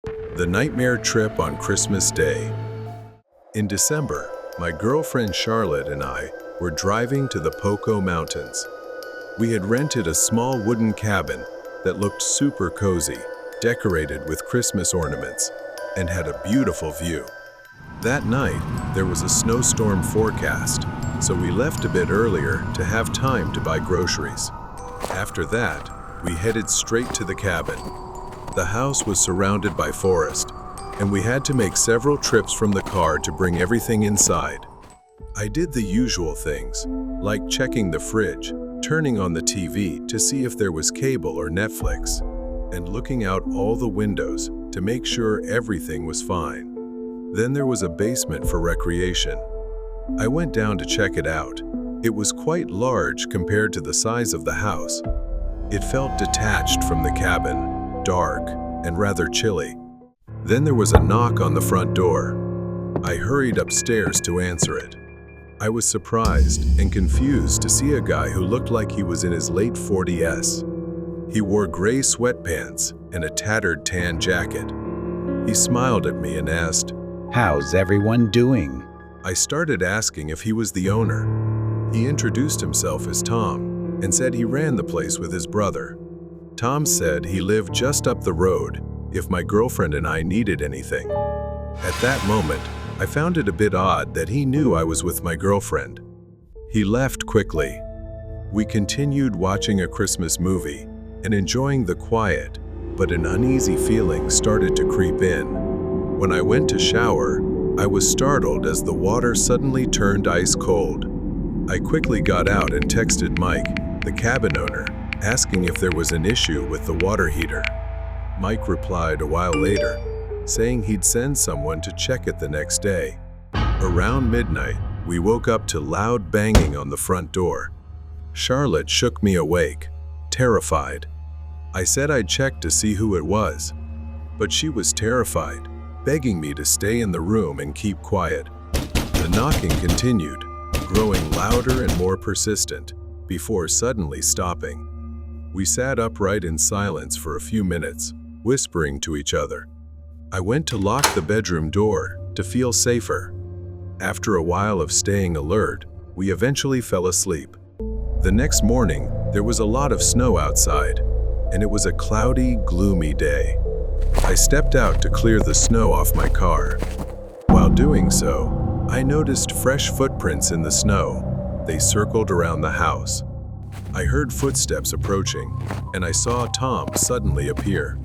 The Nightmare Trip on Christmas Day. In December, my girlfriend Charlotte and I were driving to the Poco Mountains. We had rented a small wooden cabin that looked super cozy, decorated with Christmas ornaments, and had a beautiful view. That night, there was a snowstorm forecast, so we left a bit earlier to have time to buy groceries. After that, we headed straight to the cabin. The house was surrounded by forest, and we had to make several trips from the car to bring everything inside. I did the usual things, like checking the fridge, turning on the TV to see if there was cable or Netflix, and looking out all the windows to make sure everything was fine. Then there was a basement for recreation. I went down to check it out. It was quite large compared to the size of the house. It felt detached from the cabin, dark, and rather chilly. Then there was a knock on the front door. I hurried upstairs to answer it. I was surprised and confused to see a guy who looked like he was in his late 40s. He wore gray sweatpants and a tattered tan jacket. He smiled at me and asked, "How's everyone doing?" I started asking if he was the owner. He introduced himself as Tom and said he ran the place with his brother. Tom said he lived just up the road if my girlfriend and I needed anything. At that moment, I found it a bit odd that he knew I was with my girlfriend. He left quickly. We continued watching a Christmas movie and enjoying the quiet, but an uneasy feeling started to creep in. When I went to shower, I was startled as the water suddenly turned ice cold. I quickly got out and texted Mike, the cabin owner, asking if there was an issue with the water heater. Mike replied a while later, saying he'd send someone to check it the next day. Around midnight, we woke up to loud banging on the front door. Charlotte shook me awake, terrified. I said I'd check to see who it was, but she was terrified, begging me to stay in the room and keep quiet. The knocking continued, growing louder and more persistent, before suddenly stopping. We sat upright in silence for a few minutes, whispering to each other. I went to lock the bedroom door to feel safer. After a while of staying alert, we eventually fell asleep. The next morning, there was a lot of snow outside, and it was a cloudy, gloomy day. I stepped out to clear the snow off my car. While doing so, I noticed fresh footprints in the snow. They circled around the house. I heard footsteps approaching, and I saw Tom suddenly appear.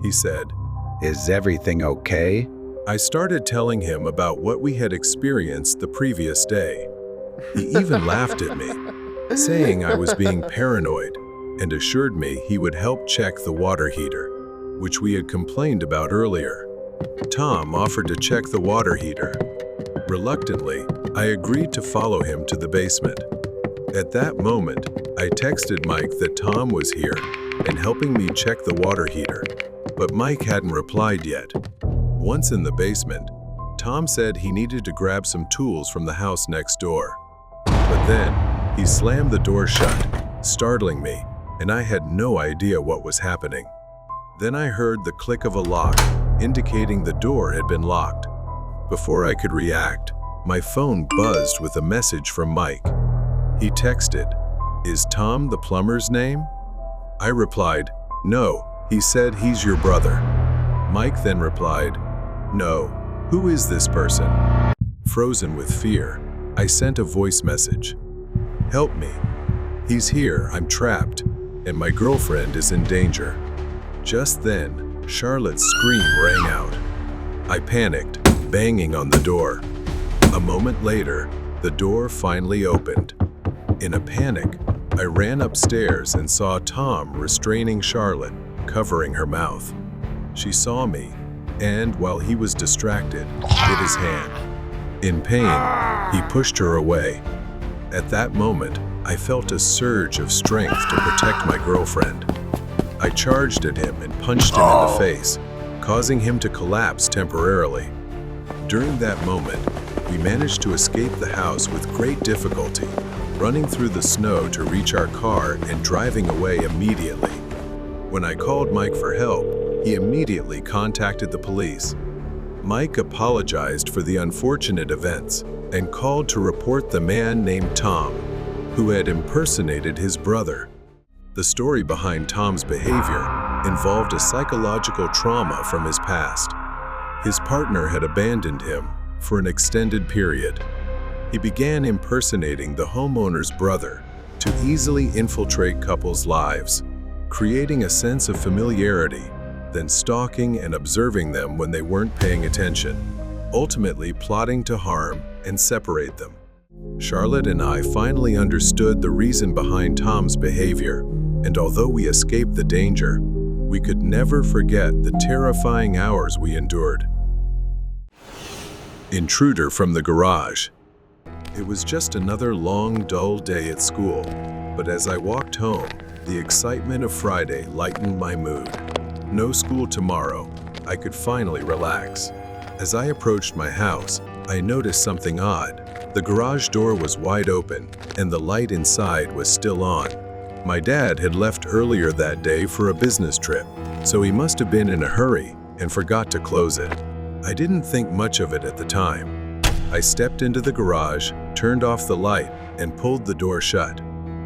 He said, "Is everything okay?" I started telling him about what we had experienced the previous day. He even laughed at me, saying I was being paranoid, and assured me he would help check the water heater, which we had complained about earlier. Tom offered to check the water heater. Reluctantly, I agreed to follow him to the basement. At that moment, I texted Mike that Tom was here and helping me check the water heater, but Mike hadn't replied yet. Once in the basement, Tom said he needed to grab some tools from the house next door. But then, he slammed the door shut, startling me, and I had no idea what was happening. Then I heard the click of a lock, indicating the door had been locked. Before I could react, my phone buzzed with a message from Mike. He texted, "Is Tom the plumber's name?" I replied, "No, he said he's your brother." Mike then replied, "No, who is this person?" Frozen with fear, I sent a voice message. "Help me. He's here, I'm trapped, and my girlfriend is in danger." Just then, Charlotte's scream rang out. I panicked, banging on the door. A moment later, the door finally opened. In a panic, I ran upstairs and saw Tom restraining Charlotte, covering her mouth. She saw me, and while he was distracted, hit his hand. In pain, he pushed her away. At that moment, I felt a surge of strength to protect my girlfriend. I charged at him and punched him in the face, causing him to collapse temporarily. During that moment, we managed to escape the house with great difficulty, running through the snow to reach our car and driving away immediately. When I called Mike for help, He immediately contacted the police. Mike apologized for the unfortunate events and called to report the man named Tom, who had impersonated his brother. The story behind Tom's behavior involved a psychological trauma from his past. His partner had abandoned him for an extended period. He began impersonating the homeowner's brother to easily infiltrate couples' lives, creating a sense of familiarity, then stalking and observing them when they weren't paying attention, ultimately plotting to harm and separate them. Charlotte and I finally understood the reason behind Tom's behavior, and although we escaped the danger, we could never forget the terrifying hours we endured. Intruder from the garage. It was just another long, dull day at school, but as I walked home, the excitement of Friday lightened my mood. No school tomorrow, I could finally relax. As I approached my house, I noticed something odd. The garage door was wide open, and the light inside was still on. My dad had left earlier that day for a business trip, so he must have been in a hurry and forgot to close it. I didn't think much of it at the time. I stepped into the garage, turned off the light, and pulled the door shut.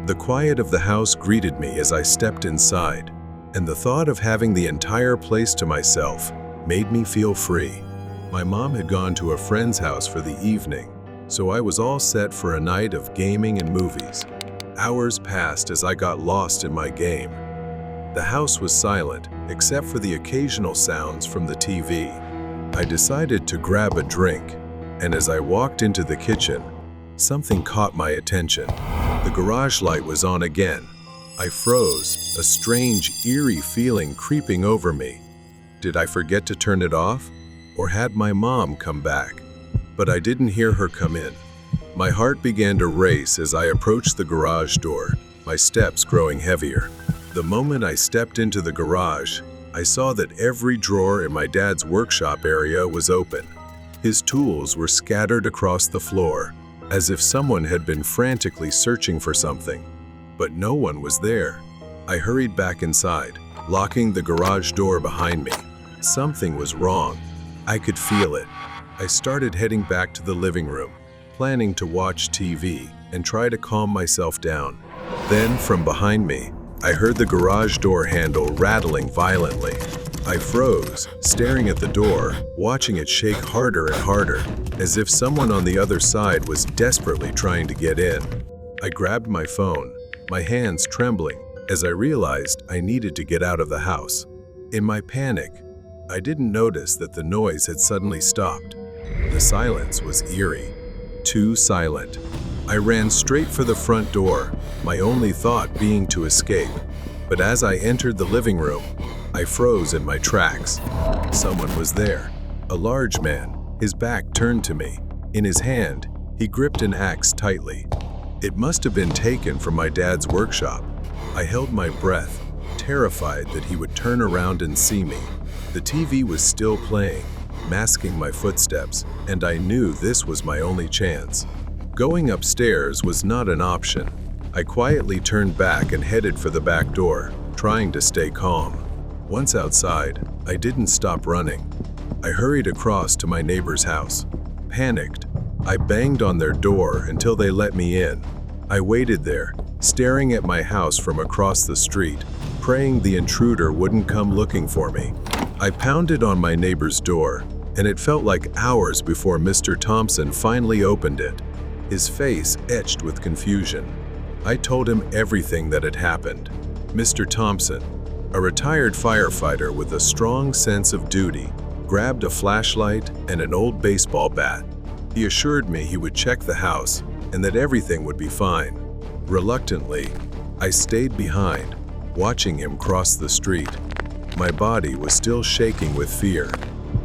The quiet of the house greeted me as I stepped inside, and the thought of having the entire place to myself made me feel free. My mom had gone to a friend's house for the evening, so I was all set for a night of gaming and movies. Hours passed as I got lost in my game. The house was silent, except for the occasional sounds from the TV. I decided to grab a drink, and as I walked into the kitchen, something caught my attention. The garage light was on again. I froze, a strange, eerie feeling creeping over me. Did I forget to turn it off? Or had my mom come back? But I didn't hear her come in. My heart began to race as I approached the garage door, my steps growing heavier. The moment I stepped into the garage, I saw that every drawer in my dad's workshop area was open. His tools were scattered across the floor, as if someone had been frantically searching for something. But no one was there. I hurried back inside, locking the garage door behind me. Something was wrong. I could feel it. I started heading back to the living room, planning to watch TV and try to calm myself down. Then, from behind me, I heard the garage door handle rattling violently. I froze, staring at the door, watching it shake harder and harder, as if someone on the other side was desperately trying to get in. I grabbed my phone, my hands trembling, as I realized I needed to get out of the house. In my panic, I didn't notice that the noise had suddenly stopped. The silence was eerie, too silent. I ran straight for the front door, my only thought being to escape. But as I entered the living room, I froze in my tracks. Someone was there, a large man, his back turned to me. In his hand, he gripped an axe tightly. It must have been taken from my dad's workshop. I held my breath, terrified that he would turn around and see me. The TV was still playing, masking my footsteps, and I knew this was my only chance. Going upstairs was not an option. I quietly turned back and headed for the back door, trying to stay calm. Once outside, I didn't stop running. I hurried across to my neighbor's house. Panicked, I banged on their door until they let me in. I waited there, staring at my house from across the street, praying the intruder wouldn't come looking for me. I pounded on my neighbor's door, and it felt like hours before Mr. Thompson finally opened it, his face etched with confusion. I told him everything that had happened. Mr. Thompson, a retired firefighter with a strong sense of duty, grabbed a flashlight and an old baseball bat. He assured me he would check the house and that everything would be fine. Reluctantly, I stayed behind, watching him cross the street. My body was still shaking with fear.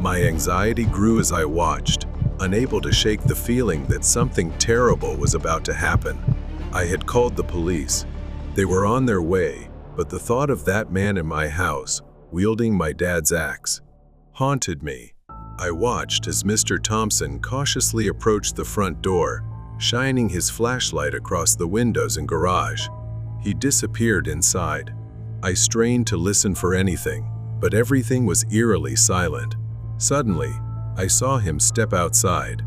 My anxiety grew as I watched, unable to shake the feeling that something terrible was about to happen. I had called the police. They were on their way, but the thought of that man in my house, wielding my dad's axe, haunted me. I watched as Mr. Thompson cautiously approached the front door, shining his flashlight across the windows and garage. He disappeared inside. I strained to listen for anything, but everything was eerily silent. Suddenly, I saw him step outside.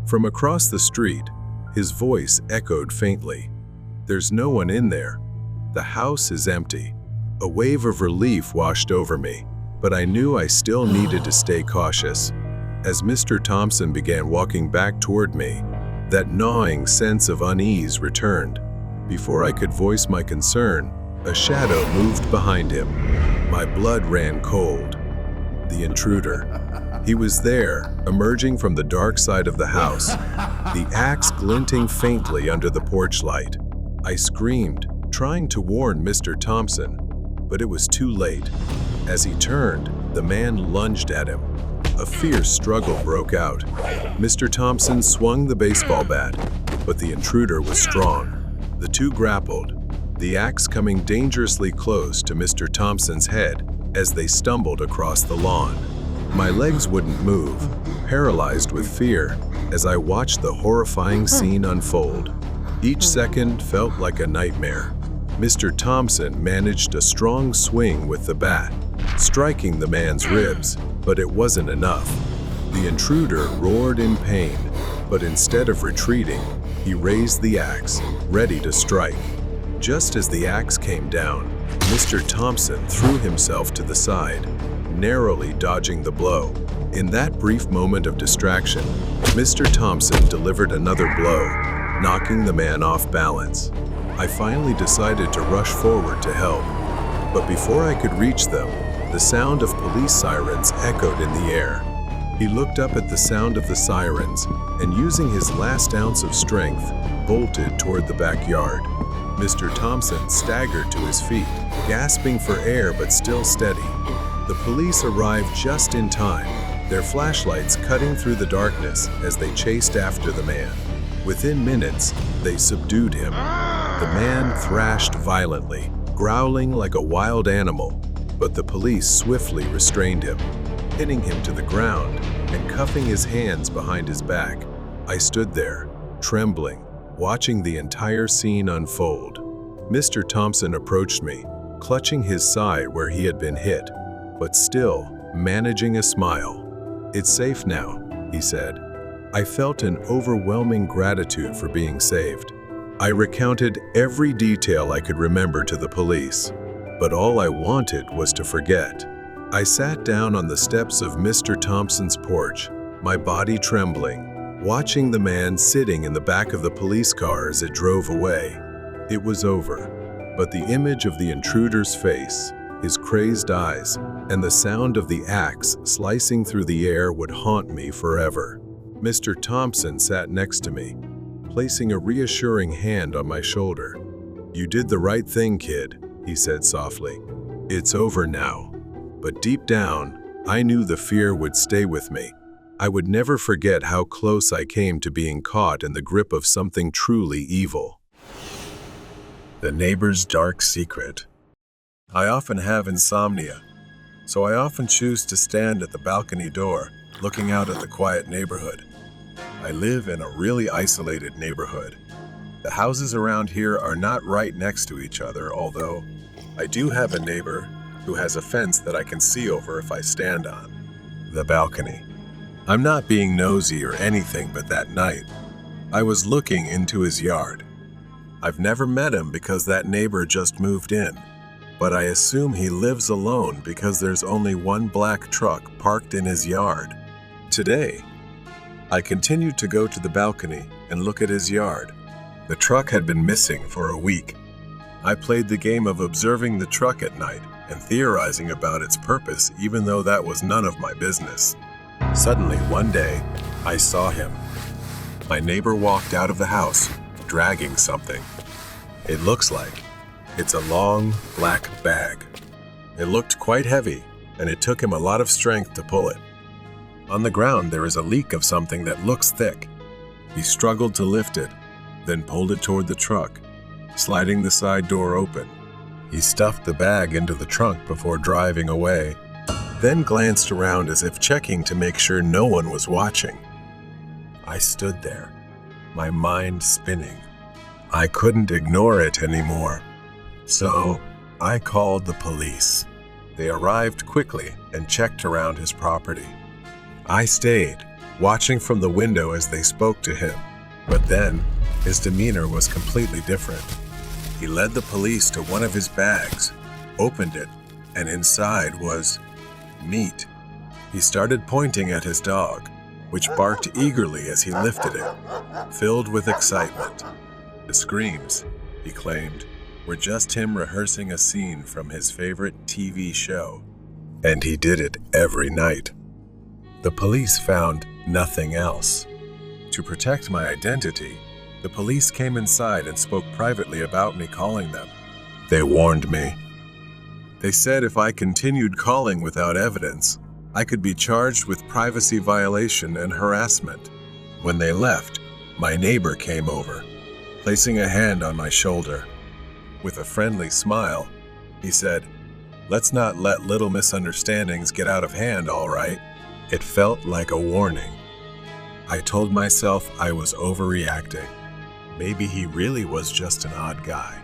From across the street, his voice echoed faintly. "There's no one in there. The house is empty." A wave of relief washed over me, but I knew I still needed to stay cautious. As Mr. Thompson began walking back toward me, that gnawing sense of unease returned. Before I could voice my concern, a shadow moved behind him. My blood ran cold. The intruder. He was there, emerging from the dark side of the house, the axe glinting faintly under the porch light. I screamed, trying to warn Mr. Thompson, but it was too late. As he turned, the man lunged at him. A fierce struggle broke out. Mr. Thompson swung the baseball bat, but the intruder was strong. The two grappled, the axe coming dangerously close to Mr. Thompson's head as they stumbled across the lawn. My legs wouldn't move, paralyzed with fear, as I watched the horrifying scene unfold. Each second felt like a nightmare. Mr. Thompson managed a strong swing with the bat, striking the man's ribs, but it wasn't enough. The intruder roared in pain, but instead of retreating, he raised the axe, ready to strike. Just as the axe came down, Mr. Thompson threw himself to the side, narrowly dodging the blow. In that brief moment of distraction, Mr. Thompson delivered another blow, knocking the man off balance. I finally decided to rush forward to help, but before I could reach them, the sound of police sirens echoed in the air. He looked up at the sound of the sirens and, using his last ounce of strength, bolted toward the backyard. Mr. Thompson staggered to his feet, gasping for air but still steady. The police arrived just in time, their flashlights cutting through the darkness as they chased after the man. Within minutes, they subdued him. The man thrashed violently, growling like a wild animal, but the police swiftly restrained him, pinning him to the ground and cuffing his hands behind his back. I stood there, trembling, watching the entire scene unfold. Mr. Thompson approached me, clutching his side where he had been hit, but still managing a smile. "It's safe now," he said. I felt an overwhelming gratitude for being saved. I recounted every detail I could remember to the police, but all I wanted was to forget. I sat down on the steps of Mr. Thompson's porch, my body trembling, watching the man sitting in the back of the police car as it drove away. It was over, but the image of the intruder's face, his crazed eyes, and the sound of the axe slicing through the air would haunt me forever. Mr. Thompson sat next to me, placing a reassuring hand on my shoulder. "You did the right thing, kid," he said softly. "It's over now." But deep down, I knew the fear would stay with me. I would never forget how close I came to being caught in the grip of something truly evil. The neighbor's dark secret. I often have insomnia, so I often choose to stand at the balcony door, looking out at the quiet neighborhood. I live in a really isolated neighborhood. The houses around here are not right next to each other, although I do have a neighbor who has a fence that I can see over if I stand on the balcony. I'm not being nosy or anything, but that night, I was looking into his yard. I've never met him because that neighbor just moved in, but I assume he lives alone because there's only one black truck parked in his yard. Today, I continued to go to the balcony and look at his yard. The truck had been missing for a week. I played the game of observing the truck at night and theorizing about its purpose, even though that was none of my business. Suddenly, one day, I saw him. My neighbor walked out of the house, dragging something. It looks like it's a long, black bag. It looked quite heavy, and it took him a lot of strength to pull it. On the ground, there is a leak of something that looks thick. He struggled to lift it, then pulled it toward the truck, sliding the side door open. He stuffed the bag into the trunk before driving away, then glanced around as if checking to make sure no one was watching. I stood there, my mind spinning. I couldn't ignore it anymore, so I called the police. They arrived quickly and checked around his property. I stayed, watching from the window as they spoke to him, but then his demeanor was completely different. He led the police to one of his bags, opened it, and inside was meat. He started pointing at his dog, which barked eagerly as he lifted it, filled with excitement. The screams, he claimed, were just him rehearsing a scene from his favorite TV show, and he did it every night. The police found nothing else. To protect my identity, the police came inside and spoke privately about me calling them. They warned me. They said if I continued calling without evidence, I could be charged with privacy violation and harassment. When they left, my neighbor came over, placing a hand on my shoulder. With a friendly smile, he said, "Let's not let little misunderstandings get out of hand, all right?" It felt like a warning. I told myself I was overreacting. Maybe he really was just an odd guy,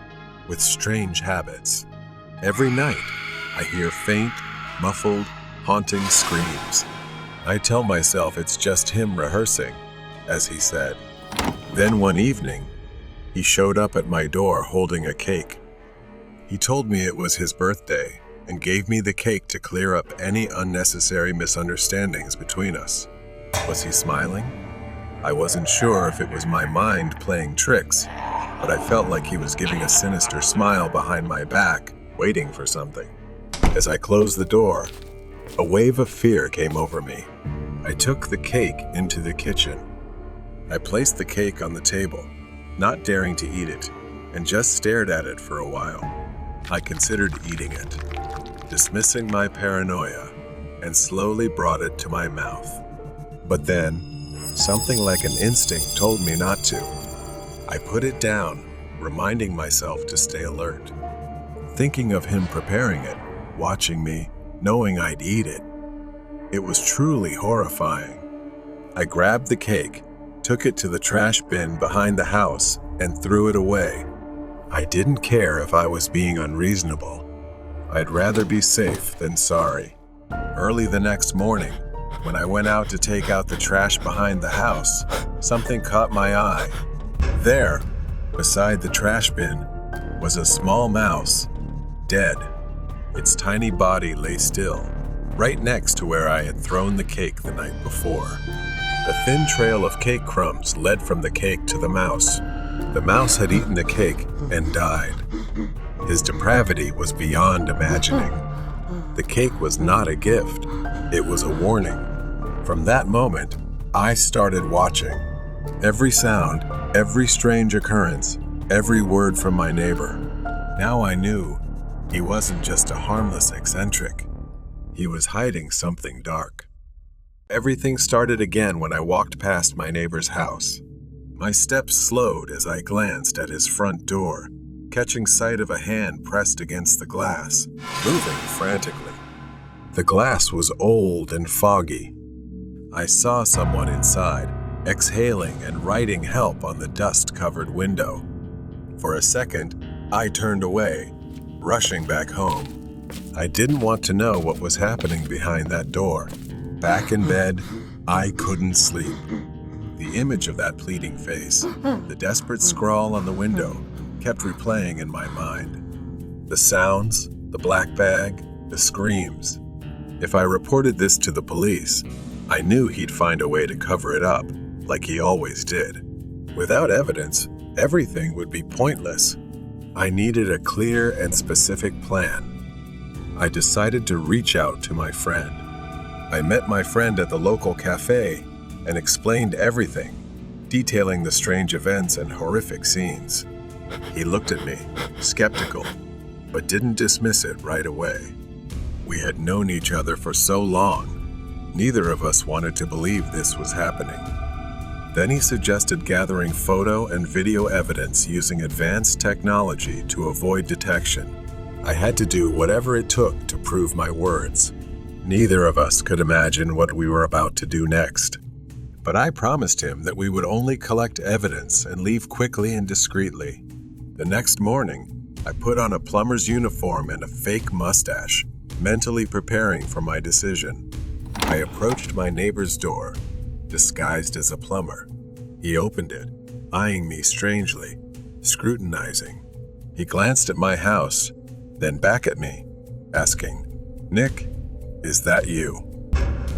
with strange habits. Every night, I hear faint, muffled, haunting screams. I tell myself it's just him rehearsing, as he said. Then one evening, he showed up at my door holding a cake. He told me it was his birthday and gave me the cake to clear up any unnecessary misunderstandings between us. Was he smiling? I wasn't sure if it was my mind playing tricks, but I felt like he was giving a sinister smile behind my back, waiting for something. As I closed the door, a wave of fear came over me. I took the cake into the kitchen. I placed the cake on the table, not daring to eat it, and just stared at it for a while. I considered eating it, dismissing my paranoia, and slowly brought it to my mouth. But then, something like an instinct told me not to. I put it down, reminding myself to stay alert. Thinking of him preparing it, watching me, knowing I'd eat it. It was truly horrifying. I grabbed the cake, took it to the trash bin behind the house, and threw it away. I didn't care if I was being unreasonable. I'd rather be safe than sorry. Early the next morning, when I went out to take out the trash behind the house, something caught my eye. There, beside the trash bin, was a small mouse, dead. Its tiny body lay still, right next to where I had thrown the cake the night before. A thin trail of cake crumbs led from the cake to the mouse. The mouse had eaten the cake and died. His depravity was beyond imagining. The cake was not a gift, it was a warning. From that moment, I started watching. Every sound, every strange occurrence, every word from my neighbor. Now I knew he wasn't just a harmless eccentric. He was hiding something dark. Everything started again when I walked past my neighbor's house. My steps slowed as I glanced at his front door, catching sight of a hand pressed against the glass, moving frantically. The glass was old and foggy. I saw someone inside, exhaling and writing help on the dust-covered window. For a second, I turned away, rushing back home. I didn't want to know what was happening behind that door. Back in bed, I couldn't sleep. The image of that pleading face, the desperate scrawl on the window, kept replaying in my mind. The sounds, the black bag, the screams. If I reported this to the police, I knew he'd find a way to cover it up, like he always did. Without evidence, everything would be pointless. I needed a clear and specific plan. I decided to reach out to my friend. I met my friend at the local cafe and explained everything, detailing the strange events and horrific scenes. He looked at me, skeptical, but didn't dismiss it right away. We had known each other for so long, neither of us wanted to believe this was happening. Then he suggested gathering photo and video evidence using advanced technology to avoid detection. I had to do whatever it took to prove my words. Neither of us could imagine what we were about to do next. But I promised him that we would only collect evidence and leave quickly and discreetly. The next morning, I put on a plumber's uniform and a fake mustache, mentally preparing for my decision. I approached my neighbor's door, disguised as a plumber. He opened it, eyeing me strangely, scrutinizing. He glanced at my house, then back at me, asking, "Nick, is that you?"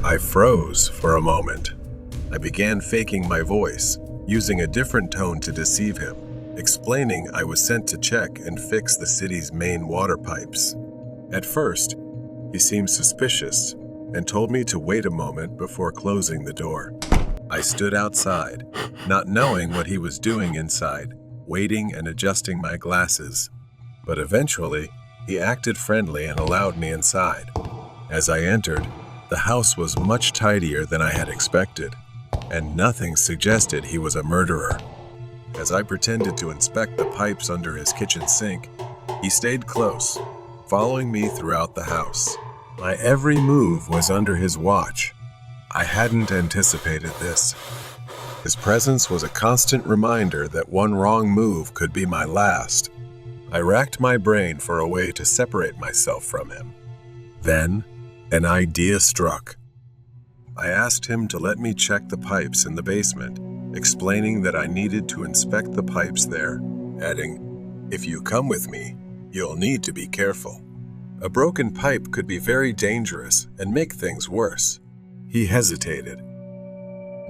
I froze for a moment. I began faking my voice, using a different tone to deceive him, explaining I was sent to check and fix the city's main water pipes. At first, he seemed suspicious and told me to wait a moment before closing the door. I stood outside, not knowing what he was doing inside, waiting and adjusting my glasses. But eventually, he acted friendly and allowed me inside. As I entered, the house was much tidier than I had expected, and nothing suggested he was a murderer. As I pretended to inspect the pipes under his kitchen sink, he stayed close, following me throughout the house. My every move was under his watch. I hadn't anticipated this. His presence was a constant reminder that one wrong move could be my last. I racked my brain for a way to separate myself from him. Then, an idea struck. I asked him to let me check the pipes in the basement, explaining that I needed to inspect the pipes there, adding, "If you come with me, you'll need to be careful. A broken pipe could be very dangerous and make things worse." He hesitated,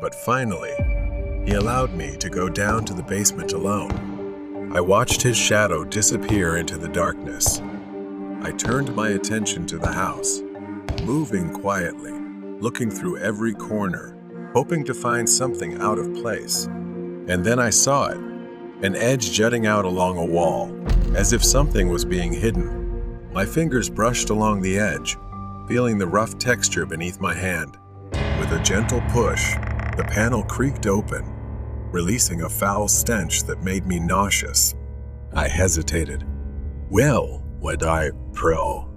but finally, he allowed me to go down to the basement alone. I watched his shadow disappear into the darkness. I turned my attention to the house, moving quietly, looking through every corner, hoping to find something out of place. And then I saw it, an edge jutting out along a wall, as if something was being hidden. My fingers brushed along the edge, feeling the rough texture beneath my hand. With a gentle push, the panel creaked open, releasing a foul stench that made me nauseous. I hesitated. Well, would I pro?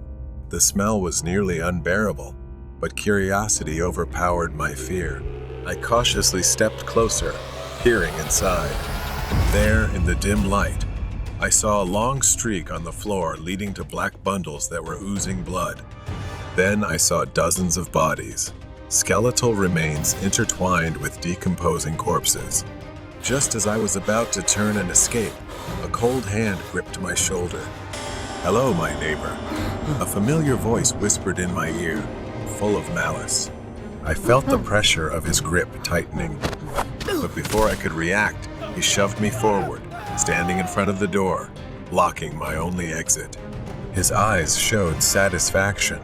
The smell was nearly unbearable, but curiosity overpowered my fear. I cautiously stepped closer, peering inside. There, in the dim light, I saw a long streak on the floor leading to black bundles that were oozing blood. Then I saw dozens of bodies, skeletal remains intertwined with decomposing corpses. Just as I was about to turn and escape, a cold hand gripped my shoulder. "Hello, my neighbor," a familiar voice whispered in my ear, full of malice. I felt the pressure of his grip tightening, but before I could react, he shoved me forward, standing in front of the door, blocking my only exit. His eyes showed satisfaction.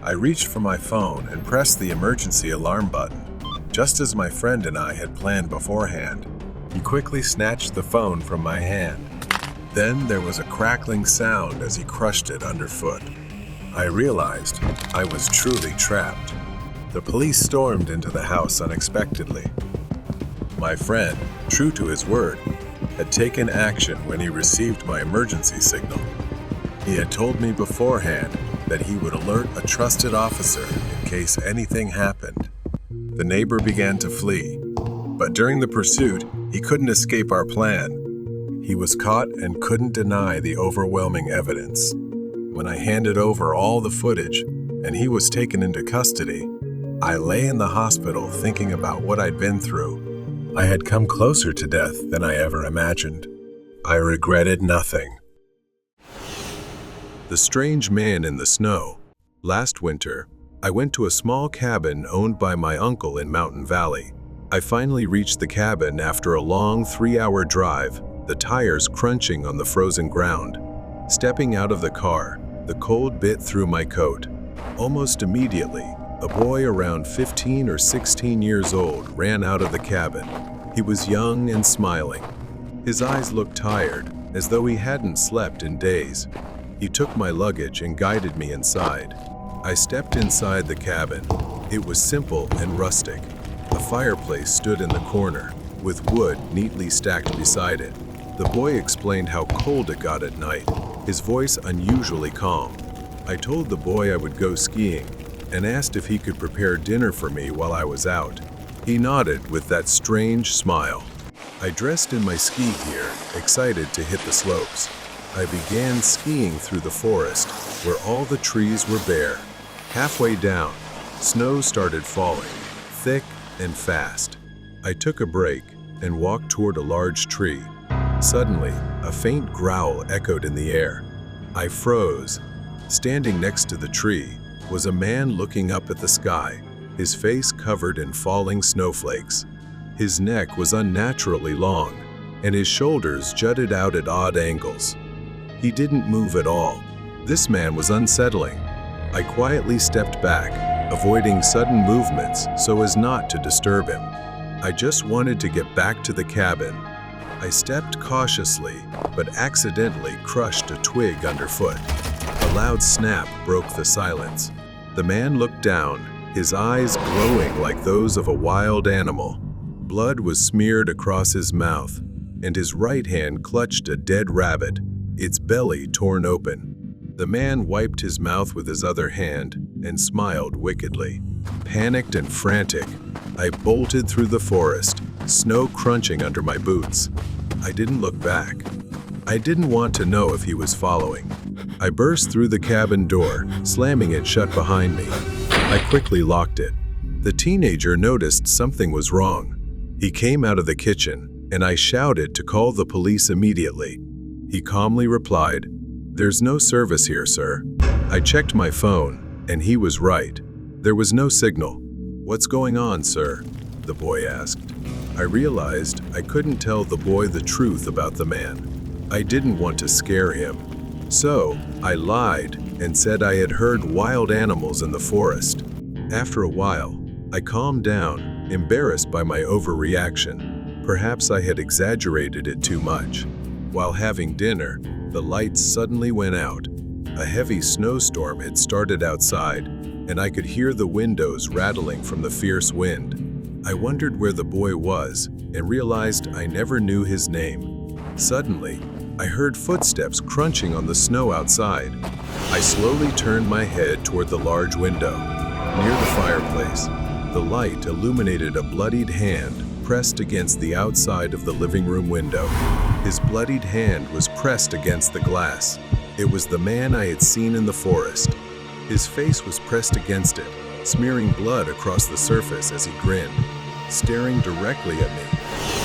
I reached for my phone and pressed the emergency alarm button, just as my friend and I had planned beforehand. He quickly snatched the phone from my hand. Then there was a crackling sound as he crushed it underfoot. I realized I was truly trapped. The police stormed into the house unexpectedly. My friend, true to his word, had taken action when he received my emergency signal. He had told me beforehand that he would alert a trusted officer in case anything happened. The neighbor began to flee, but during the pursuit, he couldn't escape our plan. He was caught and couldn't deny the overwhelming evidence. When I handed over all the footage and he was taken into custody, I lay in the hospital thinking about what I'd been through. I had come closer to death than I ever imagined. I regretted nothing. The Strange Man in the Snow. Last winter, I went to a small cabin owned by my uncle in Mountain Valley. I finally reached the cabin after a long 3-hour drive, the tires crunching on the frozen ground. Stepping out of the car, the cold bit through my coat. Almost immediately, a boy around 15 or 16 years old ran out of the cabin. He was young and smiling. His eyes looked tired, as though he hadn't slept in days. He took my luggage and guided me inside. I stepped inside the cabin. It was simple and rustic. A fireplace stood in the corner, with wood neatly stacked beside it. The boy explained how cold it got at night, his voice unusually calm. I told the boy I would go skiing and asked if he could prepare dinner for me while I was out. He nodded with that strange smile. I dressed in my ski gear, excited to hit the slopes. I began skiing through the forest, where all the trees were bare. Halfway down, snow started falling, thick and fast. I took a break and walked toward a large tree. Suddenly, a faint growl echoed in the air. I froze. Standing next to the tree was a man looking up at the sky, his face covered in falling snowflakes. His neck was unnaturally long, and his shoulders jutted out at odd angles. He didn't move at all. This man was unsettling. I quietly stepped back, avoiding sudden movements so as not to disturb him. I just wanted to get back to the cabin. I stepped cautiously, but accidentally crushed a twig underfoot. A loud snap broke the silence. The man looked down, his eyes glowing like those of a wild animal. Blood was smeared across his mouth, and his right hand clutched a dead rabbit, its belly torn open. The man wiped his mouth with his other hand and smiled wickedly. Panicked and frantic, I bolted through the forest, snow crunching under my boots. I didn't look back. I didn't want to know if he was following. I burst through the cabin door, slamming it shut behind me. I quickly locked it. The teenager noticed something was wrong. He came out of the kitchen, and I shouted to call the police immediately. He calmly replied, "There's no service here, sir." I checked my phone, and he was right. There was no signal. "What's going on, sir?" the boy asked. I realized I couldn't tell the boy the truth about the man. I didn't want to scare him. So, I lied and said I had heard wild animals in the forest. After a while, I calmed down, embarrassed by my overreaction. Perhaps I had exaggerated it too much. While having dinner, the lights suddenly went out. A heavy snowstorm had started outside, and I could hear the windows rattling from the fierce wind. I wondered where the boy was and realized I never knew his name. Suddenly, I heard footsteps crunching on the snow outside. I slowly turned my head toward the large window. Near the fireplace, the light illuminated a bloodied hand pressed against the outside of the living room window. His bloodied hand was pressed against the glass. It was the man I had seen in the forest. His face was pressed against it, smearing blood across the surface as he grinned, staring directly at me.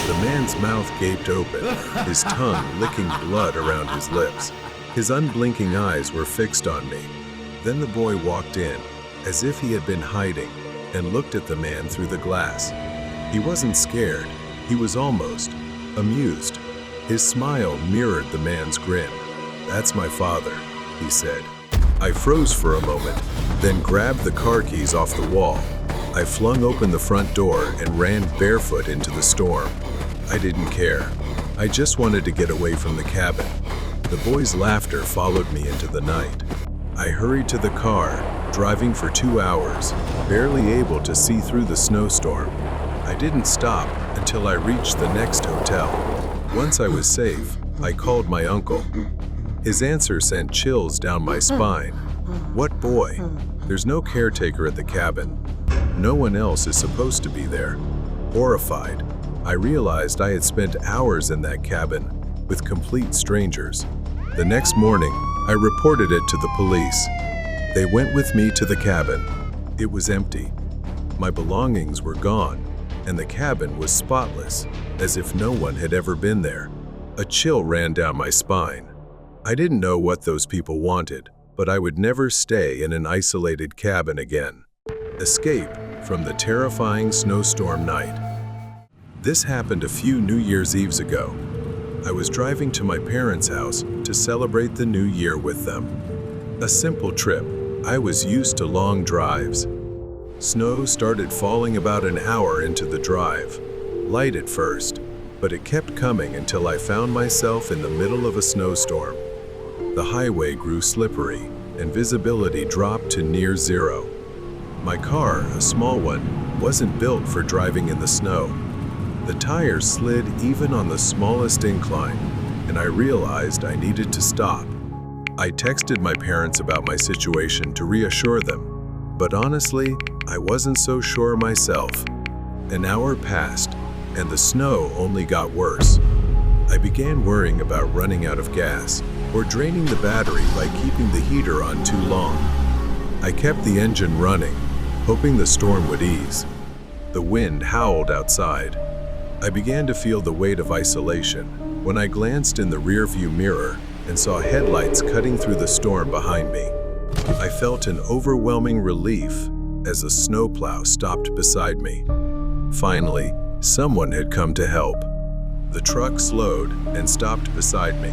The man's mouth gaped open, his tongue licking blood around his lips. His unblinking eyes were fixed on me. Then the boy walked in, as if he had been hiding, and looked at the man through the glass. He wasn't scared. He was almost amused. His smile mirrored the man's grin. "That's my father," he said. I froze for a moment, then grabbed the car keys off the wall. I flung open the front door and ran barefoot into the storm. I didn't care. I just wanted to get away from the cabin. The boy's laughter followed me into the night. I hurried to the car, driving for 2 hours, barely able to see through the snowstorm. I didn't stop until I reached the next hotel. Once I was safe, I called my uncle. His answer sent chills down my spine. "What boy? There's no caretaker at the cabin. No one else is supposed to be there." Horrified, I realized I had spent hours in that cabin with complete strangers. The next morning, I reported it to the police. They went with me to the cabin. It was empty. My belongings were gone, and the cabin was spotless, as if no one had ever been there. A chill ran down my spine. I didn't know what those people wanted, but I would never stay in an isolated cabin again. Escape from the terrifying snowstorm night. This happened a few New Year's Eves ago. I was driving to my parents' house to celebrate the new year with them. A simple trip. I was used to long drives. Snow started falling about an hour into the drive. Light at first, but it kept coming until I found myself in the middle of a snowstorm. The highway grew slippery, and visibility dropped to near zero. My car, a small one, wasn't built for driving in the snow. The tires slid even on the smallest incline, and I realized I needed to stop. I texted my parents about my situation to reassure them, but honestly, I wasn't so sure myself. An hour passed, and the snow only got worse. I began worrying about running out of gas. or draining the battery by keeping the heater on too long. I kept the engine running, hoping the storm would ease. The wind howled outside. I began to feel the weight of isolation when I glanced in the rearview mirror and saw headlights cutting through the storm behind me. I felt an overwhelming relief as a snowplow stopped beside me. Finally, someone had come to help. The truck slowed and stopped beside me.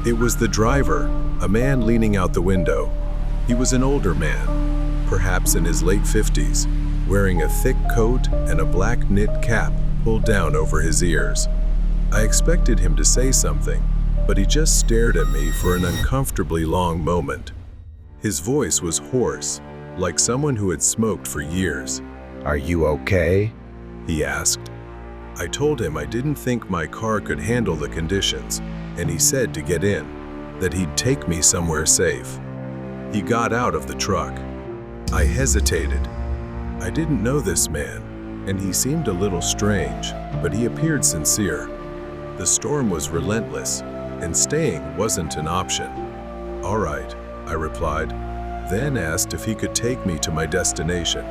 It was the driver, a man leaning out the window. He was an older man, perhaps in his late 50s, wearing a thick coat and a black knit cap pulled down over his ears. I expected him to say something, but he just stared at me for an uncomfortably long moment. His voice was hoarse, like someone who had smoked for years. Are you okay? He asked. I told him I didn't think my car could handle the conditions, and he said to get in, that he'd take me somewhere safe. He got out of the truck. I hesitated. I didn't know this man, and he seemed a little strange, but he appeared sincere. The storm was relentless, and staying wasn't an option. All right, I replied, then asked if he could take me to my destination.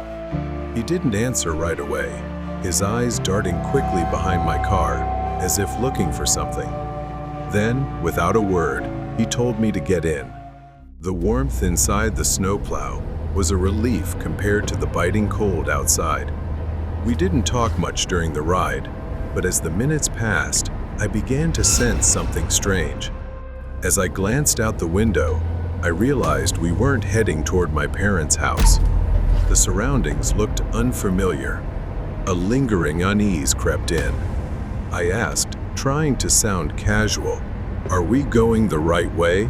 He didn't answer right away, his eyes darting quickly behind my car, as if looking for something. Then, without a word, he told me to get in. The warmth inside the snowplow was a relief compared to the biting cold outside. We didn't talk much during the ride, but as the minutes passed, I began to sense something strange. As I glanced out the window, I realized we weren't heading toward my parents' house. The surroundings looked unfamiliar. A lingering unease crept in. I asked, trying to sound casual, "Are we going the right way?"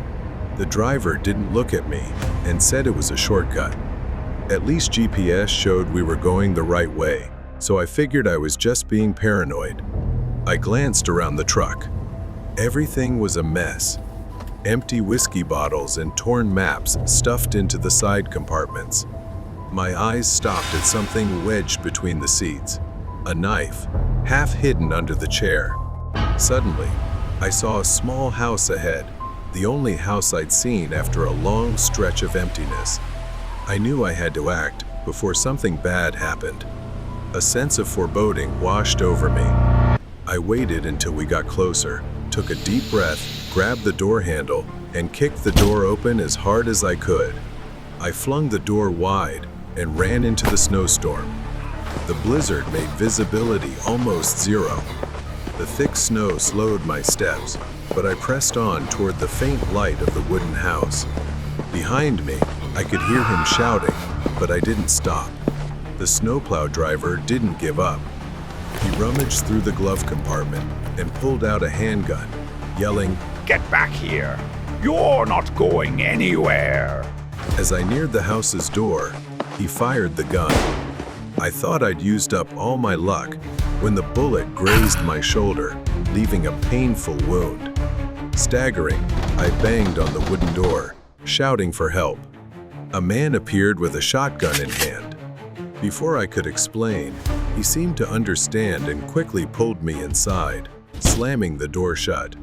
The driver didn't look at me and said it was a shortcut. At least GPS showed we were going the right way, so I figured I was just being paranoid. I glanced around the truck. Everything was a mess. Empty whiskey bottles and torn maps stuffed into the side compartments. My eyes stopped at something wedged between the seats. A knife, half hidden under the chair. Suddenly, I saw a small house ahead, the only house I'd seen after a long stretch of emptiness. I knew I had to act before something bad happened. A sense of foreboding washed over me. I waited until we got closer, took a deep breath, grabbed the door handle, and kicked the door open as hard as I could. I flung the door wide and ran into the snowstorm. The blizzard made visibility almost zero. The thick snow slowed my steps, but I pressed on toward the faint light of the wooden house. Behind me, I could hear him shouting, but I didn't stop. The snowplow driver didn't give up. He rummaged through the glove compartment and pulled out a handgun, yelling, "Get back here! You're not going anywhere!" As I neared the house's door, he fired the gun. I thought I'd used up all my luck when the bullet grazed my shoulder, leaving a painful wound. Staggering, I banged on the wooden door, shouting for help. A man appeared with a shotgun in hand. Before I could explain, he seemed to understand and quickly pulled me inside, slamming the door shut.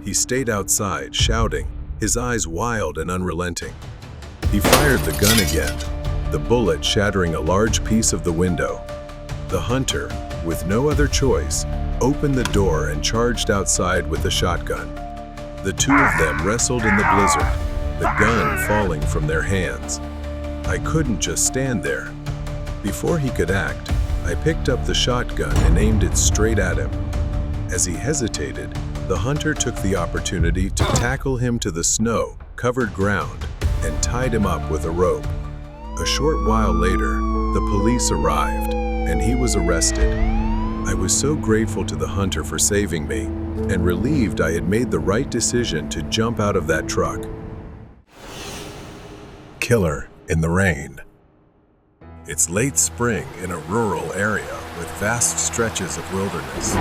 He stayed outside, shouting, his eyes wild and unrelenting. He fired the gun again, the bullet shattering a large piece of the window. The hunter, with no other choice, opened the door and charged outside with the shotgun. The two of them wrestled in the blizzard, the gun falling from their hands. I couldn't just stand there. Before he could act, I picked up the shotgun and aimed it straight at him. As he hesitated, the hunter took the opportunity to tackle him to the snow-covered ground and tied him up with a rope. A short while later, the police arrived, and he was arrested. I was so grateful to the hunter for saving me, and relieved I had made the right decision to jump out of that truck. Killer in the rain. It's late spring in a rural area with vast stretches of wilderness.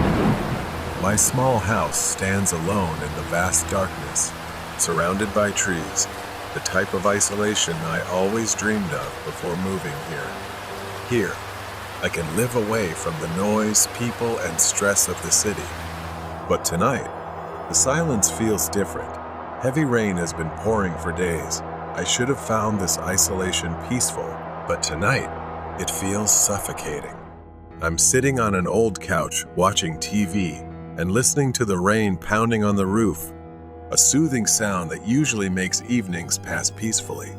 My small house stands alone in the vast darkness, surrounded by trees, the type of isolation I always dreamed of before moving here. Here, I can live away from the noise, people, and stress of the city. But tonight, the silence feels different. Heavy rain has been pouring for days. I should have found this isolation peaceful, but tonight, it feels suffocating. I'm sitting on an old couch, watching TV, and listening to the rain pounding on the roof, a soothing sound that usually makes evenings pass peacefully.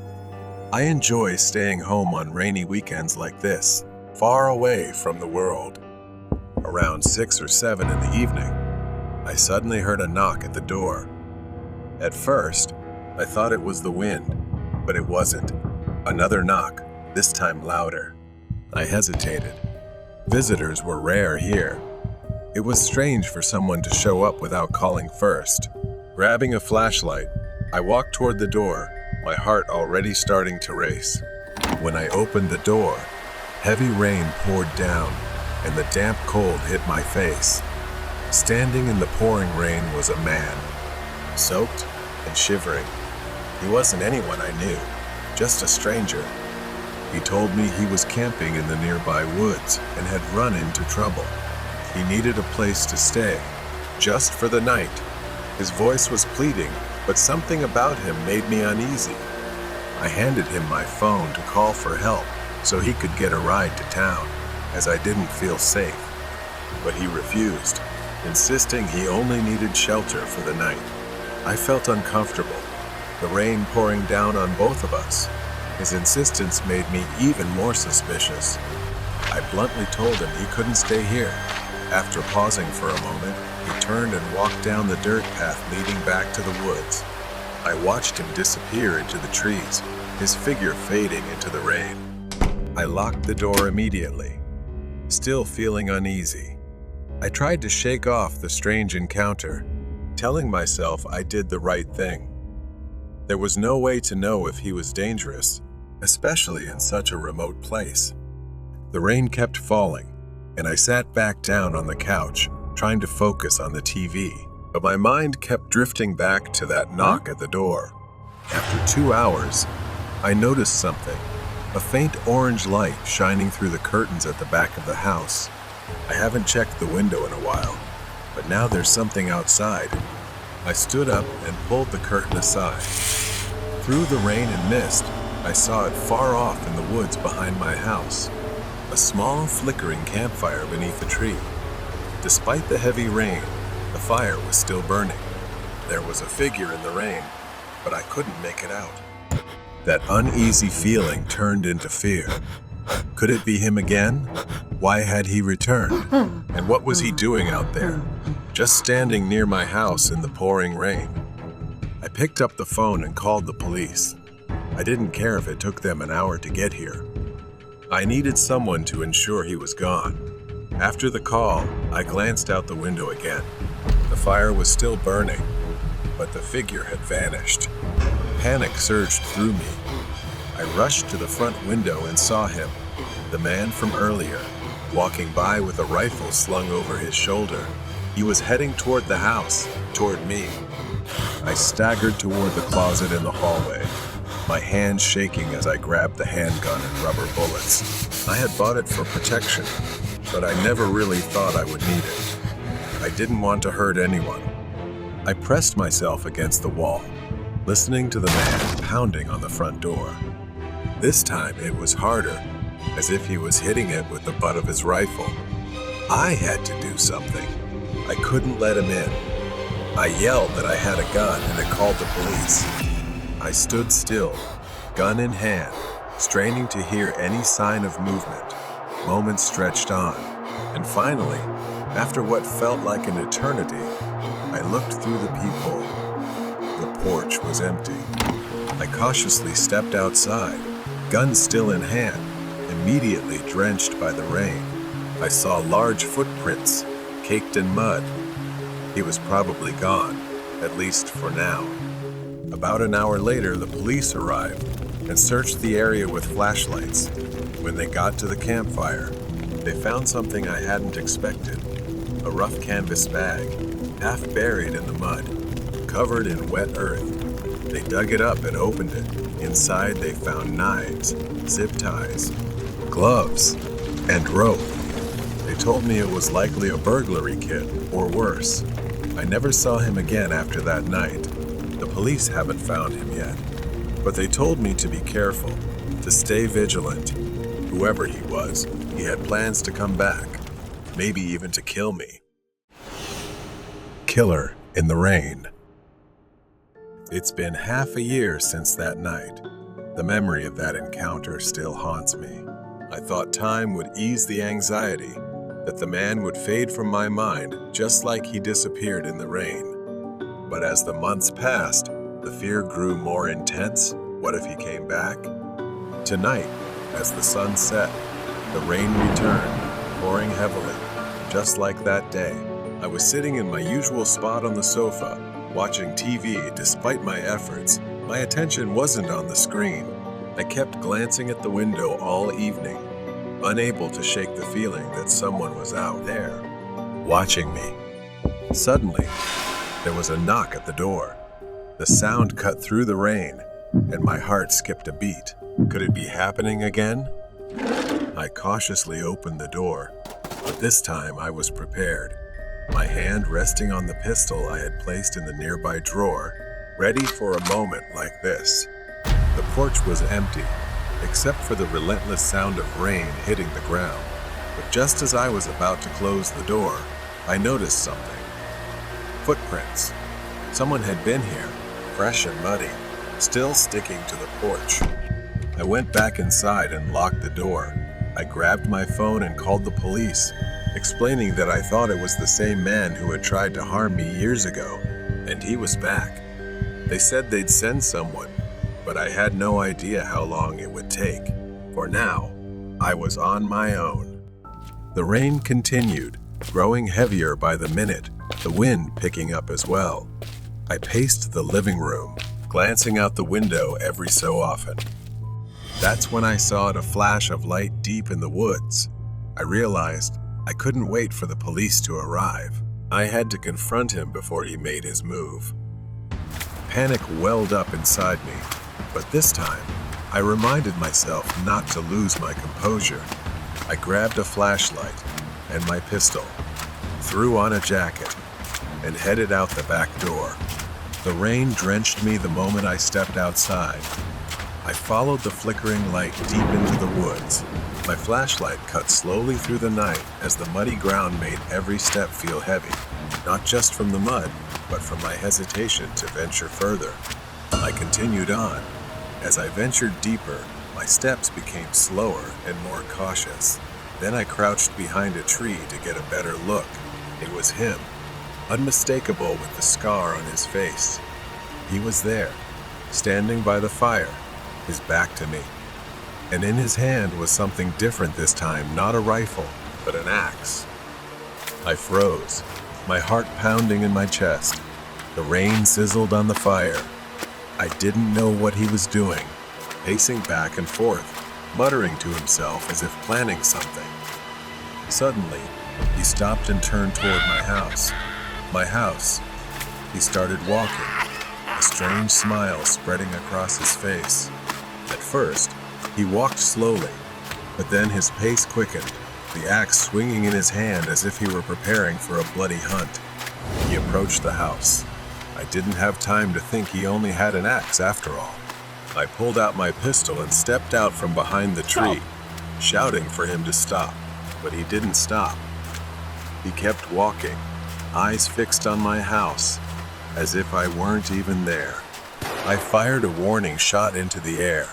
I enjoy staying home on rainy weekends like this, far away from the world. Around 6 or 7 in the evening, I suddenly heard a knock at the door. At first, I thought it was the wind, but it wasn't. Another knock, this time louder. I hesitated. Visitors were rare here. It was strange for someone to show up without calling first. Grabbing a flashlight, I walked toward the door, my heart already starting to race. When I opened the door, heavy rain poured down, and the damp cold hit my face. Standing in the pouring rain was a man, soaked and shivering. He wasn't anyone I knew, just a stranger. He told me he was camping in the nearby woods and had run into trouble. He needed a place to stay, just for the night. His voice was pleading, but something about him made me uneasy. I handed him my phone to call for help so he could get a ride to town, as I didn't feel safe. But he refused, insisting he only needed shelter for the night. I felt uncomfortable, the rain pouring down on both of us. His insistence made me even more suspicious. I bluntly told him he couldn't stay here. After pausing for a moment, he turned and walked down the dirt path leading back to the woods. I watched him disappear into the trees, his figure fading into the rain. I locked the door immediately, still feeling uneasy. I tried to shake off the strange encounter, telling myself I did the right thing. There was no way to know if he was dangerous, especially in such a remote place. The rain kept falling, and I sat back down on the couch, trying to focus on the TV, but my mind kept drifting back to that knock at the door. After 2 hours, I noticed something, a faint orange light shining through the curtains at the back of the house. I haven't checked the window in a while, but now there's something outside. I stood up and pulled the curtain aside. Through the rain and mist, I saw it far off in the woods behind my house, a small flickering campfire beneath a tree. Despite the heavy rain, the fire was still burning. There was a figure in the rain, but I couldn't make it out. That uneasy feeling turned into fear. Could it be him again? Why had he returned? And what was he doing out there, just standing near my house in the pouring rain? I picked up the phone and called the police. I didn't care if it took them an hour to get here. I needed someone to ensure he was gone. After the call, I glanced out the window again. The fire was still burning, but the figure had vanished. Panic surged through me. I rushed to the front window and saw him, the man from earlier, walking by with a rifle slung over his shoulder. He was heading toward the house, toward me. I staggered toward the closet in the hallway, my hands shaking as I grabbed the handgun and rubber bullets. I had bought it for protection, but I never really thought I would need it. I didn't want to hurt anyone. I pressed myself against the wall, listening to the man pounding on the front door. This time it was harder, as if he was hitting it with the butt of his rifle. I had to do something. I couldn't let him in. I yelled that I had a gun and it called the police. I stood still, gun in hand, straining to hear any sign of movement. Moments stretched on, and finally, after what felt like an eternity, I looked through the peephole. The porch was empty. I cautiously stepped outside, gun still in hand, immediately drenched by the rain. I saw large footprints, caked in mud. He was probably gone, at least for now. About an hour later, the police arrived and searched the area with flashlights. When they got to the campfire, they found something I hadn't expected. A rough canvas bag, half buried in the mud, covered in wet earth. They dug it up and opened it. Inside they found knives, zip ties, gloves, and rope. They told me it was likely a burglary kit, or worse. I never saw him again after that night. The police haven't found him yet, but they told me to be careful, to stay vigilant. Whoever he was, he had plans to come back, maybe even to kill me. Killer in the rain. It's been half a year since that night. The memory of that encounter still haunts me. I thought time would ease the anxiety, that the man would fade from my mind just like he disappeared in the rain. But as the months passed, the fear grew more intense. What if he came back? Tonight, as the sun set, the rain returned, pouring heavily, just like that day. I was sitting in my usual spot on the sofa, watching TV despite my efforts. My attention wasn't on the screen. I kept glancing at the window all evening, unable to shake the feeling that someone was out there, watching me. Suddenly, there was a knock at the door. The sound cut through the rain, and my heart skipped a beat. Could it be happening again? I cautiously opened the door, but this time I was prepared, my hand resting on the pistol I had placed in the nearby drawer, ready for a moment like this. The porch was empty, except for the relentless sound of rain hitting the ground. But just as I was about to close the door, I noticed something. Footprints. Someone had been here, fresh and muddy, still sticking to the porch. I went back inside and locked the door. I grabbed my phone and called the police, explaining that I thought it was the same man who had tried to harm me years ago, and he was back. They said they'd send someone, but I had no idea how long it would take. For now, I was on my own. The rain continued, growing heavier by the minute, the wind picking up as well. I paced the living room, glancing out the window every so often. That's when I saw a flash of light deep in the woods. I realized I couldn't wait for the police to arrive. I had to confront him before he made his move. Panic welled up inside me, but this time, I reminded myself not to lose my composure. I grabbed a flashlight and my pistol, threw on a jacket, and headed out the back door. The rain drenched me the moment I stepped outside. I followed the flickering light deep into the woods. My flashlight cut slowly through the night as the muddy ground made every step feel heavy, not just from the mud, but from my hesitation to venture further. I continued on. As I ventured deeper, my steps became slower and more cautious. Then I crouched behind a tree to get a better look. It was him, unmistakable with the scar on his face. He was there, standing by the fire, his back to me. And in his hand was something different this time, not a rifle, but an axe. I froze, my heart pounding in my chest. The rain sizzled on the fire. I didn't know what he was doing, pacing back and forth, muttering to himself as if planning something. Suddenly, he stopped and turned toward my house. My house. He started walking, a strange smile spreading across his face. At first, he walked slowly, but then his pace quickened, the axe swinging in his hand as if he were preparing for a bloody hunt. He approached the house. I didn't have time to think he only had an axe after all. I pulled out my pistol and stepped out from behind the tree, shouting for him to stop, but he didn't stop. He kept walking, eyes fixed on my house, as if I weren't even there. I fired a warning shot into the air.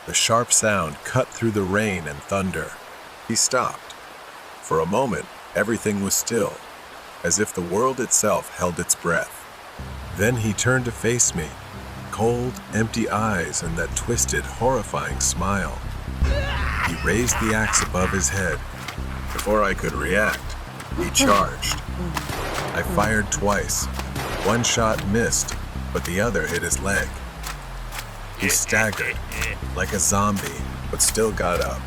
The sharp sound cut through the rain and thunder. He stopped. For a moment, everything was still, as if the world itself held its breath. Then he turned to face me, cold, empty eyes and that twisted, horrifying smile. He raised the axe above his head. Before I could react, he charged. I fired twice. One shot missed, but the other hit his leg. He staggered, like a zombie, but still got up,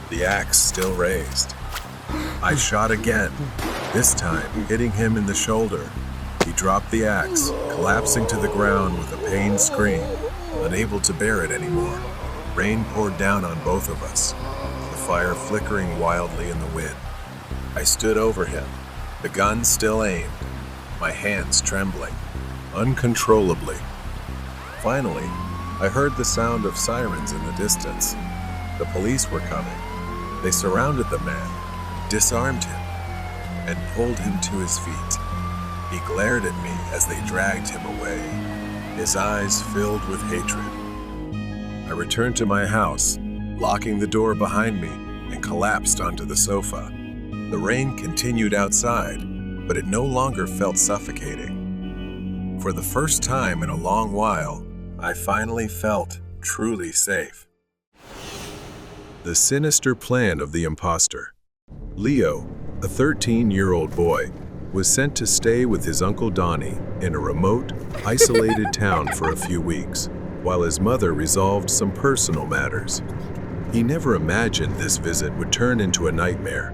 the axe still raised. I shot again, this time hitting him in the shoulder. He dropped the axe, collapsing to the ground with a pained scream, unable to bear it anymore. Rain poured down on both of us, the fire flickering wildly in the wind. I stood over him, the gun still aimed, my hands trembling. Uncontrollably, Finally, I heard the sound of sirens in the distance. The police were coming. They surrounded the man, disarmed him, and pulled him to his feet. He glared at me as they dragged him away, his eyes filled with hatred. I returned to my house, locking the door behind me, and collapsed onto the sofa. The rain continued outside, but it no longer felt suffocating. For the first time in a long while, I finally felt truly safe. The sinister plan of the imposter. Leo, a 13-year-old boy, was sent to stay with his Uncle Donnie in a remote, isolated town for a few weeks, while his mother resolved some personal matters. He never imagined this visit would turn into a nightmare.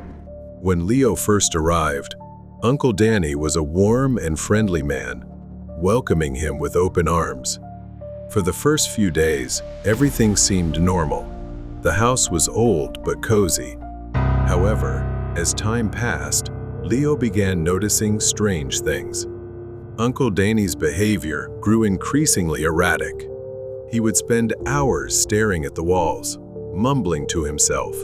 When Leo first arrived, Uncle Danny was a warm and friendly man, welcoming him with open arms. For the first few days, everything seemed normal. The house was old but cozy. However, as time passed, Leo began noticing strange things. Uncle Danny's behavior grew increasingly erratic. He would spend hours staring at the walls, mumbling to himself,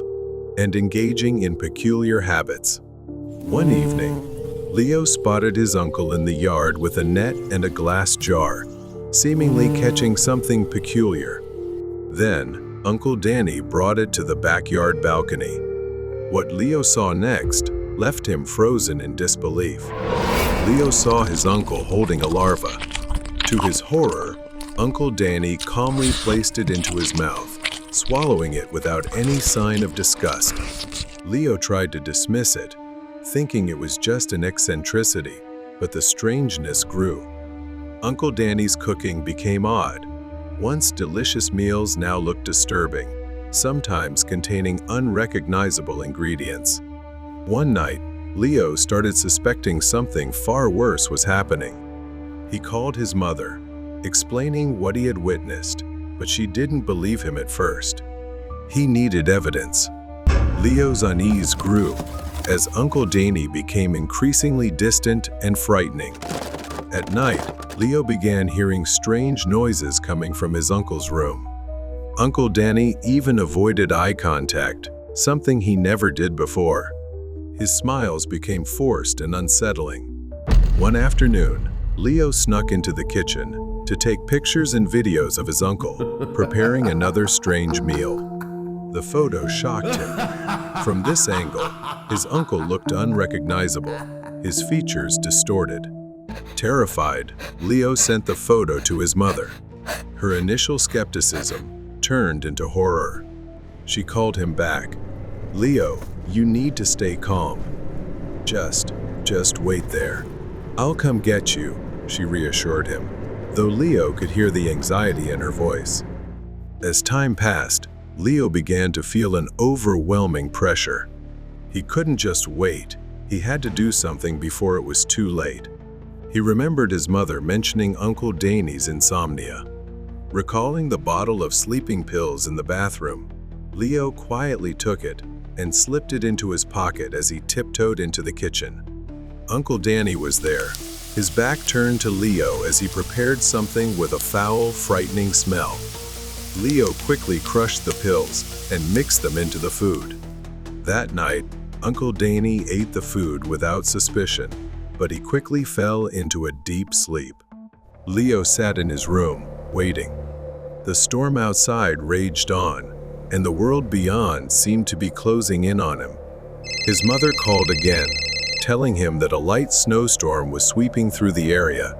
and engaging in peculiar habits. One evening, Leo spotted his uncle in the yard with a net and a glass jar, seemingly catching something peculiar. Then, Uncle Danny brought it to the backyard balcony. What Leo saw next left him frozen in disbelief. Leo saw his uncle holding a larva. To his horror, Uncle Danny calmly placed it into his mouth, swallowing it without any sign of disgust. Leo tried to dismiss it, thinking it was just an eccentricity, but the strangeness grew. Uncle Danny's cooking became odd. Once delicious meals now looked disturbing, sometimes containing unrecognizable ingredients. One night, Leo started suspecting something far worse was happening. He called his mother, explaining what he had witnessed, but she didn't believe him at first. He needed evidence. Leo's unease grew as Uncle Danny became increasingly distant and frightening. At night, Leo began hearing strange noises coming from his uncle's room. Uncle Danny even avoided eye contact, something he never did before. His smiles became forced and unsettling. One afternoon, Leo snuck into the kitchen to take pictures and videos of his uncle, preparing another strange meal. The photo shocked him. From this angle, his uncle looked unrecognizable, his features distorted. Terrified, Leo sent the photo to his mother. Her initial skepticism turned into horror. She called him back. "Leo, you need to stay calm. Just wait there. I'll come get you," she reassured him, though Leo could hear the anxiety in her voice. As time passed, Leo began to feel an overwhelming pressure. He couldn't just wait. He had to do something before it was too late. He remembered his mother mentioning Uncle Danny's insomnia. Recalling the bottle of sleeping pills in the bathroom, Leo quietly took it and slipped it into his pocket as he tiptoed into the kitchen. Uncle Danny was there, his back turned to Leo as he prepared something with a foul, frightening smell. Leo quickly crushed the pills and mixed them into the food. That night, Uncle Danny ate the food without suspicion, but he quickly fell into a deep sleep. Leo sat in his room, waiting. The storm outside raged on, and the world beyond seemed to be closing in on him. His mother called again, telling him that a light snowstorm was sweeping through the area,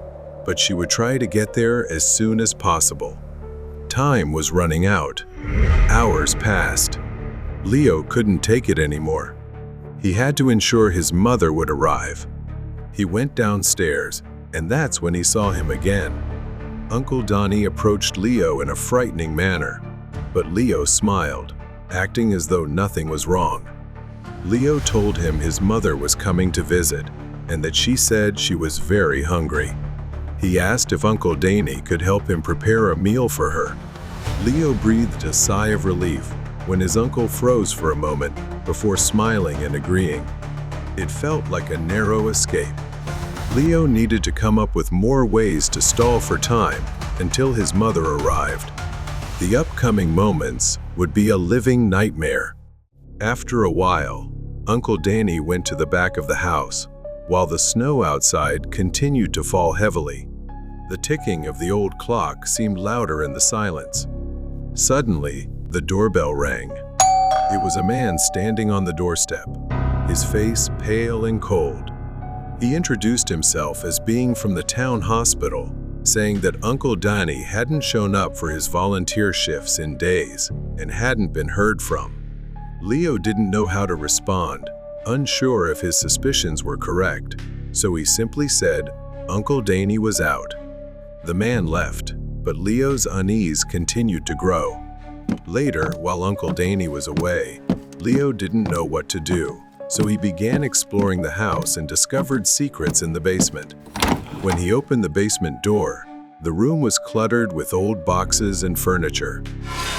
but she would try to get there as soon as possible. Time was running out. Hours passed. Leo couldn't take it anymore. He had to ensure his mother would arrive. He went downstairs, and that's when he saw him again. Uncle Donnie approached Leo in a frightening manner, but Leo smiled, acting as though nothing was wrong. Leo told him his mother was coming to visit, and that she said she was very hungry. He asked if Uncle Danny could help him prepare a meal for her. Leo breathed a sigh of relief when his uncle froze for a moment before smiling and agreeing. It felt like a narrow escape. Leo needed to come up with more ways to stall for time, until his mother arrived. The upcoming moments would be a living nightmare. After a while, Uncle Danny went to the back of the house, while the snow outside continued to fall heavily. The ticking of the old clock seemed louder in the silence. Suddenly, the doorbell rang. It was a man standing on the doorstep, his face pale and cold. He introduced himself as being from the town hospital, saying that Uncle Danny hadn't shown up for his volunteer shifts in days and hadn't been heard from. Leo didn't know how to respond, unsure if his suspicions were correct, so he simply said Uncle Danny was out. The man left, but Leo's unease continued to grow. Later, while Uncle Danny was away, Leo didn't know what to do, so he began exploring the house and discovered secrets in the basement. When he opened the basement door, the room was cluttered with old boxes and furniture.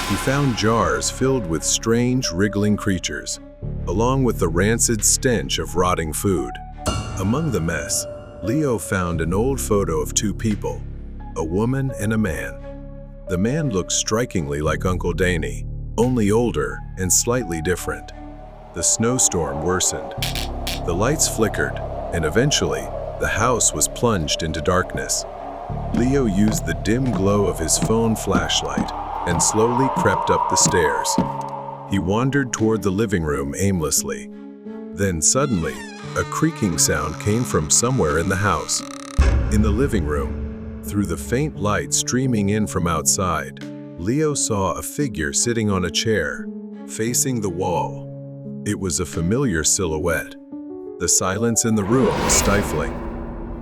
He found jars filled with strange, wriggling creatures, along with the rancid stench of rotting food. Among the mess, Leo found an old photo of two people, a woman and a man. The man looked strikingly like Uncle Danny, only older and slightly different. The snowstorm worsened. The lights flickered, and eventually, the house was plunged into darkness. Leo used the dim glow of his phone flashlight and slowly crept up the stairs. He wandered toward the living room aimlessly. Then suddenly, a creaking sound came from somewhere in the house. In the living room, through the faint light streaming in from outside, Leo saw a figure sitting on a chair, facing the wall. It was a familiar silhouette. The silence in the room was stifling.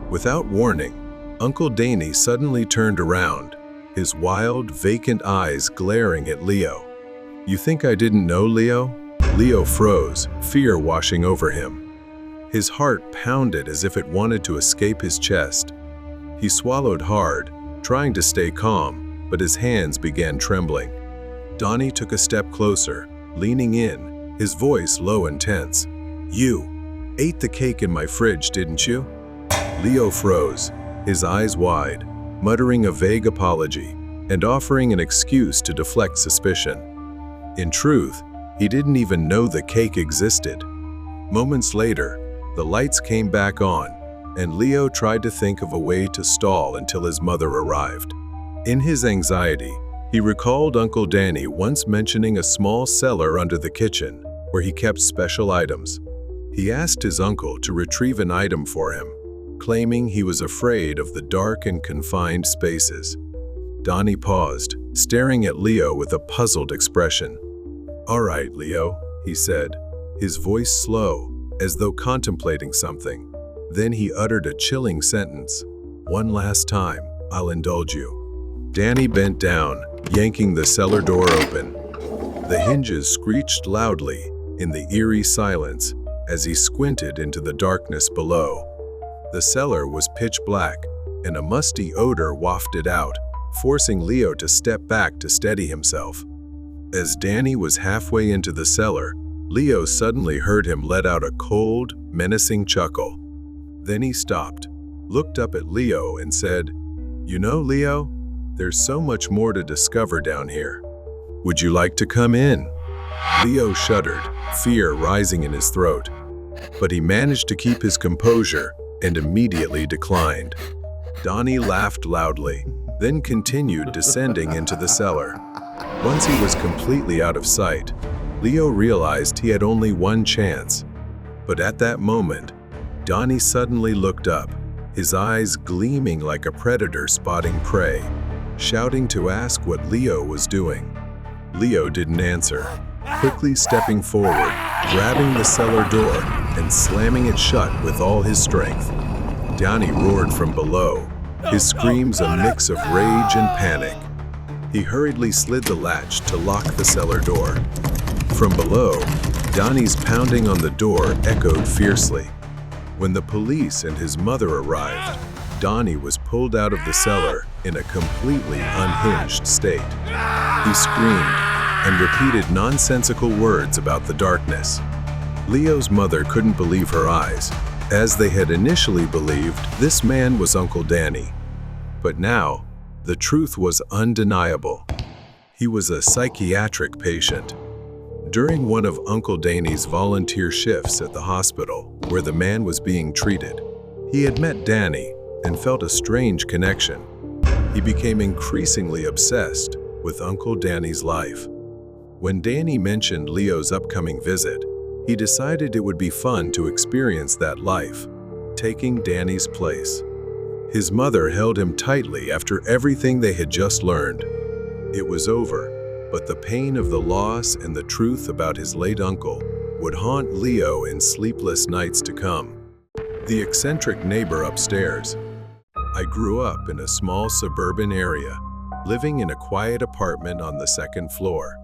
Without warning, Uncle Danny suddenly turned around, his wild, vacant eyes glaring at Leo. "You think I didn't know, Leo?" Leo froze, fear washing over him. His heart pounded as if it wanted to escape his chest. He swallowed hard, trying to stay calm, but his hands began trembling. Donnie took a step closer, leaning in, his voice low and tense. "You ate the cake in my fridge, didn't you?" Leo froze, his eyes wide, muttering a vague apology and offering an excuse to deflect suspicion. In truth, he didn't even know the cake existed. Moments later, the lights came back on, and Leo tried to think of a way to stall until his mother arrived. In his anxiety, he recalled Uncle Danny once mentioning a small cellar under the kitchen where he kept special items. He asked his uncle to retrieve an item for him, claiming he was afraid of the dark and confined spaces. Donnie paused, staring at Leo with a puzzled expression. "All right, Leo," he said, his voice slow, as though contemplating something. Then he uttered a chilling sentence. "One last time, I'll indulge you." Danny bent down, yanking the cellar door open. The hinges screeched loudly in the eerie silence as he squinted into the darkness below. The cellar was pitch black, and a musty odor wafted out, forcing Leo to step back to steady himself. As Danny was halfway into the cellar, Leo suddenly heard him let out a cold, menacing chuckle. Then he stopped, looked up at Leo and said, "You know, Leo, there's so much more to discover down here. Would you like to come in?" Leo shuddered, fear rising in his throat. But he managed to keep his composure and immediately declined. Donnie laughed loudly, then continued descending into the cellar. Once he was completely out of sight, Leo realized he had only one chance. But at that moment, Donnie suddenly looked up, his eyes gleaming like a predator spotting prey, shouting to ask what Leo was doing. Leo didn't answer, quickly stepping forward, grabbing the cellar door and slamming it shut with all his strength. Donnie roared from below, his screams a mix of rage and panic. He hurriedly slid the latch to lock the cellar door. From below, Donnie's pounding on the door echoed fiercely. When the police and his mother arrived, Donnie was pulled out of the cellar in a completely unhinged state. He screamed and repeated nonsensical words about the darkness. Leo's mother couldn't believe her eyes, as they had initially believed this man was Uncle Danny. But now, The truth was undeniable. He was a psychiatric patient. During one of Uncle Danny's volunteer shifts at the hospital, where the man was being treated, he had met Danny and felt a strange connection. He became increasingly obsessed with Uncle Danny's life. When Danny mentioned Leo's upcoming visit, he decided it would be fun to experience that life, taking Danny's place. His mother held him tightly after everything they had just learned. It was over, but the pain of the loss and the truth about his late uncle would haunt Leo in sleepless nights to come. The eccentric neighbor upstairs. I grew up in a small suburban area, living in a quiet apartment on the second floor,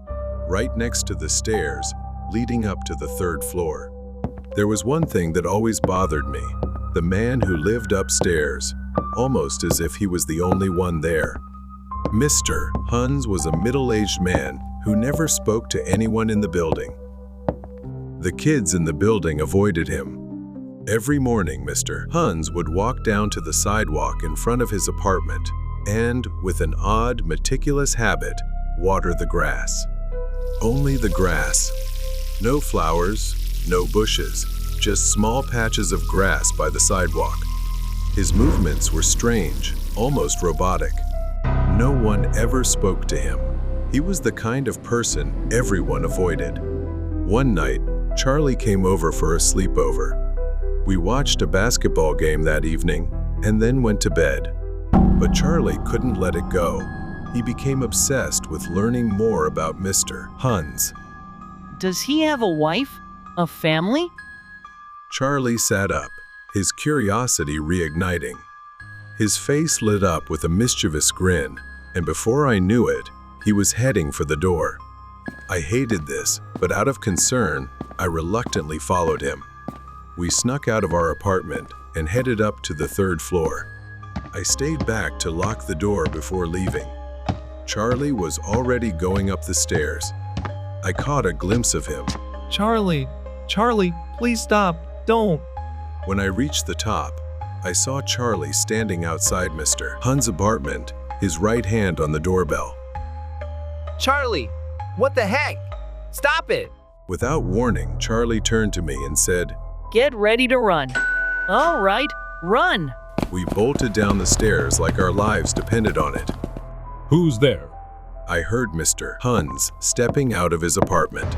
right next to the stairs leading up to the third floor. There was one thing that always bothered me: the man who lived upstairs, almost as if he was the only one there. Mr. Huns was a middle-aged man who never spoke to anyone in the building. The kids in the building avoided him. Every morning, Mr. Huns would walk down to the sidewalk in front of his apartment and, with an odd, meticulous habit, water the grass. Only the grass. No flowers, no bushes, just small patches of grass by the sidewalk. His movements were strange, almost robotic. No one ever spoke to him. He was the kind of person everyone avoided. One night, Charlie came over for a sleepover. We watched a basketball game that evening and then went to bed. But Charlie couldn't let it go. He became obsessed with learning more about Mr. Huns. Does he have a wife? A family? Charlie sat up, his curiosity reigniting. His face lit up with a mischievous grin, and before I knew it, he was heading for the door. I hated this, but out of concern, I reluctantly followed him. We snuck out of our apartment and headed up to the third floor. I stayed back to lock the door before leaving. Charlie was already going up the stairs. I caught a glimpse of him. Charlie, please stop, don't. When I reached the top, I saw Charlie standing outside Mr. Huns' apartment, his right hand on the doorbell. Charlie, what the heck? Stop it! Without warning, Charlie turned to me and said, Get ready to run. All right, run. We bolted down the stairs like our lives depended on it. Who's there? I heard Mr. Huns stepping out of his apartment.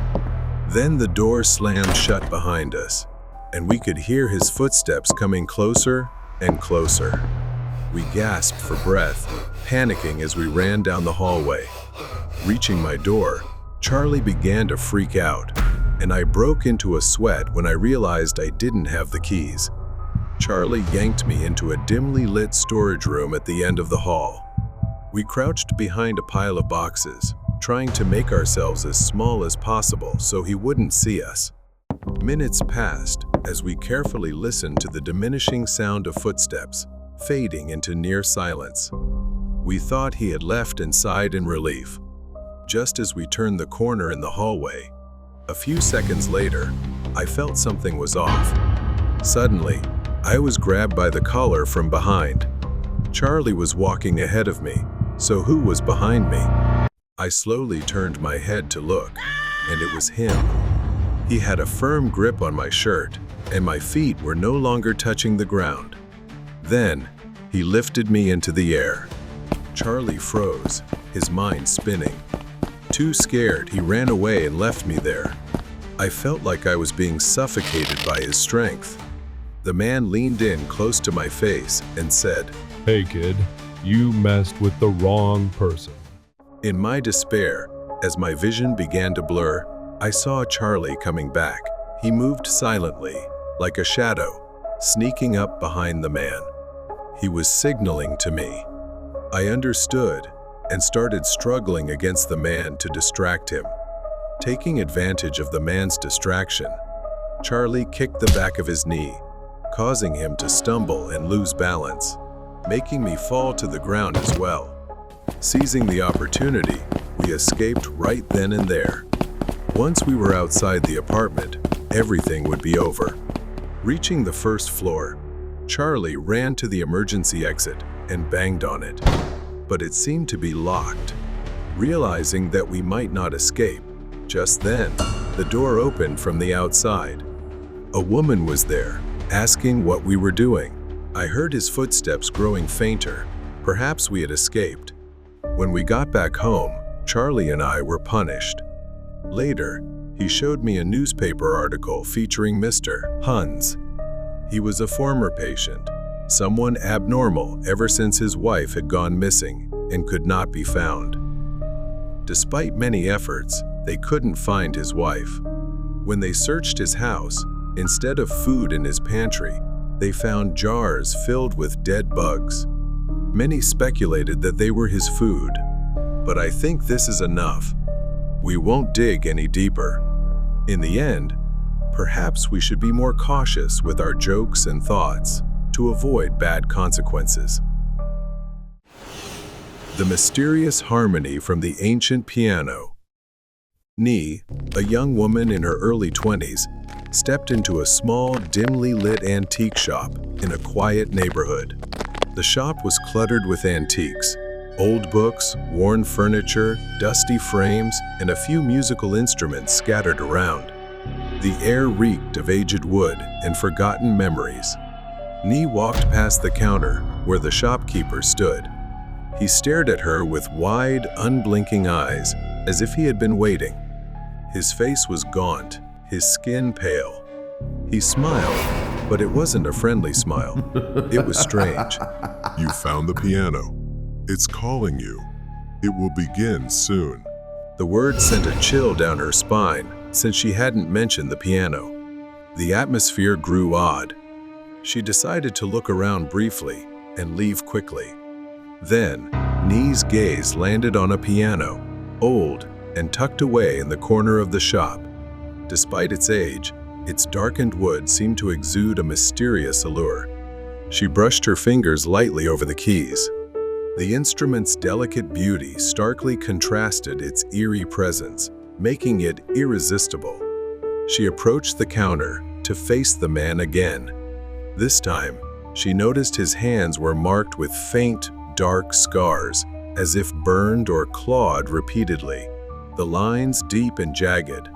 Then the door slammed shut behind us, and we could hear his footsteps coming closer and closer. We gasped for breath, panicking as we ran down the hallway. Reaching my door, Charlie began to freak out, and I broke into a sweat when I realized I didn't have the keys. Charlie yanked me into a dimly lit storage room at the end of the hall. We crouched behind a pile of boxes, trying to make ourselves as small as possible so he wouldn't see us. Minutes passed as we carefully listened to the diminishing sound of footsteps, fading into near silence. We thought he had left and sighed in relief. Just as we turned the corner in the hallway, a few seconds later, I felt something was off. Suddenly, I was grabbed by the collar from behind. Charlie was walking ahead of me, so who was behind me? I slowly turned my head to look, and it was him. He had a firm grip on my shirt, and my feet were no longer touching the ground. Then, he lifted me into the air. Charlie froze, his mind spinning. Too scared, he ran away and left me there. I felt like I was being suffocated by his strength. The man leaned in close to my face and said, Hey kid, you messed with the wrong person. In my despair, as my vision began to blur, I saw Charlie coming back. He moved silently, like a shadow, sneaking up behind the man. He was signaling to me. I understood and started struggling against the man to distract him. Taking advantage of the man's distraction, Charlie kicked the back of his knee, causing him to stumble and lose balance, making me fall to the ground as well. Seizing the opportunity, we escaped right then and there. Once we were outside the apartment, everything would be over. Reaching the first floor, Charlie ran to the emergency exit and banged on it. but it seemed to be locked. Realizing that we might not escape, just then, the door opened from the outside. A woman was there, asking what we were doing. I heard his footsteps growing fainter. Perhaps we had escaped. When we got back home, Charlie and I were punished. Later, he showed me a newspaper article featuring Mr. Huns. He was a former patient, someone abnormal ever since his wife had gone missing and could not be found. Despite many efforts, they couldn't find his wife. When they searched his house, instead of food in his pantry, they found jars filled with dead bugs. Many speculated that they were his food, but I think this is enough. We won't dig any deeper. In the end, perhaps we should be more cautious with our jokes and thoughts to avoid bad consequences. The mysterious harmony from the ancient piano. Ni, a young woman in her early 20s, stepped into a small, dimly lit antique shop in a quiet neighborhood. The shop was cluttered with antiques, old books, worn furniture, dusty frames, and a few musical instruments scattered around. The air reeked of aged wood and forgotten memories. Ni walked past the counter where the shopkeeper stood. He stared at her with wide, unblinking eyes, as if he had been waiting. His face was gaunt, his skin pale. He smiled, but it wasn't a friendly smile. It was strange. You found the piano. It's calling you. It will begin soon. The word sent a chill down her spine, since she hadn't mentioned the piano. The atmosphere grew odd. She decided to look around briefly and leave quickly. Then, Ni's gaze landed on a piano, old and tucked away in the corner of the shop. Despite its age, its darkened wood seemed to exude a mysterious allure. She brushed her fingers lightly over the keys. The instrument's delicate beauty starkly contrasted its eerie presence, making it irresistible. She approached the counter to face the man again. This time, she noticed his hands were marked with faint, dark scars, as if burned or clawed repeatedly, the lines deep and jagged.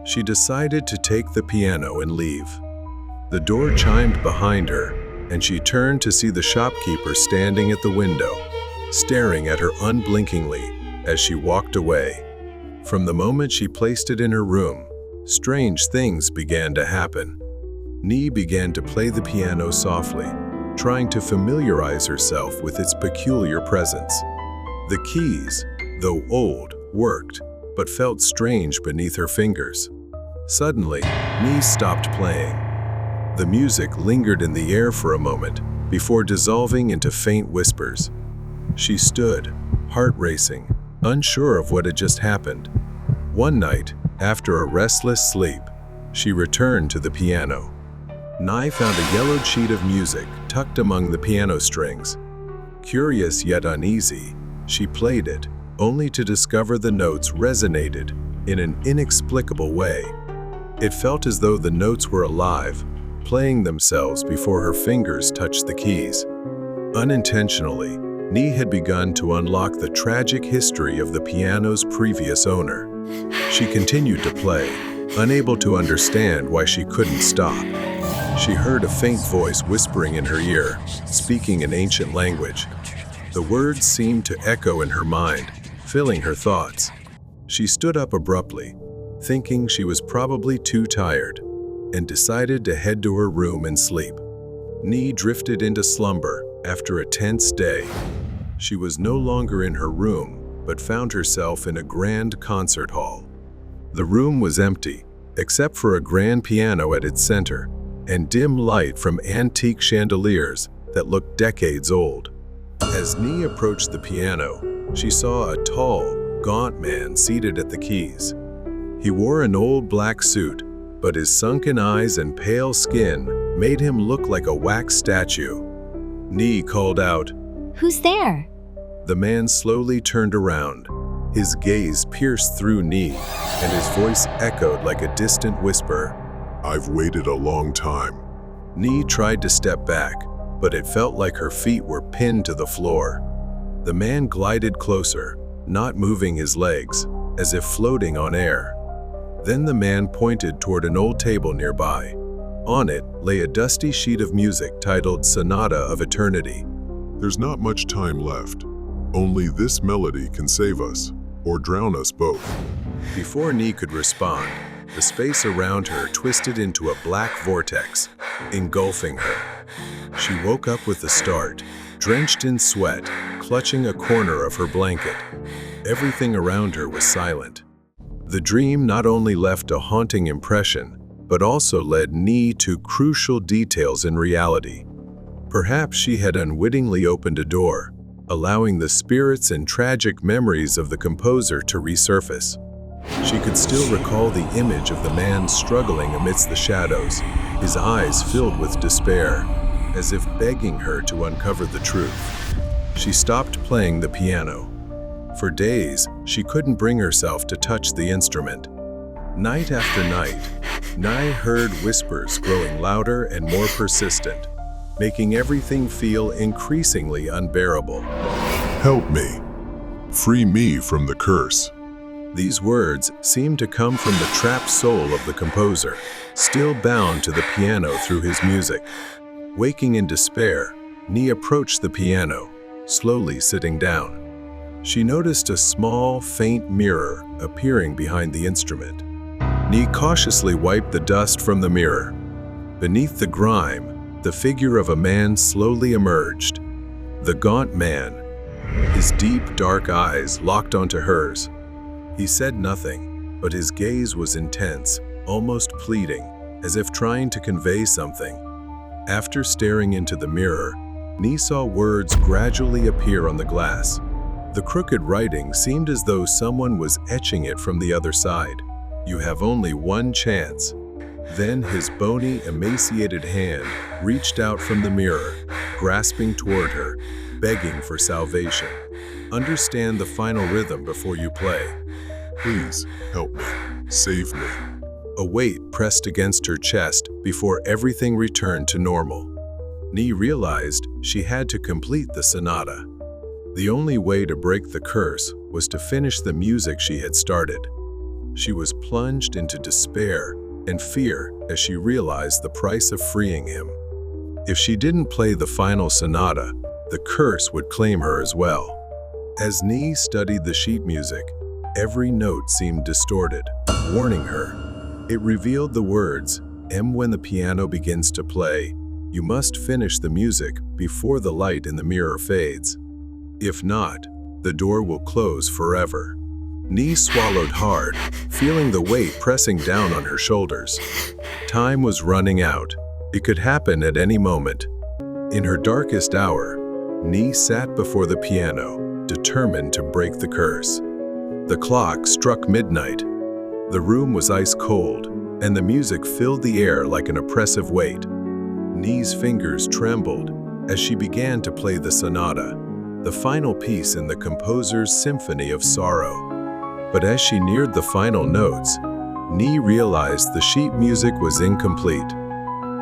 She decided to take the piano and leave. The door chimed behind her, and she turned to see the shopkeeper standing at the window, staring at her unblinkingly as she walked away. From the moment she placed it in her room, strange things began to happen. Ni began to play the piano softly, trying to familiarize herself with its peculiar presence. The keys, though old, worked, but felt strange beneath her fingers. Suddenly, Ni stopped playing. The music lingered in the air for a moment before dissolving into faint whispers. She stood, heart racing, unsure of what had just happened. One night, after a restless sleep, she returned to the piano. Ni found a yellowed sheet of music tucked among the piano strings. Curious yet uneasy, she played it, only to discover the notes resonated in an inexplicable way. It felt as though the notes were alive, playing themselves before her fingers touched the keys. Unintentionally, Ni had begun to unlock the tragic history of the piano's previous owner. She continued to play, unable to understand why she couldn't stop. She heard a faint voice whispering in her ear, speaking an ancient language. The words seemed to echo in her mind, filling her thoughts. She stood up abruptly, thinking she was probably too tired, and decided to head to her room and sleep. Ni drifted into slumber after a tense day. She was no longer in her room, but found herself in a grand concert hall. The room was empty, except for a grand piano at its center, and dim light from antique chandeliers that looked decades old. As Ni approached the piano, she saw a tall, gaunt man seated at the keys. He wore an old black suit, but his sunken eyes and pale skin made him look like a wax statue. Ni called out, "Who's there?" The man slowly turned around. His gaze pierced through Ni, and his voice echoed like a distant whisper. I've waited a long time. Ni tried to step back, but it felt like her feet were pinned to the floor. The man glided closer, not moving his legs, as if floating on air. Then the man pointed toward an old table nearby. On it lay a dusty sheet of music titled Sonata of Eternity. There's not much time left. Only this melody can save us, or drown us both. Before Nee could respond, the space around her twisted into a black vortex, engulfing her. She woke up with a start, drenched in sweat, clutching a corner of her blanket. Everything around her was silent. The dream not only left a haunting impression, but also led Nee to crucial details in reality. Perhaps she had unwittingly opened a door, allowing the spirits and tragic memories of the composer to resurface. She could still recall the image of the man struggling amidst the shadows, his eyes filled with despair, as if begging her to uncover the truth. She stopped playing the piano. For days, she couldn't bring herself to touch the instrument. Night after night, Nee heard whispers growing louder and more persistent, making everything feel increasingly unbearable. Help me. Free me from the curse. These words seemed to come from the trapped soul of the composer, still bound to the piano through his music. Waking in despair, Nee approached the piano, slowly sitting down. She noticed a small, faint mirror appearing behind the instrument. Nee cautiously wiped the dust from the mirror. Beneath the grime, the figure of a man slowly emerged. The gaunt man, his deep, dark eyes locked onto hers. He said nothing, but his gaze was intense, almost pleading, as if trying to convey something. After staring into the mirror, Nee saw words gradually appear on the glass. The crooked writing seemed as though someone was etching it from the other side. You have only one chance. Then his bony, emaciated hand reached out from the mirror, grasping toward her, begging for salvation. Understand the final rhythm before you play. Please, help me. Save me. A weight pressed against her chest before everything returned to normal. Nee realized she had to complete the sonata. The only way to break the curse was to finish the music she had started. She was plunged into despair and fear as she realized the price of freeing him. If she didn't play the final sonata, the curse would claim her as well. As Nee studied the sheet music, every note seemed distorted, warning her. It revealed the words, when the piano begins to play, you must finish the music before the light in the mirror fades. If not, the door will close forever. Nee swallowed hard, feeling the weight pressing down on her shoulders. Time was running out. It could happen at any moment. In her darkest hour, Nee sat before the piano, determined to break the curse. The clock struck midnight. The room was ice cold, and the music filled the air like an oppressive weight. Nee's fingers trembled as she began to play the sonata, the final piece in the composer's symphony of sorrow. But as she neared the final notes, Nee realized the sheet music was incomplete.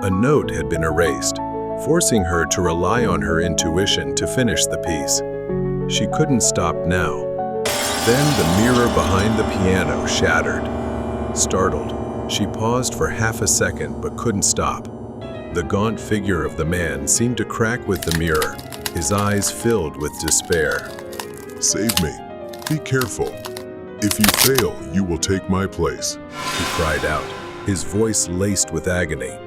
A note had been erased, forcing her to rely on her intuition to finish the piece. She couldn't stop now. Then the mirror behind the piano shattered. Startled, she paused for half a second but couldn't stop. The gaunt figure of the man seemed to crack with the mirror, his eyes filled with despair. Save me. Be careful. If you fail, you will take my place, he cried out, his voice laced with agony.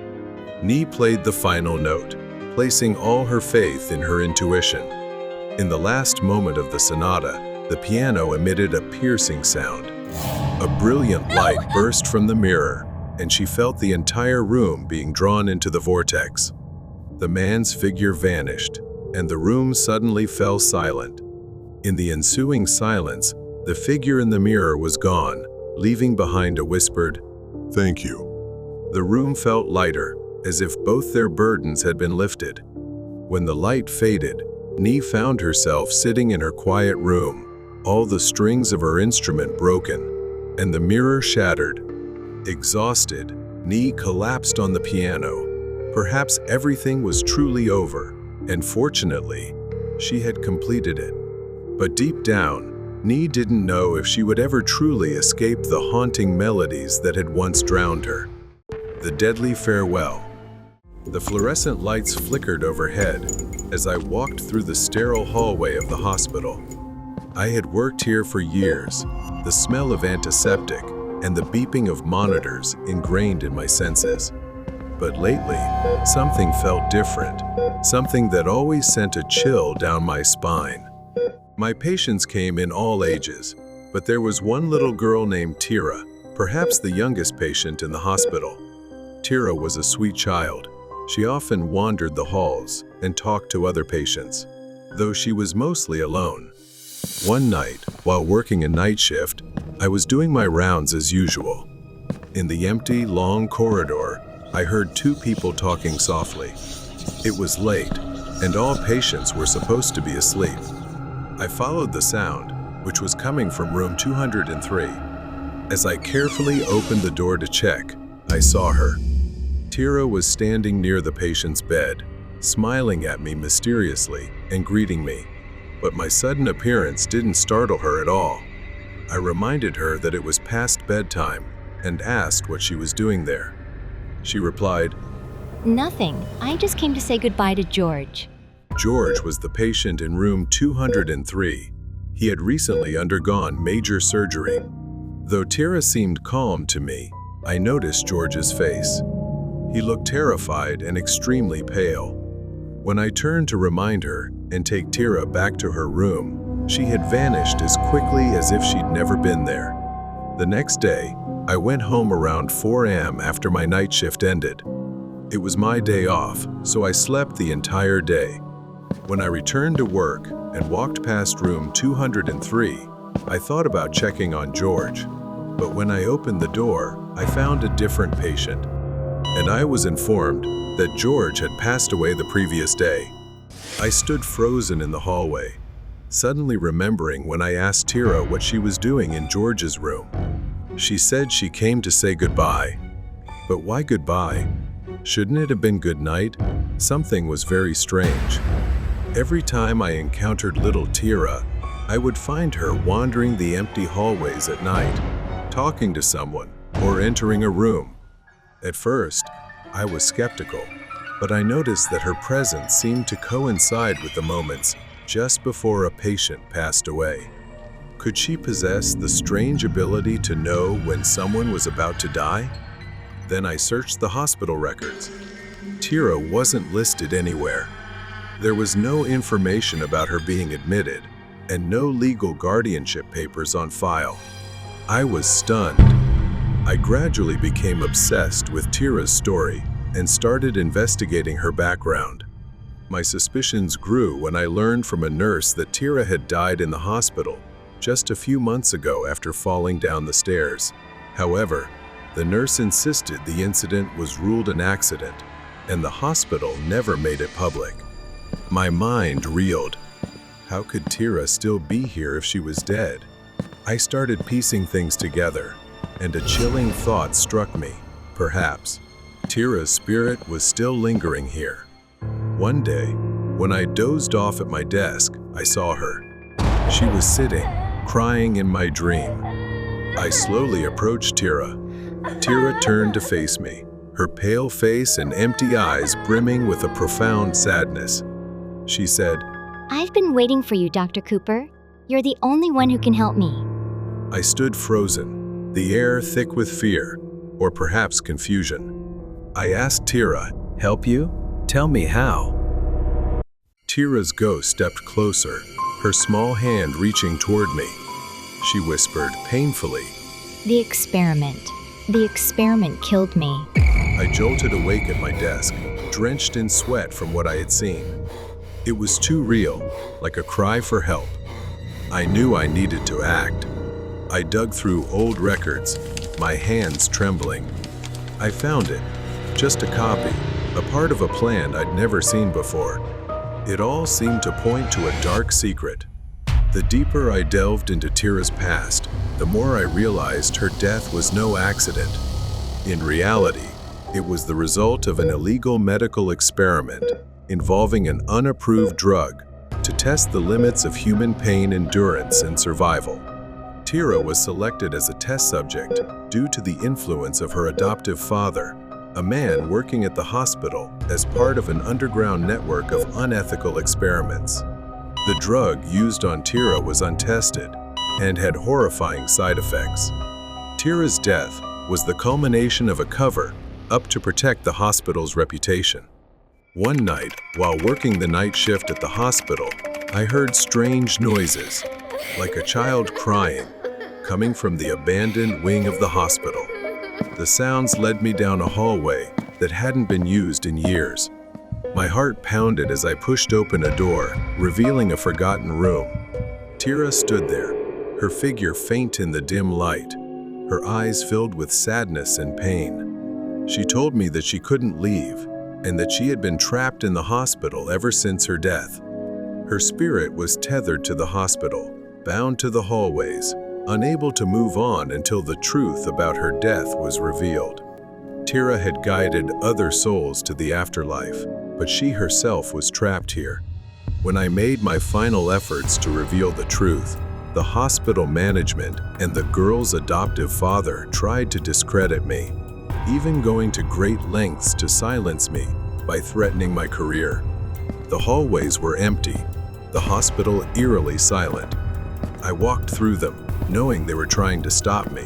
Nee played the final note, placing all her faith in her intuition. In the last moment of the sonata, the piano emitted a piercing sound. A brilliant light burst from the mirror, and she felt the entire room being drawn into the vortex. The man's figure vanished, and the room suddenly fell silent. In the ensuing silence, the figure in the mirror was gone, leaving behind a whispered, "Thank you." The room felt lighter, as if both their burdens had been lifted. When the light faded, Nee found herself sitting in her quiet room, all the strings of her instrument broken, and the mirror shattered. Exhausted, Nee collapsed on the piano. Perhaps everything was truly over, and fortunately, she had completed it. But deep down, Nee didn't know if she would ever truly escape the haunting melodies that had once drowned her. The deadly farewell. The fluorescent lights flickered overhead as I walked through the sterile hallway of the hospital. I had worked here for years, the smell of antiseptic and the beeping of monitors ingrained in my senses. But lately, something felt different, something that always sent a chill down my spine. My patients came in all ages, but there was one little girl named Tira, perhaps the youngest patient in the hospital. Tira was a sweet child. She often wandered the halls and talked to other patients, though she was mostly alone. One night, while working a night shift, I was doing my rounds as usual. In the empty, long corridor, I heard two people talking softly. It was late, and all patients were supposed to be asleep. I followed the sound, which was coming from room 203. As I carefully opened the door to check, I saw her. Tira was standing near the patient's bed, smiling at me mysteriously and greeting me. But my sudden appearance didn't startle her at all. I reminded her that it was past bedtime and asked what she was doing there. She replied, "Nothing. I just came to say goodbye to George." George was the patient in room 203. He had recently undergone major surgery. Though Tira seemed calm to me, I noticed George's face. He looked terrified and extremely pale. When I turned to remind her and take Tira back to her room, she had vanished as quickly as if she'd never been there. The next day, I went home around 4 a.m. after my night shift ended. It was my day off, so I slept the entire day. When I returned to work and walked past room 203, I thought about checking on George. But when I opened the door, I found a different patient. And I was informed that George had passed away the previous day. I stood frozen in the hallway, suddenly remembering when I asked Tira what she was doing in George's room. She said she came to say goodbye. But why goodbye? Shouldn't it have been good night? Something was very strange. Every time I encountered little Tira, I would find her wandering the empty hallways at night, talking to someone or entering a room. At first, I was skeptical, but I noticed that her presence seemed to coincide with the moments just before a patient passed away. Could she possess the strange ability to know when someone was about to die? Then I searched the hospital records. Tira wasn't listed anywhere. There was no information about her being admitted, and no legal guardianship papers on file. I was stunned. I gradually became obsessed with Tira's story and started investigating her background. My suspicions grew when I learned from a nurse that Tira had died in the hospital just a few months ago after falling down the stairs. However, the nurse insisted the incident was ruled an accident, and the hospital never made it public. My mind reeled. How could Tira still be here if she was dead? I started piecing things together, and a chilling thought struck me. Perhaps Tira's spirit was still lingering here. One day, when I dozed off at my desk, I saw her. She was sitting, crying in my dream. I slowly approached Tira. Tira turned to face me, her pale face and empty eyes brimming with a profound sadness. She said, "I've been waiting for you, Dr. Cooper. You're the only one who can help me." I stood frozen, the air thick with fear, or perhaps confusion. I asked Tira, "Help you? Tell me how." Tira's ghost stepped closer, her small hand reaching toward me. She whispered painfully, The experiment killed me." I jolted awake at my desk, drenched in sweat from what I had seen. It was too real, like a cry for help. I knew I needed to act. I dug through old records, my hands trembling. I found it, just a copy, a part of a plan I'd never seen before. It all seemed to point to a dark secret. The deeper I delved into Tira's past, the more I realized her death was no accident. In reality, it was the result of an illegal medical experiment involving an unapproved drug to test the limits of human pain endurance and survival. Tira was selected as a test subject due to the influence of her adoptive father, a man working at the hospital as part of an underground network of unethical experiments. The drug used on Tira was untested and had horrifying side effects. Tira's death was the culmination of a cover-up to protect the hospital's reputation. One night, while working the night shift at the hospital, I heard strange noises, like a child crying, coming from the abandoned wing of the hospital. The sounds led me down a hallway that hadn't been used in years. My heart pounded as I pushed open a door, revealing a forgotten room. Tira stood there, her figure faint in the dim light, her eyes filled with sadness and pain. She told me that she couldn't leave, and that she had been trapped in the hospital ever since her death. Her spirit was tethered to the hospital, bound to the hallways, unable to move on until the truth about her death was revealed. Tira had guided other souls to the afterlife, but she herself was trapped here. When I made my final efforts to reveal the truth, the hospital management and the girl's adoptive father tried to discredit me, even going to great lengths to silence me by threatening my career. The hallways were empty, the hospital eerily silent. I walked through them, knowing they were trying to stop me.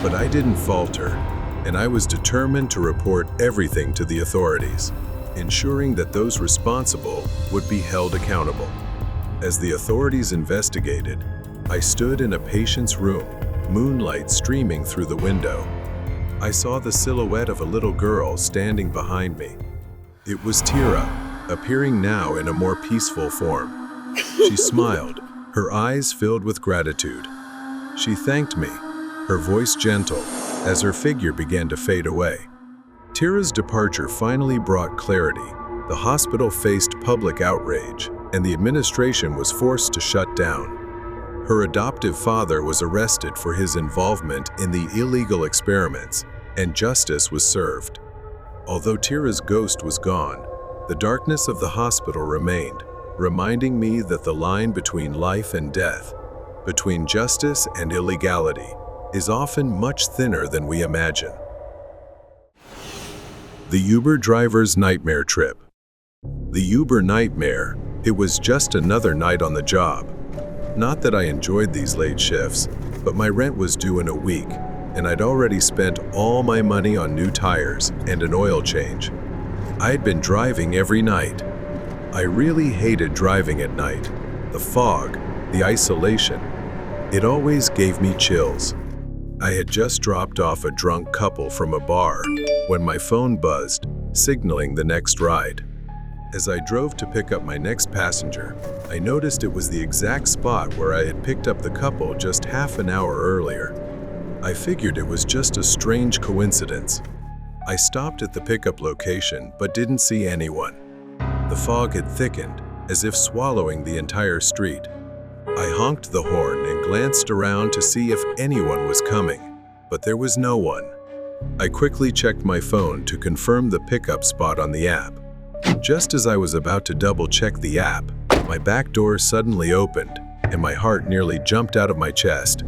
But I didn't falter, and I was determined to report everything to the authorities, ensuring that those responsible would be held accountable. As the authorities investigated, I stood in a patient's room, moonlight streaming through the window. I saw the silhouette of a little girl standing behind me. It was Tira, appearing now in a more peaceful form. She smiled, her eyes filled with gratitude. She thanked me, her voice gentle, as her figure began to fade away. Tira's departure finally brought clarity. The hospital faced public outrage, and the administration was forced to shut down. Her adoptive father was arrested for his involvement in the illegal experiments, and justice was served. Although Tira's ghost was gone, the darkness of the hospital remained, reminding me that the line between life and death, between justice and illegality, is often much thinner than we imagine. The Uber driver's nightmare trip. The Uber nightmare, it was just another night on the job. Not that I enjoyed these late shifts, but my rent was due in a week, and I'd already spent all my money on new tires and an oil change. I had been driving every night. I really hated driving at night. The fog, the isolation, it always gave me chills. I had just dropped off a drunk couple from a bar when my phone buzzed, signaling the next ride. As I drove to pick up my next passenger, I noticed it was the exact spot where I had picked up the couple just half an hour earlier. I figured it was just a strange coincidence. I stopped at the pickup location but didn't see anyone. The fog had thickened, as if swallowing the entire street. I honked the horn and glanced around to see if anyone was coming, but there was no one. I quickly checked my phone to confirm the pickup spot on the app. Just as I was about to double-check the app, my back door suddenly opened, and my heart nearly jumped out of my chest.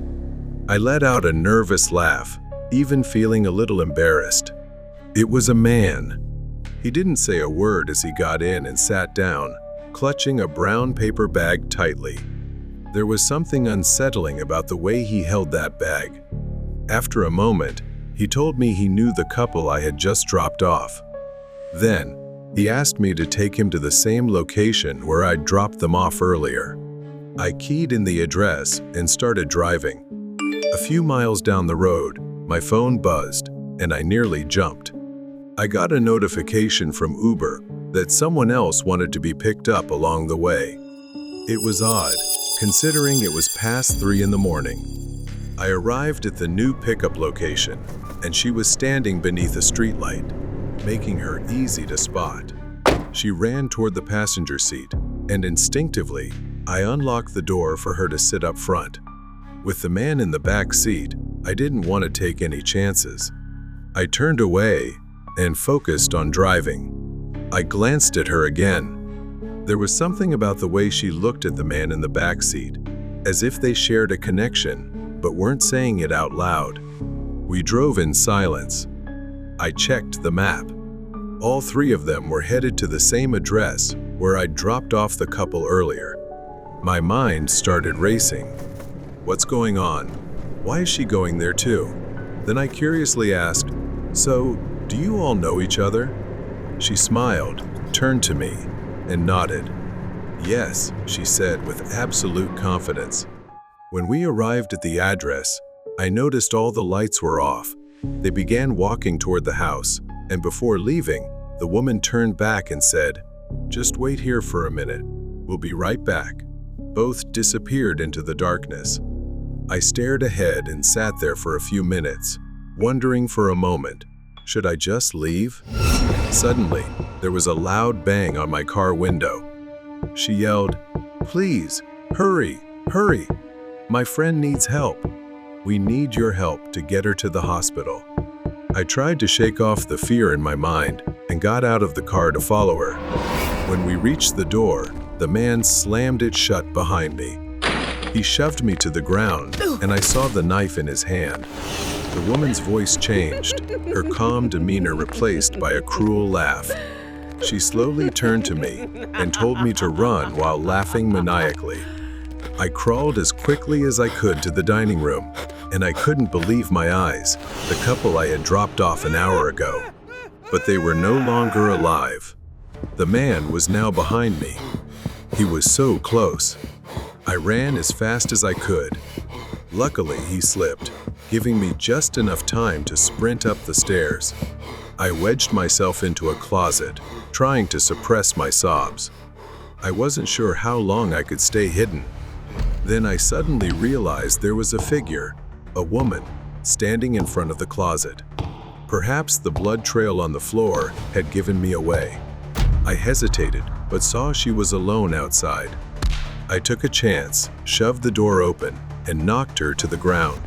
I let out a nervous laugh, even feeling a little embarrassed. It was a man. He didn't say a word as he got in and sat down, clutching a brown paper bag tightly. There was something unsettling about the way he held that bag. After a moment, he told me he knew the couple I had just dropped off. Then, he asked me to take him to the same location where I'd dropped them off earlier. I keyed in the address and started driving. A few miles down the road, my phone buzzed, and I nearly jumped. I got a notification from Uber that someone else wanted to be picked up along the way. It was odd, considering it was past 3 in the morning. I arrived at the new pickup location, and she was standing beneath a streetlight, making her easy to spot. She ran toward the passenger seat, and instinctively, I unlocked the door for her to sit up front. With the man in the back seat, I didn't want to take any chances. I turned away and focused on driving. I glanced at her again. There was something about the way she looked at the man in the back seat, as if they shared a connection, but weren't saying it out loud. We drove in silence. I checked the map. All three of them were headed to the same address where I'd dropped off the couple earlier. My mind started racing. What's going on? Why is she going there too? Then I curiously asked, "So, do you all know each other?" She smiled, turned to me, and nodded. "Yes," she said with absolute confidence. When we arrived at the address, I noticed all the lights were off. They began walking toward the house, and before leaving, the woman turned back and said, "Just wait here for a minute. We'll be right back." Both disappeared into the darkness. I stared ahead and sat there for a few minutes, wondering for a moment, should I just leave? Suddenly, there was a loud bang on my car window. She yelled, "Please, hurry, hurry. My friend needs help. We need your help to get her to the hospital." I tried to shake off the fear in my mind and got out of the car to follow her. When we reached the door, the man slammed it shut behind me. He shoved me to the ground, and I saw the knife in his hand. The woman's voice changed, her calm demeanor replaced by a cruel laugh. She slowly turned to me and told me to run while laughing maniacally. I crawled as quickly as I could to the dining room, and I couldn't believe my eyes, the couple I had dropped off an hour ago. But they were no longer alive. The man was now behind me. He was so close. I ran as fast as I could. Luckily, he slipped, giving me just enough time to sprint up the stairs. I wedged myself into a closet, trying to suppress my sobs. I wasn't sure how long I could stay hidden. Then I suddenly realized there was a figure, a woman, standing in front of the closet. Perhaps the blood trail on the floor had given me away. I hesitated, but saw she was alone outside. I took a chance, shoved the door open, and knocked her to the ground.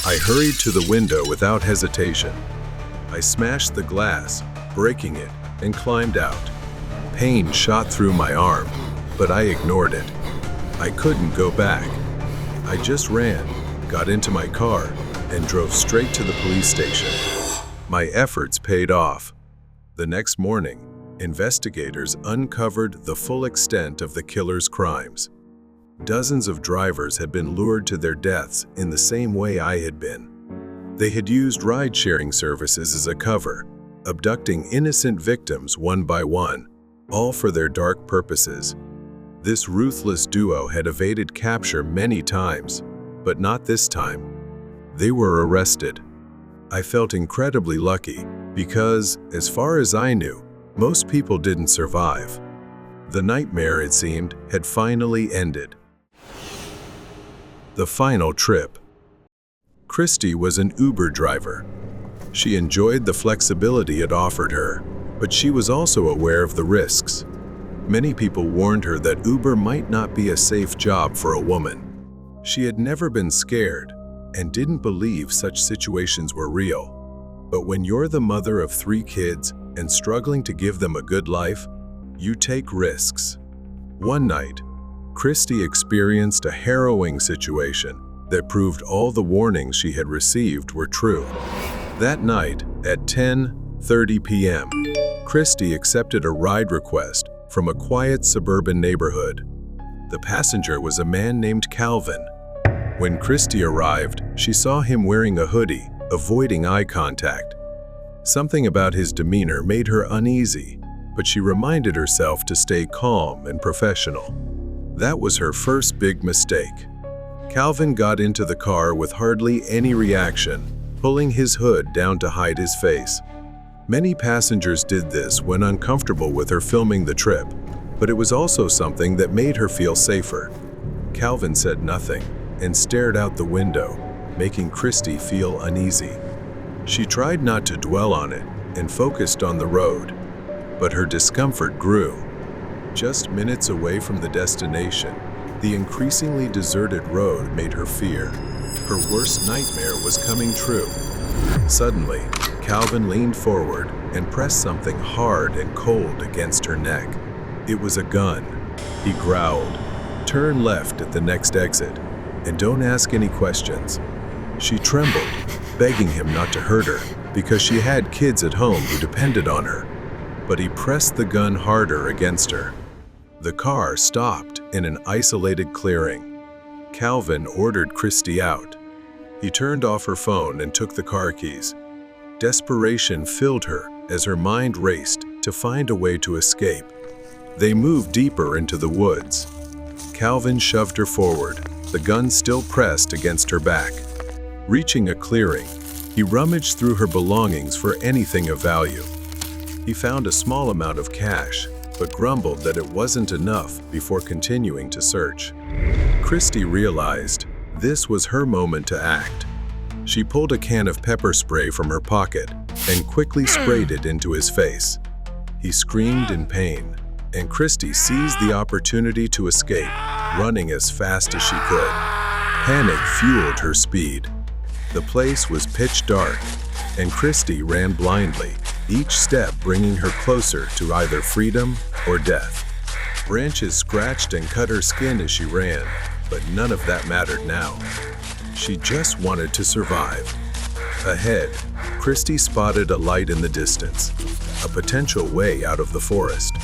I hurried to the window without hesitation. I smashed the glass, breaking it, and climbed out. Pain shot through my arm, but I ignored it. I couldn't go back. I just ran, got into my car, and drove straight to the police station. My efforts paid off. The next morning, investigators uncovered the full extent of the killer's crimes. Dozens of drivers had been lured to their deaths in the same way I had been. They had used ride-sharing services as a cover, abducting innocent victims one by one, all for their dark purposes. This ruthless duo had evaded capture many times, but not this time. They were arrested. I felt incredibly lucky because, as far as I knew, most people didn't survive. The nightmare, it seemed, had finally ended. The final trip. Christy was an Uber driver. She enjoyed the flexibility it offered her, but she was also aware of the risks. Many people warned her that Uber might not be a safe job for a woman. She had never been scared and didn't believe such situations were real. But when you're the mother of 3 kids and struggling to give them a good life, you take risks. One night, Christy experienced a harrowing situation that proved all the warnings she had received were true. That night, at 10:30 p.m., Christy accepted a ride request from a quiet suburban neighborhood. The passenger was a man named Calvin. When Christy arrived, she saw him wearing a hoodie, avoiding eye contact. Something about his demeanor made her uneasy, but she reminded herself to stay calm and professional. That was her first big mistake. Calvin got into the car with hardly any reaction, pulling his hood down to hide his face. Many passengers did this when uncomfortable with her filming the trip, but it was also something that made her feel safer. Calvin said nothing and stared out the window, making Christy feel uneasy. She tried not to dwell on it and focused on the road, but her discomfort grew. Just minutes away from the destination, the increasingly deserted road made her fear. Her worst nightmare was coming true. Suddenly, Calvin leaned forward and pressed something hard and cold against her neck. It was a gun. He growled, "Turn left at the next exit, and don't ask any questions." She trembled, begging him not to hurt her because she had kids at home who depended on her. But he pressed the gun harder against her. The car stopped in an isolated clearing. Calvin ordered Christy out. He turned off her phone and took the car keys. Desperation filled her as her mind raced to find a way to escape. They moved deeper into the woods. Calvin shoved her forward, the gun still pressed against her back. Reaching a clearing, he rummaged through her belongings for anything of value. He found a small amount of cash, but grumbled that it wasn't enough before continuing to search. Christy realized this was her moment to act. She pulled a can of pepper spray from her pocket and quickly sprayed it into his face. He screamed in pain, and Christy seized the opportunity to escape, running as fast as she could. Panic fueled her speed. The place was pitch dark, and Christy ran blindly, each step bringing her closer to either freedom or death. Branches scratched and cut her skin as she ran, but none of that mattered now. She just wanted to survive. Ahead, Christy spotted a light in the distance, a potential way out of the forest.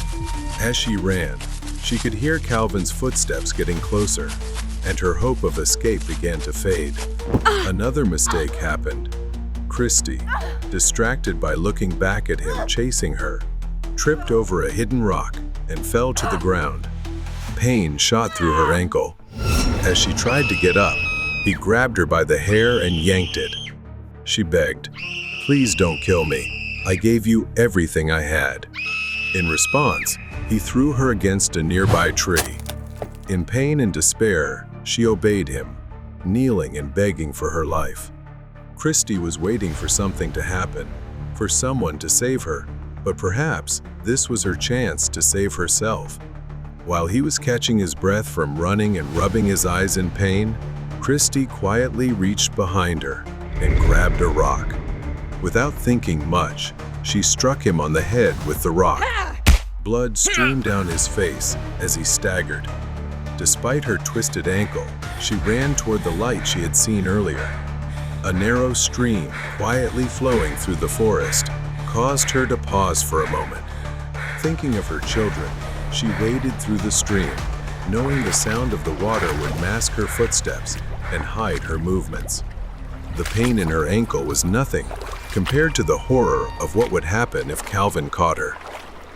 As she ran, she could hear Calvin's footsteps getting closer, and her hope of escape began to fade. Another mistake happened. Christy, distracted by looking back at him chasing her, tripped over a hidden rock and fell to the ground. Pain shot through her ankle. As she tried to get up, he grabbed her by the hair and yanked it. She begged, "Please don't kill me. I gave you everything I had." In response, he threw her against a nearby tree. In pain and despair, she obeyed him, kneeling and begging for her life. Christy was waiting for something to happen, for someone to save her, but perhaps this was her chance to save herself. While he was catching his breath from running and rubbing his eyes in pain, Christy quietly reached behind her and grabbed a rock. Without thinking much, she struck him on the head with the rock. Blood streamed down his face as he staggered. Despite her twisted ankle, she ran toward the light she had seen earlier. A narrow stream, quietly flowing through the forest, caused her to pause for a moment. Thinking of her children, she waded through the stream, knowing the sound of the water would mask her footsteps and hide her movements. The pain in her ankle was nothing compared to the horror of what would happen if Calvin caught her.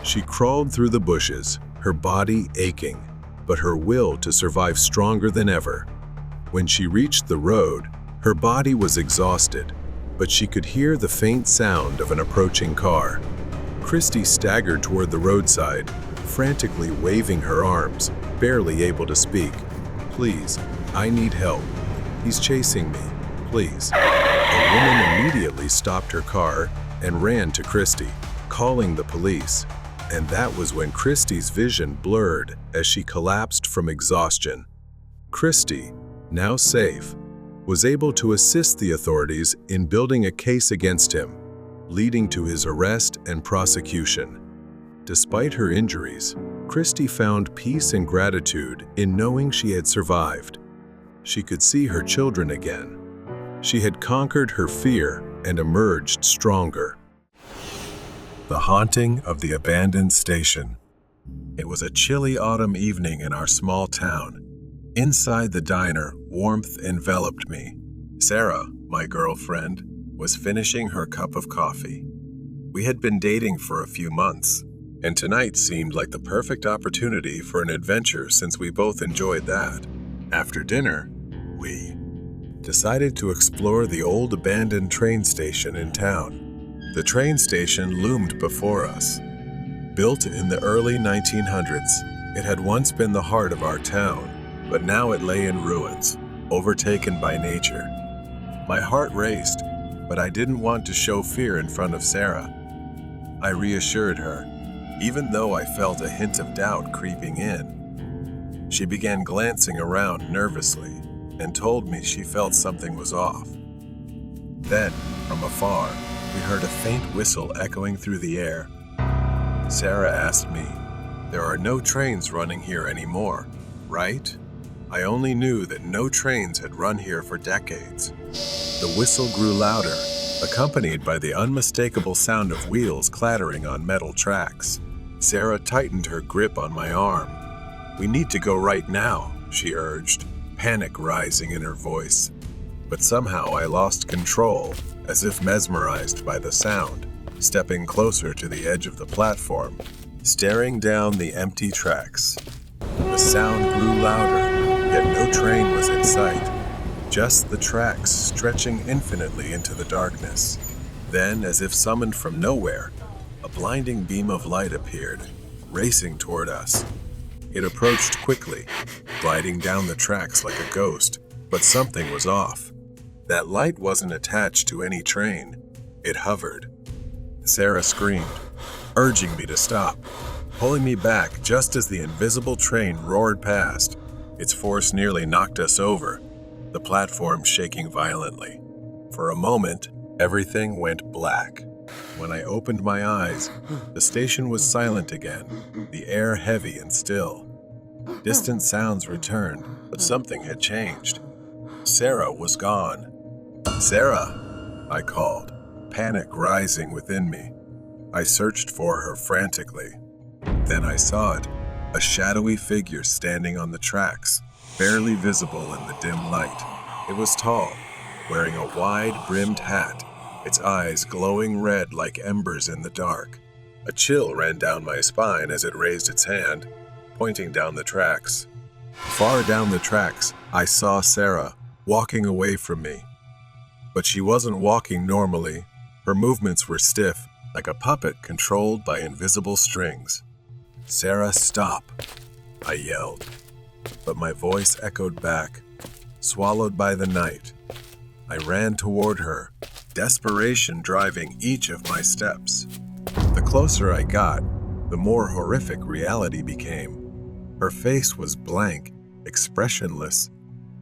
She crawled through the bushes, her body aching, but her will to survive stronger than ever. When she reached the road, her body was exhausted, but she could hear the faint sound of an approaching car. Christy staggered toward the roadside, frantically waving her arms, barely able to speak. "Please, I need help. He's chasing me. Please." A woman immediately stopped her car and ran to Christy, calling the police. And that was when Christy's vision blurred as she collapsed from exhaustion. Christy, now safe, was able to assist the authorities in building a case against him, leading to his arrest and prosecution. Despite her injuries, Christy found peace and gratitude in knowing she had survived. She could see her children again. She had conquered her fear and emerged stronger. The haunting of the abandoned station. It was a chilly autumn evening in our small town. Inside the diner, warmth enveloped me. Sarah, my girlfriend, was finishing her cup of coffee. We had been dating for a few months, and tonight seemed like the perfect opportunity for an adventure since we both enjoyed that. After dinner, we decided to explore the old abandoned train station in town. The train station loomed before us. Built in the early 1900s, it had once been the heart of our town, but now it lay in ruins, overtaken by nature. My heart raced, but I didn't want to show fear in front of Sarah. I reassured her, even though I felt a hint of doubt creeping in. She began glancing around nervously and told me she felt something was off. Then, from afar, we heard a faint whistle echoing through the air. Sarah asked me, There are no trains running here anymore, right? I only knew that no trains had run here for decades. The whistle grew louder, accompanied by the unmistakable sound of wheels clattering on metal tracks. Sarah tightened her grip on my arm. "We need to go right now," she urged, panic rising in her voice. But somehow I lost control, as if mesmerized by the sound, stepping closer to the edge of the platform, staring down the empty tracks. The sound grew louder, yet no train was in sight, just the tracks stretching infinitely into the darkness. Then, as if summoned from nowhere, a blinding beam of light appeared, racing toward us. It approached quickly, gliding down the tracks like a ghost, but something was off. That light wasn't attached to any train. It hovered. Sarah screamed, urging me to stop, pulling me back just as the invisible train roared past. Its force nearly knocked us over, the platform shaking violently. For a moment, everything went black. When I opened my eyes, the station was silent again, the air heavy and still. Distant sounds returned, but something had changed. Sarah was gone. "Sarah," I called, panic rising within me. I searched for her frantically. Then I saw it, a shadowy figure standing on the tracks, barely visible in the dim light. It was tall, wearing a wide-brimmed hat, its eyes glowing red like embers in the dark. A chill ran down my spine as it raised its hand, pointing down the tracks. Far down the tracks, I saw Sarah, walking away from me. But she wasn't walking normally. Her movements were stiff, like a puppet controlled by invisible strings. "Sarah, stop," I yelled. But my voice echoed back, swallowed by the night. I ran toward her, desperation driving each of my steps. The closer I got, the more horrific reality became. Her face was blank, expressionless,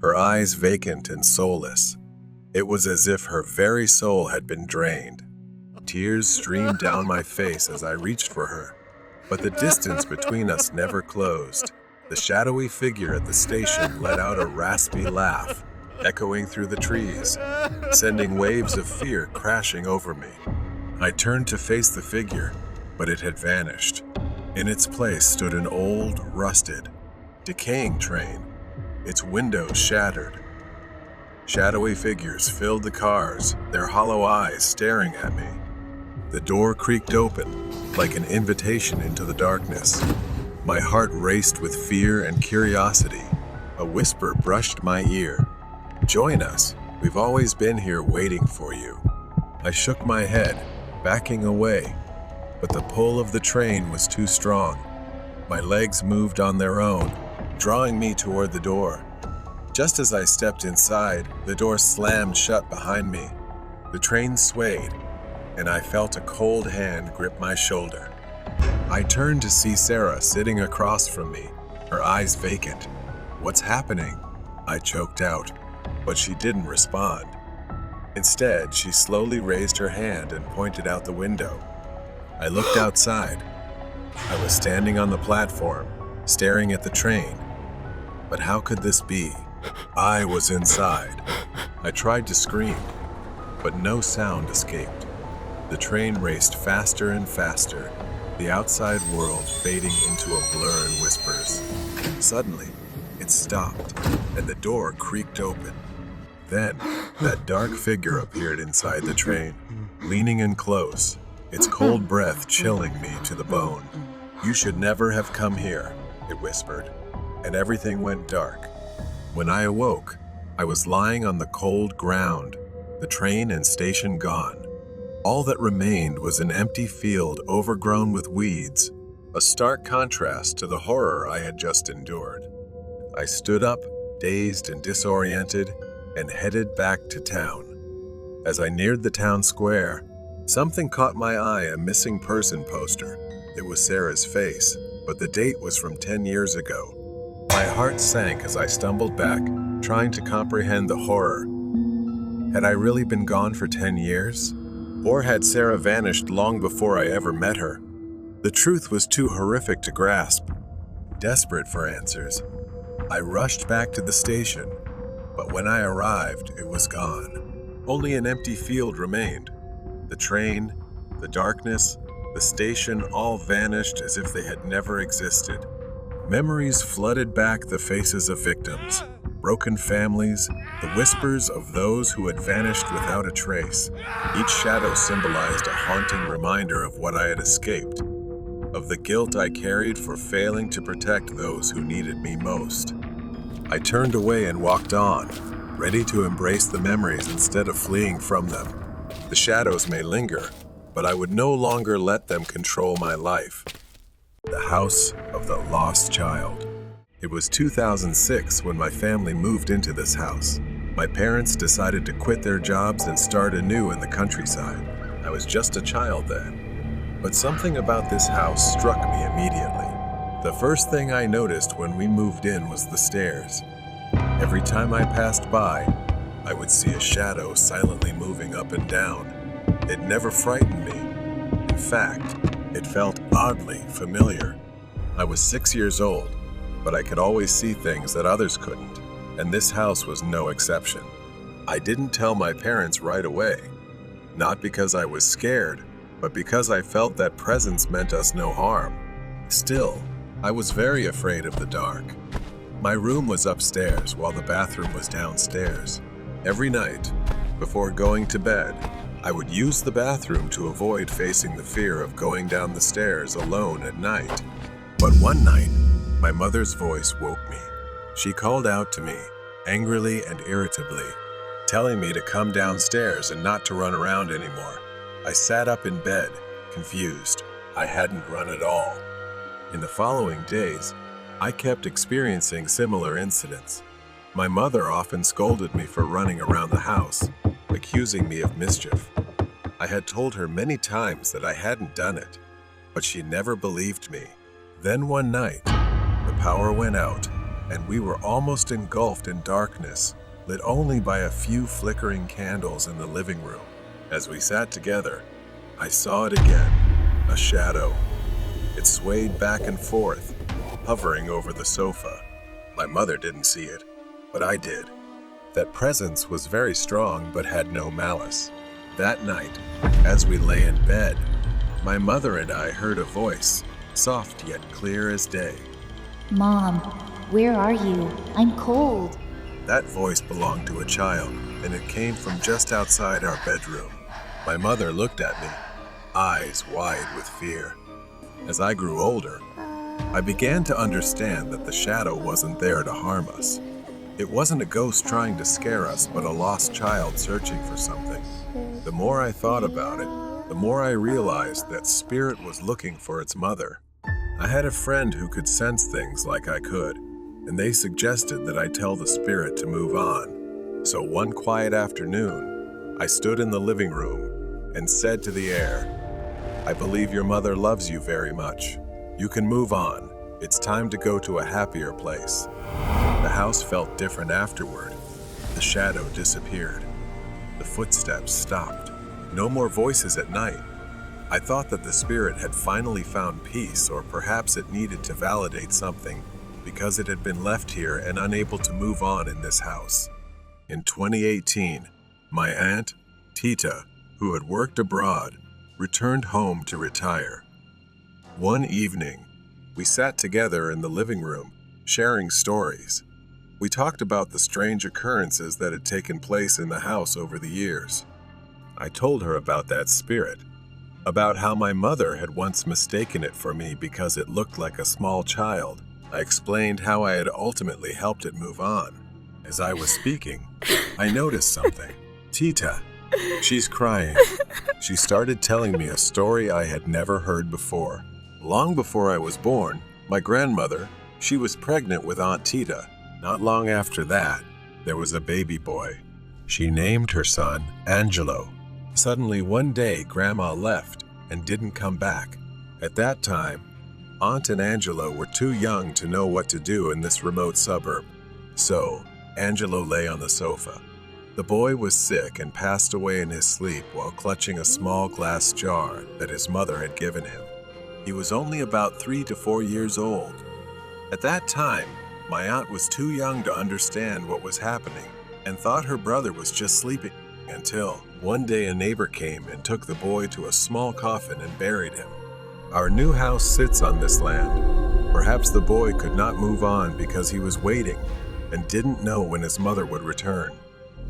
her eyes vacant and soulless. It was as if her very soul had been drained. Tears streamed down my face as I reached for her, but the distance between us never closed. The shadowy figure at the station let out a raspy laugh, echoing through the trees, sending waves of fear crashing over me. I turned to face the figure, but it had vanished. In its place stood an old, rusted, decaying train, its windows shattered. Shadowy figures filled the cars, their hollow eyes staring at me. The door creaked open, like an invitation into the darkness. My heart raced with fear and curiosity. A whisper brushed my ear. "Join us. We've always been here waiting for you." I shook my head, backing away, but the pull of the train was too strong. My legs moved on their own, drawing me toward the door. Just as I stepped inside, the door slammed shut behind me. The train swayed, and I felt a cold hand grip my shoulder. I turned to see Sarah sitting across from me, her eyes vacant. "What's happening?" I choked out, but she didn't respond. Instead, she slowly raised her hand and pointed out the window. I looked outside. I was standing on the platform, staring at the train. But how could this be? I was inside. I tried to scream, but no sound escaped. The train raced faster and faster, the outside world fading into a blur in whispers. Suddenly, it stopped, and the door creaked open. Then, that dark figure appeared inside the train, leaning in close, its cold breath chilling me to the bone. "You should never have come here," it whispered, and everything went dark. When I awoke, I was lying on the cold ground, the train and station gone. All that remained was an empty field overgrown with weeds, a stark contrast to the horror I had just endured. I stood up, dazed and disoriented, and headed back to town. As I neared the town square, something caught my eye, a missing person poster. It was Sarah's face, but the date was from 10 years ago. My heart sank as I stumbled back, trying to comprehend the horror. Had I really been gone for 10 years? Or had Sarah vanished long before I ever met her? The truth was too horrific to grasp. Desperate for answers, I rushed back to the station, but when I arrived, it was gone. Only an empty field remained. The train, the darkness, the station all vanished as if they had never existed. Memories flooded back the faces of victims, broken families, the whispers of those who had vanished without a trace. Each shadow symbolized a haunting reminder of what I had escaped, of the guilt I carried for failing to protect those who needed me most. I turned away and walked on, ready to embrace the memories instead of fleeing from them. The shadows may linger, but I would no longer let them control my life. The House of the Lost Child. It was 2006 when my family moved into this house. My parents decided to quit their jobs and start anew in the countryside. I was just a child then. But something about this house struck me immediately. The first thing I noticed when we moved in was the stairs. Every time I passed by, I would see a shadow silently moving up and down. It never frightened me. In fact, it felt oddly familiar. I was 6 years old, but I could always see things that others couldn't, and this house was no exception. I didn't tell my parents right away, not because I was scared, but because I felt that presence meant us no harm. Still, I was very afraid of the dark. My room was upstairs while the bathroom was downstairs. Every night, before going to bed, I would use the bathroom to avoid facing the fear of going down the stairs alone at night. But one night, my mother's voice woke me. She called out to me, angrily and irritably, telling me to come downstairs and not to run around anymore. I sat up in bed, confused. I hadn't run at all. In the following days, I kept experiencing similar incidents. My mother often scolded me for running around the house, accusing me of mischief. I had told her many times that I hadn't done it, but she never believed me. Then one night, the power went out, and we were almost engulfed in darkness, lit only by a few flickering candles in the living room. As we sat together, I saw it again, a shadow. It swayed back and forth, hovering over the sofa. My mother didn't see it, but I did. That presence was very strong but had no malice. That night, as we lay in bed, my mother and I heard a voice, soft yet clear as day. Mom, where are you? I'm cold. That voice belonged to a child, and it came from just outside our bedroom. My mother looked at me, eyes wide with fear. As I grew older, I began to understand that the shadow wasn't there to harm us. It wasn't a ghost trying to scare us, but a lost child searching for something. The more I thought about it, the more I realized that spirit was looking for its mother. I had a friend who could sense things like I could, and they suggested that I tell the spirit to move on. So one quiet afternoon, I stood in the living room and said to the air, "I believe your mother loves you very much. You can move on. It's time to go to a happier place." The house felt different afterward. The shadow disappeared. The footsteps stopped. No more voices at night. I thought that the spirit had finally found peace, or perhaps it needed to validate something because it had been left here and unable to move on in this house. In 2018, my aunt, Tita, who had worked abroad, returned home to retire. One evening, we sat together in the living room, sharing stories. We talked about the strange occurrences that had taken place in the house over the years. I told her about that spirit, about how my mother had once mistaken it for me because it looked like a small child. I explained how I had ultimately helped it move on. As I was speaking, I noticed something. Tita, she's crying. She started telling me a story I had never heard before. Long before I was born, my grandmother, she was pregnant with Aunt Tita. Not long after that, there was a baby boy. She named her son Angelo. Suddenly one day, Grandma left and didn't come back. At that time, Aunt and Angelo were too young to know what to do in this remote suburb. So, Angelo lay on the sofa. The boy was sick and passed away in his sleep while clutching a small glass jar that his mother had given him. He was only about 3 to 4 years old. At that time, my aunt was too young to understand what was happening and thought her brother was just sleeping until one day a neighbor came and took the boy to a small coffin and buried him. Our new house sits on this land. Perhaps the boy could not move on because he was waiting and didn't know when his mother would return.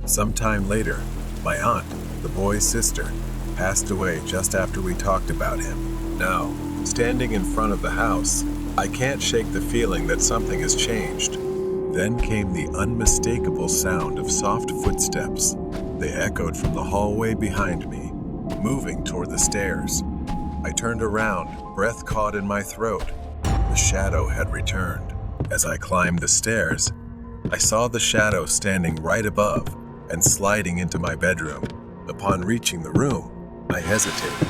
Sometime later, my aunt, the boy's sister, passed away just after we talked about him. Now, standing in front of the house, I can't shake the feeling that something has changed. Then came the unmistakable sound of soft footsteps. They echoed from the hallway behind me, moving toward the stairs. I turned around, breath caught in my throat. The shadow had returned. As I climbed the stairs, I saw the shadow standing right above and sliding into my bedroom. Upon reaching the room, I hesitated.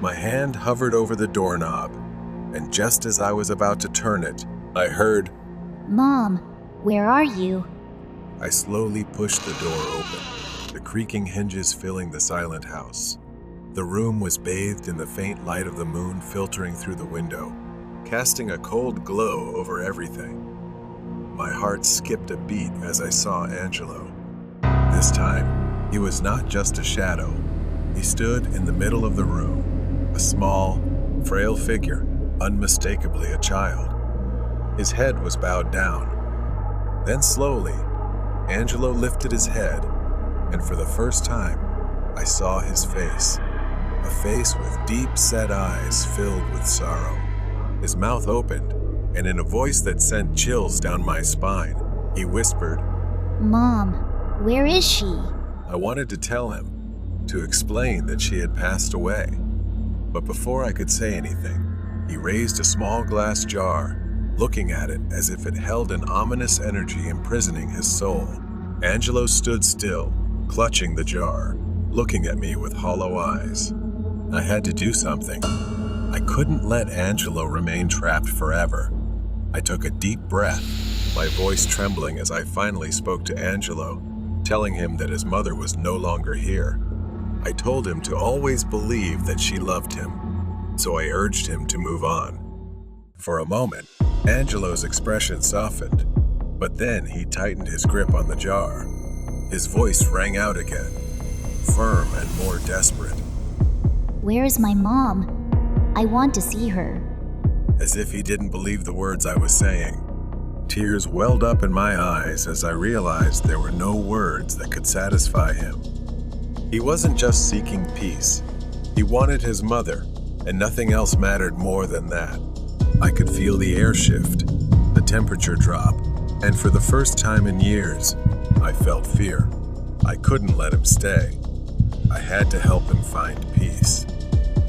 My hand hovered over the doorknob, and just as I was about to turn it, I heard, Mom, where are you? I slowly pushed the door open, the creaking hinges filling the silent house. The room was bathed in the faint light of the moon filtering through the window, casting a cold glow over everything. My heart skipped a beat as I saw Angelo. This time, he was not just a shadow. He stood in the middle of the room, a small, frail figure, unmistakably a child. His head was bowed down. Then slowly, Angelo lifted his head, and for the first time, I saw his face. A face with deep-set eyes filled with sorrow. His mouth opened, and in a voice that sent chills down my spine, he whispered, Mom, where is she? I wanted to tell him, to explain that she had passed away. But before I could say anything, he raised a small glass jar, looking at it as if it held an ominous energy imprisoning his soul. Angelo stood still, clutching the jar, looking at me with hollow eyes. I had to do something. I couldn't let Angelo remain trapped forever. I took a deep breath, my voice trembling as I finally spoke to Angelo, telling him that his mother was no longer here. I told him to always believe that she loved him, so I urged him to move on. For a moment, Angelo's expression softened, but then he tightened his grip on the jar. His voice rang out again, firm and more desperate. Where is my mom? I want to see her. As if he didn't believe the words I was saying. Tears welled up in my eyes as I realized there were no words that could satisfy him. He wasn't just seeking peace. He wanted his mother, and nothing else mattered more than that. I could feel the air shift, the temperature drop, and for the first time in years, I felt fear. I couldn't let him stay. I had to help him find peace.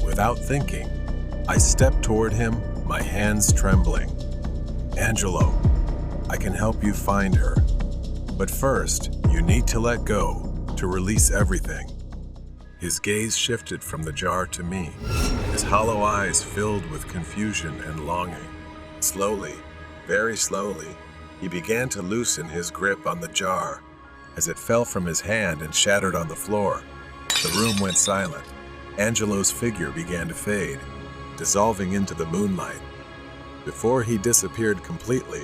Without thinking, I stepped toward him, my hands trembling. Angelo, I can help you find her. But first, you need to let go, to release everything. His gaze shifted from the jar to me, his hollow eyes filled with confusion and longing. Slowly, very slowly, he began to loosen his grip on the jar. As it fell from his hand and shattered on the floor, the room went silent. Angelo's figure began to fade, dissolving into the moonlight. Before he disappeared completely,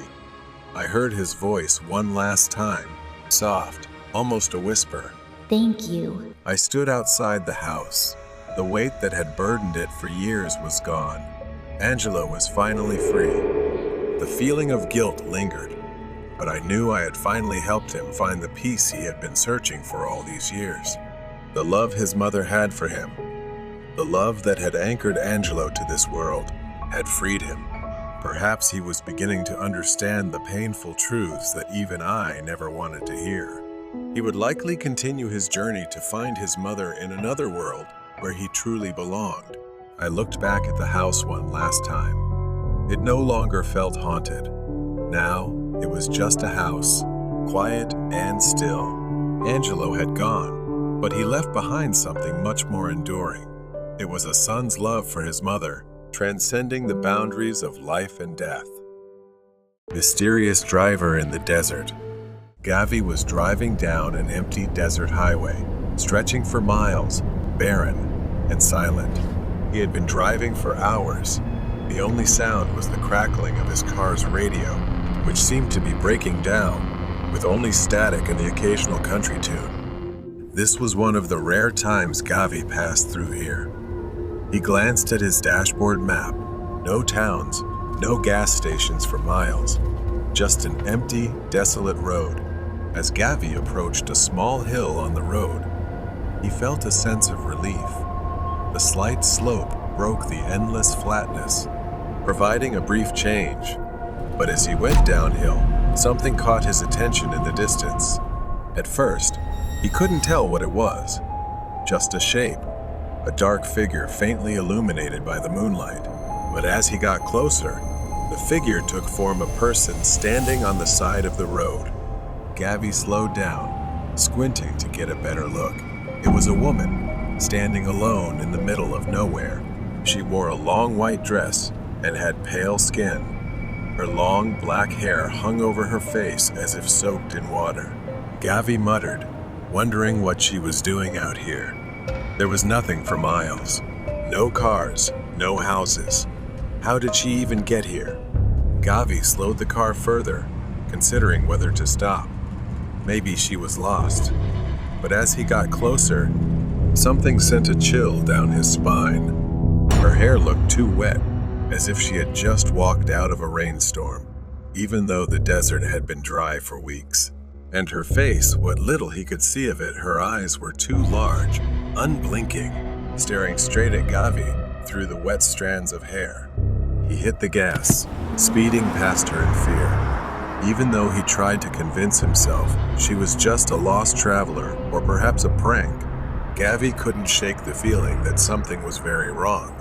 I heard his voice one last time, soft, almost a whisper. Thank you. I stood outside the house. The weight that had burdened it for years was gone. Angelo was finally free. The feeling of guilt lingered, but I knew I had finally helped him find the peace he had been searching for all these years. The love his mother had for him, the love that had anchored Angelo to this world, had freed him. Perhaps he was beginning to understand the painful truths that even I never wanted to hear. He would likely continue his journey to find his mother in another world where he truly belonged. I looked back at the house one last time. It no longer felt haunted. Now, it was just a house, quiet and still. Angelo had gone, but he left behind something much more enduring. It was a son's love for his mother, transcending the boundaries of life and death. Mysterious driver in the desert. Gavi was driving down an empty desert highway, stretching for miles, barren and silent. He had been driving for hours. The only sound was the crackling of his car's radio, which seemed to be breaking down, with only static and the occasional country tune. This was one of the rare times Gavi passed through here. He glanced at his dashboard map. No towns, no gas stations for miles. Just an empty, desolate road. As Gavi approached a small hill on the road, he felt a sense of relief. The slight slope broke the endless flatness, providing a brief change. But as he went downhill, something caught his attention in the distance. At first, he couldn't tell what it was. Just a shape, a dark figure faintly illuminated by the moonlight. But as he got closer, the figure took form a person standing on the side of the road. Gavi slowed down, squinting to get a better look. It was a woman, standing alone in the middle of nowhere. She wore a long white dress and had pale skin. Her long black hair hung over her face as if soaked in water. Gavi muttered, wondering what she was doing out here. There was nothing for miles. No cars, no houses. How did she even get here? Gavi slowed the car further, considering whether to stop. Maybe she was lost. But as he got closer, something sent a chill down his spine. Her hair looked too wet, as if she had just walked out of a rainstorm, even though the desert had been dry for weeks. And her face, what little he could see of it, her eyes were too large, unblinking, staring straight at Gavi through the wet strands of hair. He hit the gas, speeding past her in fear. Even though he tried to convince himself she was just a lost traveler or perhaps a prank, Gavi couldn't shake the feeling that something was very wrong.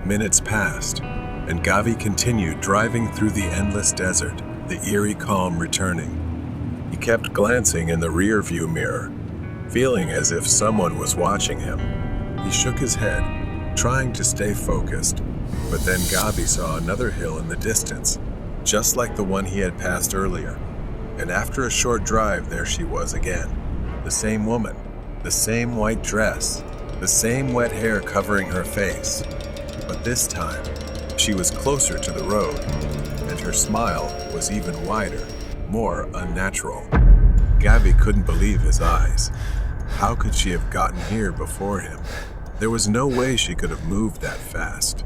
Minutes passed, and Gavi continued driving through the endless desert, the eerie calm returning. He kept glancing in the rear-view mirror, feeling as if someone was watching him. He shook his head, trying to stay focused, but then Gavi saw another hill in the distance, just like the one he had passed earlier. And after a short drive, there she was again. The same woman, the same white dress, the same wet hair covering her face. But this time, she was closer to the road, and her smile was even wider, more unnatural. Gavi couldn't believe his eyes. How could she have gotten here before him? There was no way she could have moved that fast.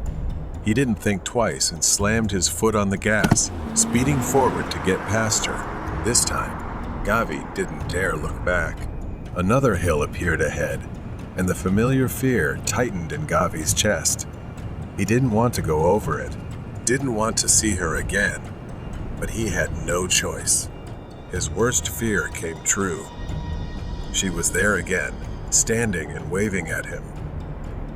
He didn't think twice and slammed his foot on the gas, speeding forward to get past her. This time, Gavi didn't dare look back. Another hill appeared ahead, and the familiar fear tightened in Gavi's chest. He didn't want to go over it, didn't want to see her again, but he had no choice. His worst fear came true. She was there again, standing and waving at him.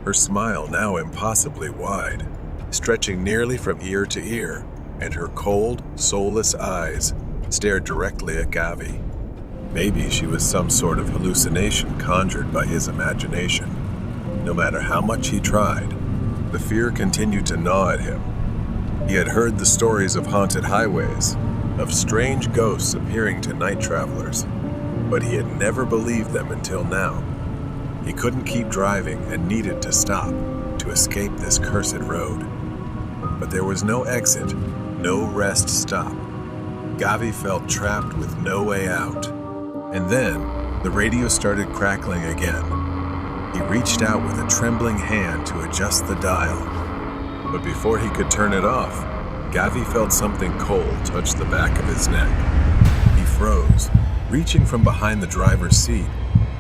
Her smile now impossibly wide, stretching nearly from ear to ear, and her cold, soulless eyes stared directly at Gavi. Maybe she was some sort of hallucination conjured by his imagination. No matter how much he tried, the fear continued to gnaw at him. He had heard the stories of haunted highways, of strange ghosts appearing to night travelers, but he had never believed them until now. He couldn't keep driving and needed to stop to escape this cursed road. But there was no exit, no rest stop. Gavi felt trapped with no way out. And then, the radio started crackling again. He reached out with a trembling hand to adjust the dial. But before he could turn it off, Gavi felt something cold touch the back of his neck. He froze. Reaching from behind the driver's seat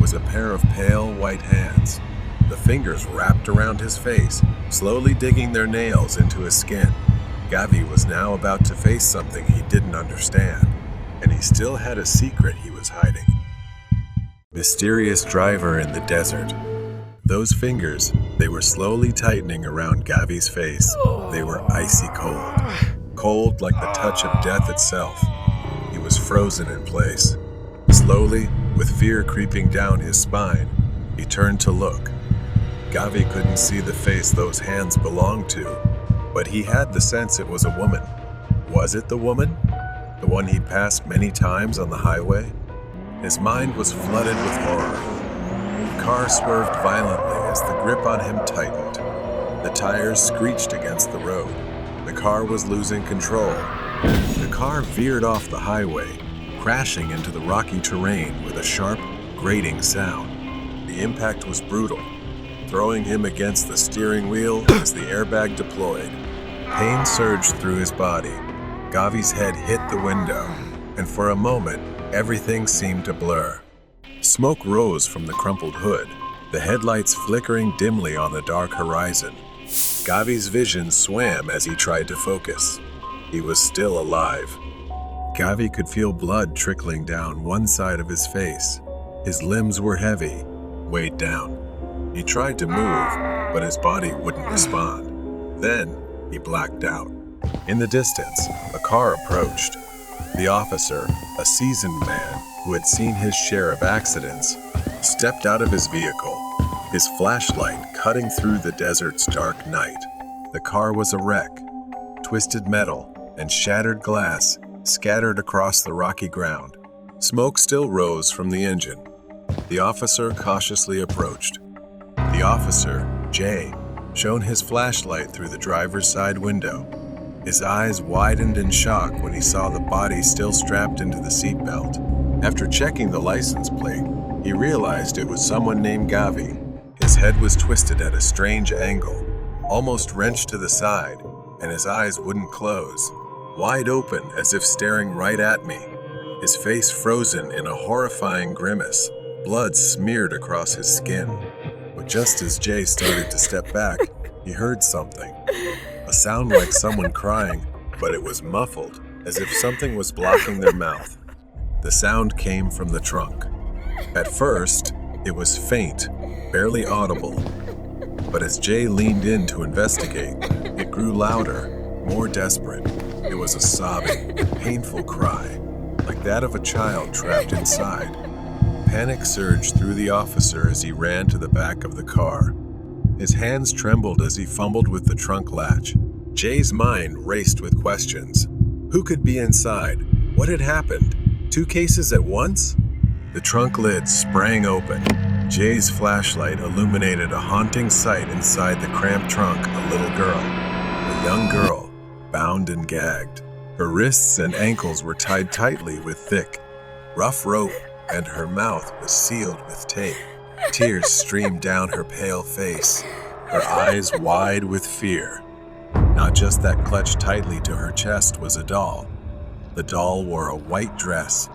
was a pair of pale white hands. The fingers wrapped around his face, slowly digging their nails into his skin. Gavi was now about to face something he didn't understand, and he still had a secret he was hiding. Mysterious driver in the desert. Those fingers, they were slowly tightening around Gavi's face. They were icy cold. Cold like the touch of death itself. He was frozen in place. Slowly, with fear creeping down his spine, he turned to look. Gavi couldn't see the face those hands belonged to, but he had the sense it was a woman. Was it the woman? The one he'd passed many times on the highway? His mind was flooded with horror. The car swerved violently as the grip on him tightened. The tires screeched against the road. The car was losing control. The car veered off the highway, crashing into the rocky terrain with a sharp, grating sound. The impact was brutal, throwing him against the steering wheel as the airbag deployed. Pain surged through his body. Gavi's head hit the window, and for a moment, everything seemed to blur. Smoke rose from the crumpled hood, the headlights flickering dimly on the dark horizon. Gavi's vision swam as he tried to focus. He was still alive. Gavi could feel blood trickling down one side of his face. His limbs were heavy, weighed down. He tried to move, but his body wouldn't respond. Then, he blacked out. In the distance, a car approached. The officer, a seasoned man who had seen his share of accidents, stepped out of his vehicle, his flashlight cutting through the desert's dark night. The car was a wreck. Twisted metal and shattered glass scattered across the rocky ground. Smoke still rose from the engine. The officer cautiously approached. The officer, Jay, shone his flashlight through the driver's side window. His eyes widened in shock when he saw the body still strapped into the seatbelt. After checking the license plate, he realized it was someone named Gavi. His head was twisted at a strange angle, almost wrenched to the side, and his eyes wouldn't close, wide open as if staring right at me. His face frozen in a horrifying grimace, blood smeared across his skin. But just as Jay started to step back, he heard something. A sound like someone crying, but it was muffled, as if something was blocking their mouth. The sound came from the trunk. At first, it was faint, barely audible. But as Jay leaned in to investigate, it grew louder, more desperate. It was a sobbing, painful cry, like that of a child trapped inside. Panic surged through the officer as he ran to the back of the car. His hands trembled as he fumbled with the trunk latch. Jay's mind raced with questions. Who could be inside? What had happened? 2 cases at once? The trunk lid sprang open. Jay's flashlight illuminated a haunting sight inside the cramped trunk, a little girl. A young girl, bound and gagged. Her wrists and ankles were tied tightly with thick, rough rope, and her mouth was sealed with tape. Tears streamed down her pale face, her eyes wide with fear. Not just that clutched tightly to her chest was a doll. The doll wore a white dress,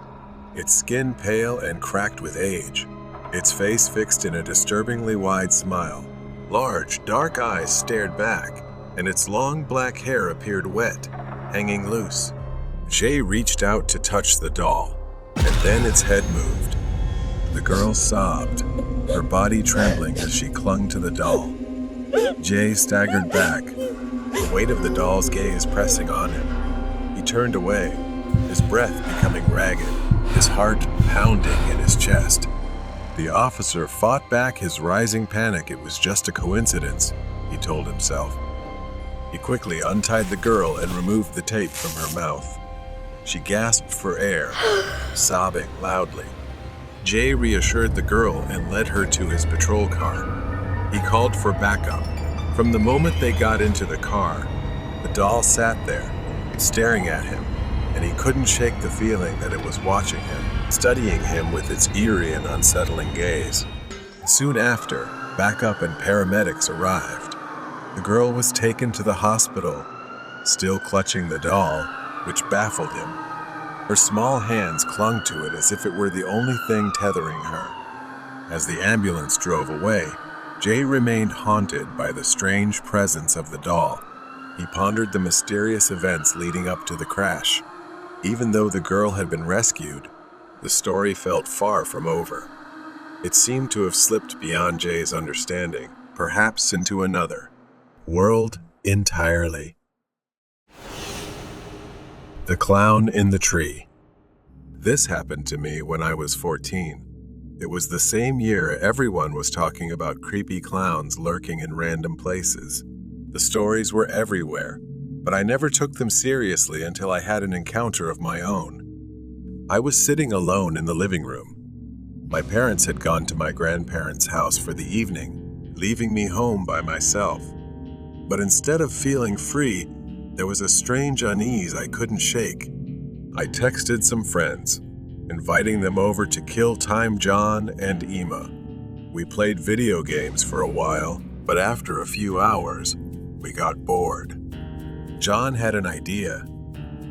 its skin pale and cracked with age, its face fixed in a disturbingly wide smile. Large, dark eyes stared back, and its long black hair appeared wet, hanging loose. Jay reached out to touch the doll, and then its head moved. The girl sobbed, her body trembling as she clung to the doll. Jay staggered back, the weight of the doll's gaze pressing on him. He turned away, his breath becoming ragged, his heart pounding in his chest. The officer fought back his rising panic. It was just a coincidence, he told himself. He quickly untied the girl and removed the tape from her mouth. She gasped for air, sobbing loudly. Jay reassured the girl and led her to his patrol car. He called for backup. From the moment they got into the car, the doll sat there, staring at him, and he couldn't shake the feeling that it was watching him, studying him with its eerie and unsettling gaze. Soon after, backup and paramedics arrived. The girl was taken to the hospital, still clutching the doll, which baffled him. Her small hands clung to it as if it were the only thing tethering her. As the ambulance drove away, Jay remained haunted by the strange presence of the doll. He pondered the mysterious events leading up to the crash. Even though the girl had been rescued, the story felt far from over. It seemed to have slipped beyond Jay's understanding, perhaps into another world entirely. The Clown in the Tree. This happened to me when I was 14. It was the same year everyone was talking about creepy clowns lurking in random places. The stories were everywhere, but I never took them seriously until I had an encounter of my own. I was sitting alone in the living room. My parents had gone to my grandparents' house for the evening, leaving me home by myself. But instead of feeling free, there was a strange unease I couldn't shake. I texted some friends, inviting them over to kill time John and Emma. We played video games for a while, but after a few hours, we got bored. John had an idea.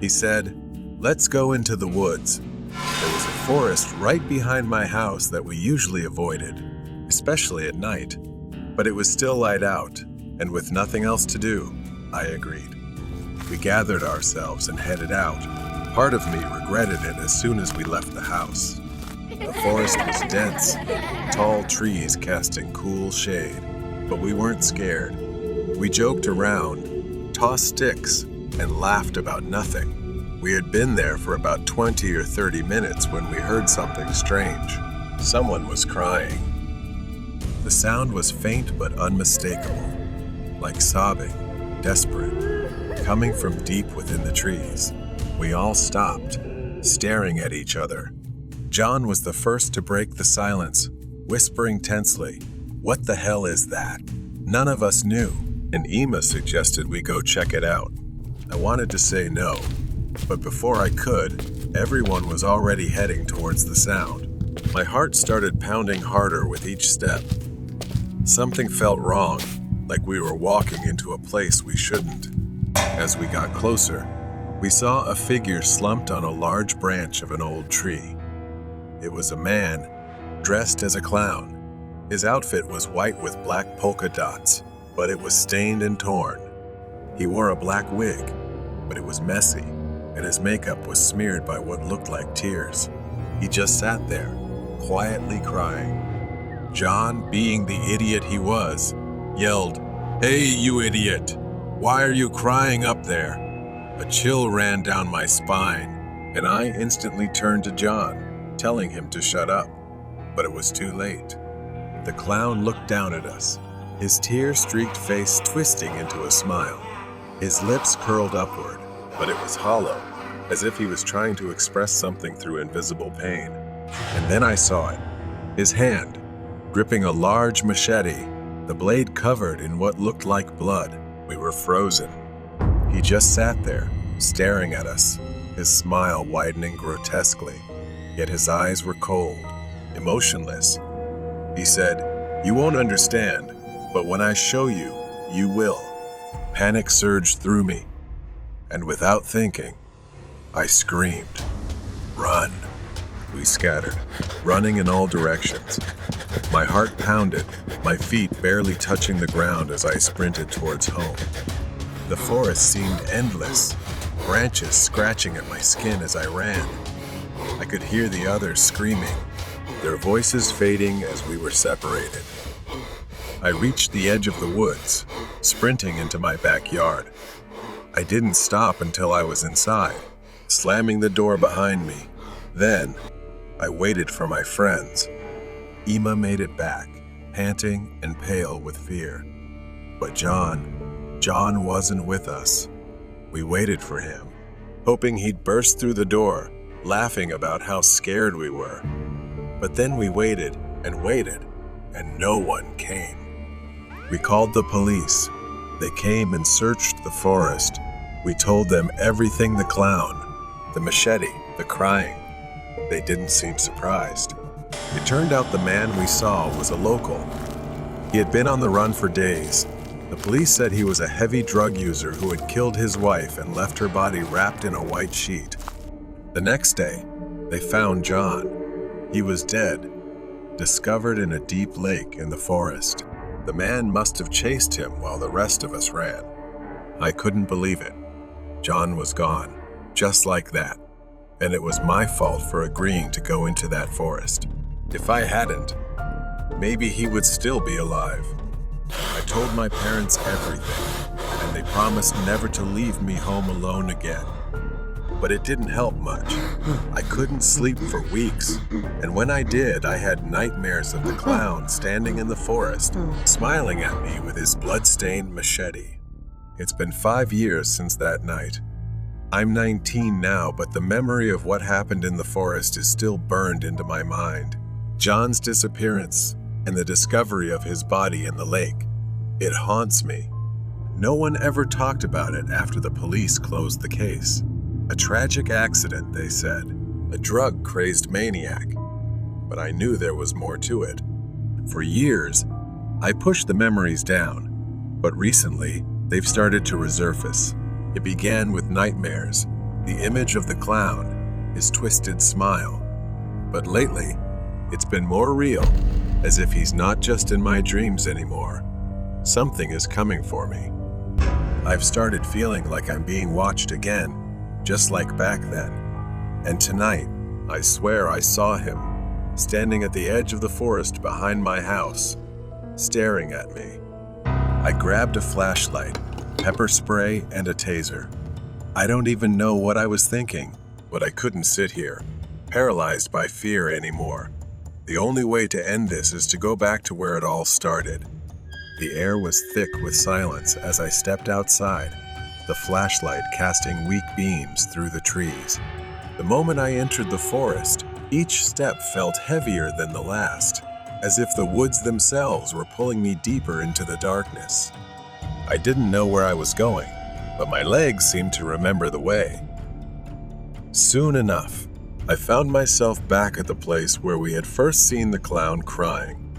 He said, "Let's go into the woods." There was a forest right behind my house that we usually avoided, especially at night. But it was still light out, and with nothing else to do, I agreed. We gathered ourselves and headed out. Part of me regretted it as soon as we left the house. The forest was dense, tall trees casting cool shade, but we weren't scared. We joked around, tossed sticks, and laughed about nothing. We had been there for about 20 or 30 minutes when we heard something strange. Someone was crying. The sound was faint but unmistakable, like sobbing, desperate, coming from deep within the trees. We all stopped, staring at each other. John was the first to break the silence, whispering tensely, "What the hell is that?" None of us knew, and Emma suggested we go check it out. I wanted to say no, but before I could, everyone was already heading towards the sound. My heart started pounding harder with each step. Something felt wrong, like we were walking into a place we shouldn't. As we got closer, we saw a figure slumped on a large branch of an old tree. It was a man, dressed as a clown. His outfit was white with black polka dots, but it was stained and torn. He wore a black wig, but it was messy, and his makeup was smeared by what looked like tears. He just sat there, quietly crying. John, being the idiot he was, yelled, "Hey, you idiot! Why are you crying up there?" A chill ran down my spine, and I instantly turned to John, telling him to shut up. But it was too late. The clown looked down at us, his tear-streaked face twisting into a smile. His lips curled upward, but it was hollow, as if he was trying to express something through invisible pain. And then I saw it. His hand, gripping a large machete, the blade covered in what looked like blood. We were frozen. He just sat there, staring at us, his smile widening grotesquely, yet his eyes were cold, emotionless. He said, "You won't understand, but when I show you, you will." Panic surged through me, and without thinking, I screamed, "Run!" We scattered, running in all directions. My heart pounded, my feet barely touching the ground as I sprinted towards home. The forest seemed endless, branches scratching at my skin as I ran. I could hear the others screaming, their voices fading as we were separated. I reached the edge of the woods, sprinting into my backyard. I didn't stop until I was inside, slamming the door behind me. Then, I waited for my friends. Emma made it back, panting and pale with fear. But John wasn't with us. We waited for him, hoping he'd burst through the door, laughing about how scared we were. But then we waited, and no one came. We called the police. They came and searched the forest. We told them everything: the clown, the machete, the crying. They didn't seem surprised. It turned out the man we saw was a local. He had been on the run for days. The police said he was a heavy drug user who had killed his wife and left her body wrapped in a white sheet. The next day, they found John. He was dead, discovered in a deep lake in the forest. The man must have chased him while the rest of us ran. I couldn't believe it. John was gone, just like that. And it was my fault for agreeing to go into that forest. If I hadn't, maybe he would still be alive. I told my parents everything, and they promised never to leave me home alone again. But it didn't help much. I couldn't sleep for weeks, and when I did, I had nightmares of the clown standing in the forest, smiling at me with his blood-stained machete. It's been 5 years since that night. I'm 19 now, but the memory of what happened in the forest is still burned into my mind. John's disappearance and the discovery of his body in the lake. It haunts me. No one ever talked about it after the police closed the case. A tragic accident, they said. A drug-crazed maniac. But I knew there was more to it. For years, I pushed the memories down, but recently, they've started to resurface. It began with nightmares, the image of the clown, his twisted smile. But lately, it's been more real, as if he's not just in my dreams anymore. Something is coming for me. I've started feeling like I'm being watched again, just like back then. And tonight, I swear I saw him, standing at the edge of the forest behind my house, staring at me. I grabbed a flashlight, pepper spray, and a taser. I don't even know what I was thinking, but I couldn't sit here, paralyzed by fear anymore. The only way to end this is to go back to where it all started. The air was thick with silence as I stepped outside, the flashlight casting weak beams through the trees. The moment I entered the forest, each step felt heavier than the last, as if the woods themselves were pulling me deeper into the darkness. I didn't know where I was going, but my legs seemed to remember the way. Soon enough, I found myself back at the place where we had first seen the clown crying.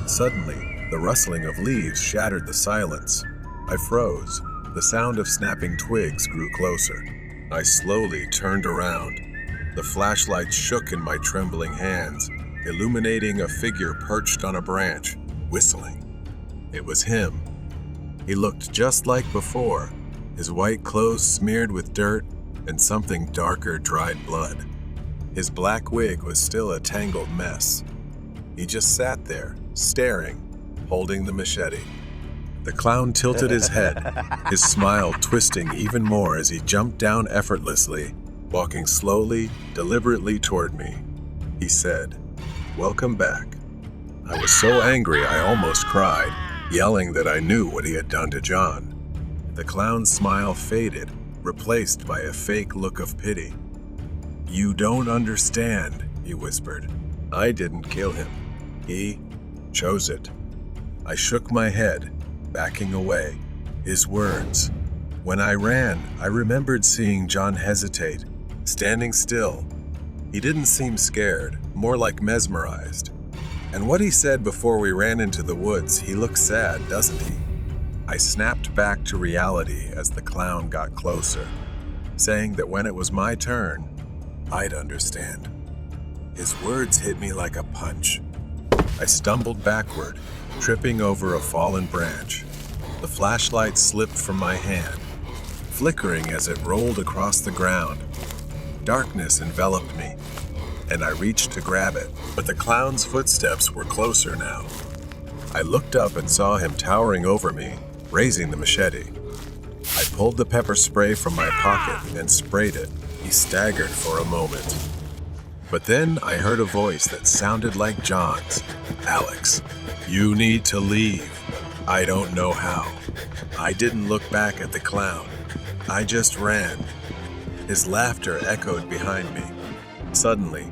Suddenly, the rustling of leaves shattered the silence. I froze. The sound of snapping twigs grew closer. I slowly turned around. The flashlight shook in my trembling hands, illuminating a figure perched on a branch, whistling. It was him. He looked just like before, his white clothes smeared with dirt and something darker dried blood. His black wig was still a tangled mess. He just sat there, staring, holding the machete. The clown tilted his head, his smile twisting even more as he jumped down effortlessly, walking slowly, deliberately toward me. He said, "Welcome back." I was so angry I almost cried, yelling that I knew what he had done to John. The clown's smile faded, replaced by a fake look of pity. "You don't understand," he whispered. "I didn't kill him. He chose it." I shook my head, backing away. His words. When I ran, I remembered seeing John hesitate, standing still. He didn't seem scared, more like mesmerized. And what he said before we ran into the woods, he looked sad, doesn't he? I snapped back to reality as the clown got closer, saying that when it was my turn, I'd understand. His words hit me like a punch. I stumbled backward, tripping over a fallen branch. The flashlight slipped from my hand, flickering as it rolled across the ground. Darkness enveloped me, and I reached to grab it, but the clown's footsteps were closer now. I looked up and saw him towering over me, raising the machete. I pulled the pepper spray from my pocket and sprayed it. He staggered for a moment. But then I heard a voice that sounded like John's. "Alex, you need to leave." I don't know how. I didn't look back at the clown. I just ran. His laughter echoed behind me. Suddenly,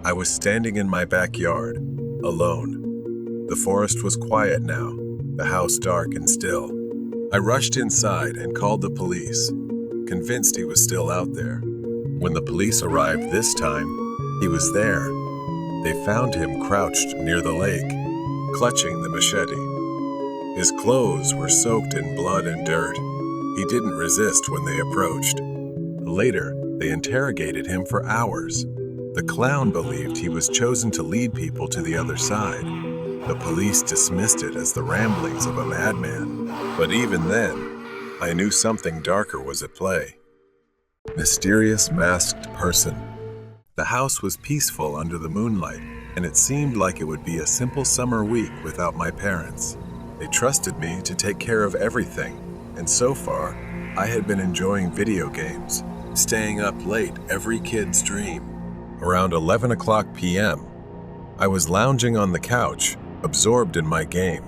I was standing in my backyard, alone. The forest was quiet now, the house dark and still. I rushed inside and called the police, convinced he was still out there. When the police arrived this time, he was there. They found him crouched near the lake, clutching the machete. His clothes were soaked in blood and dirt. He didn't resist when they approached. Later, they interrogated him for hours. The clown believed he was chosen to lead people to the other side. The police dismissed it as the ramblings of a madman. But even then, I knew something darker was at play. Mysterious masked person. The house was peaceful under the moonlight, and it seemed like it would be a simple summer week without my parents. They trusted me to take care of everything, and so far, I had been enjoying video games, staying up late every kid's dream. Around 11 o'clock p.m., I was lounging on the couch, absorbed in my game.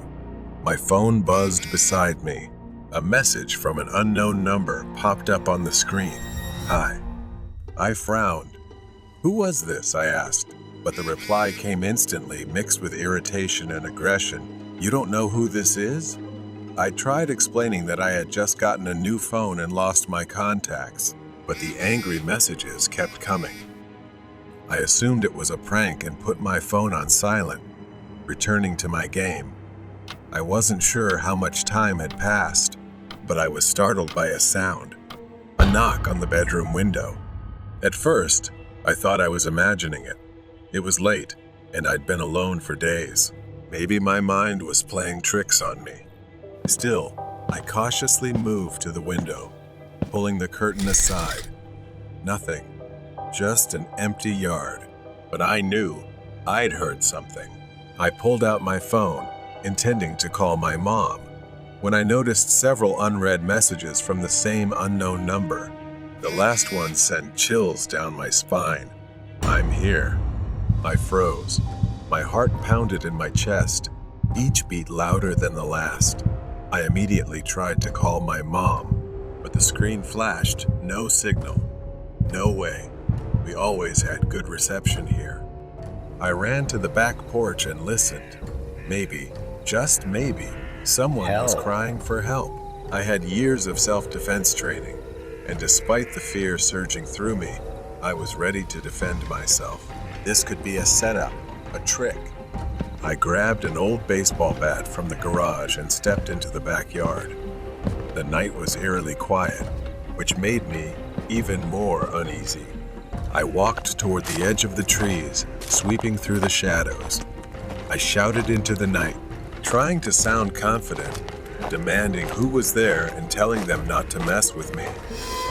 My phone buzzed beside me. A message from an unknown number popped up on the screen. "Hi." I frowned. "Who was this?" I asked, but the reply came instantly, mixed with irritation and aggression. "You don't know who this is?" I tried explaining that I had just gotten a new phone and lost my contacts, but the angry messages kept coming. I assumed it was a prank and put my phone on silent, returning to my game. I wasn't sure how much time had passed, but I was startled by a sound, a knock on the bedroom window. At first, I thought I was imagining it. It was late, and I'd been alone for days. Maybe my mind was playing tricks on me. Still, I cautiously moved to the window, pulling the curtain aside. Nothing, just an empty yard. But I knew I'd heard something. I pulled out my phone, intending to call my mom, when I noticed several unread messages from the same unknown number. The last one sent chills down my spine. I'm here. I froze. My heart pounded in my chest, each beat louder than the last. I immediately tried to call my mom, but the screen flashed, no signal. No way. We always had good reception here. I ran to the back porch and listened. Maybe, just maybe, someone was crying for help. I had years of self-defense training, and despite the fear surging through me, I was ready to defend myself. This could be a setup, a trick. I grabbed an old baseball bat from the garage and stepped into the backyard. The night was eerily quiet, which made me even more uneasy. I walked toward the edge of the trees, sweeping through the shadows. I shouted into the night, trying to sound confident, demanding who was there and telling them not to mess with me.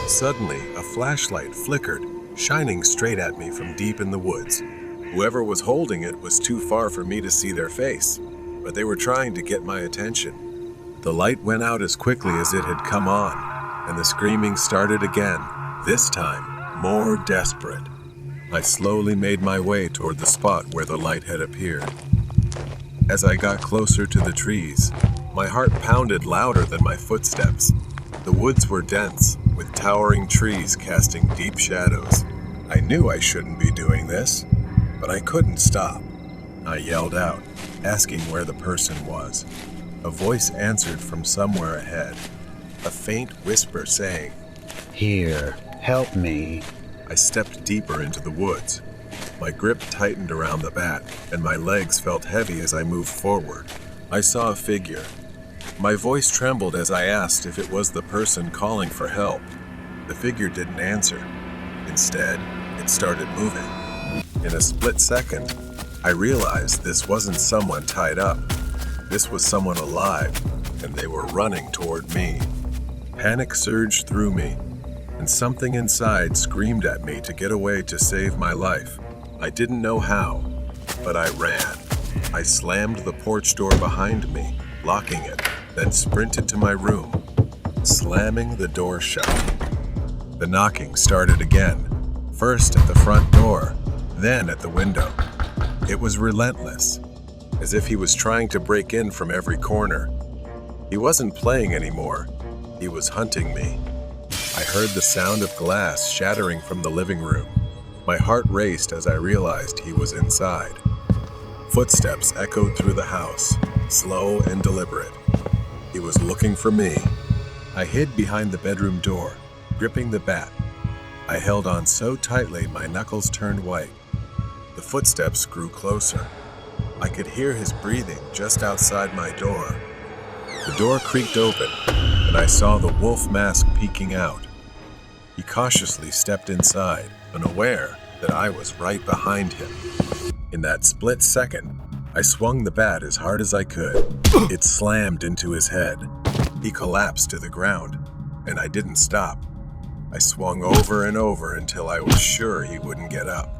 Suddenly, a flashlight flickered, shining straight at me from deep in the woods. Whoever was holding it was too far for me to see their face, but they were trying to get my attention. The light went out as quickly as it had come on, and the screaming started again, this time more desperate. I slowly made my way toward the spot where the light had appeared. As I got closer to the trees, my heart pounded louder than my footsteps. The woods were dense, with towering trees casting deep shadows. I knew I shouldn't be doing this, but I couldn't stop. I yelled out, asking where the person was. A voice answered from somewhere ahead, a faint whisper saying, Here, help me. I stepped deeper into the woods. My grip tightened around the bat, and my legs felt heavy as I moved forward. I saw a figure. My voice trembled as I asked if it was the person calling for help. The figure didn't answer. Instead, it started moving. In a split second, I realized this wasn't someone tied up. This was someone alive, and they were running toward me. Panic surged through me, and something inside screamed at me to get away to save my life. I didn't know how, but I ran. I slammed the porch door behind me, locking it, then sprinted to my room, slamming the door shut. The knocking started again, first at the front door, then at the window. It was relentless, as if he was trying to break in from every corner. He wasn't playing anymore. He was hunting me. I heard the sound of glass shattering from the living room. My heart raced as I realized he was inside. Footsteps echoed through the house, slow and deliberate. He was looking for me. I hid behind the bedroom door, gripping the bat. I held on so tightly my knuckles turned white. The footsteps grew closer. I could hear his breathing just outside my door. The door creaked open, and I saw the wolf mask peeking out. He cautiously stepped inside, unaware that I was right behind him. In that split second, I swung the bat as hard as I could. It slammed into his head. He collapsed to the ground, and I didn't stop. I swung over and over until I was sure he wouldn't get up.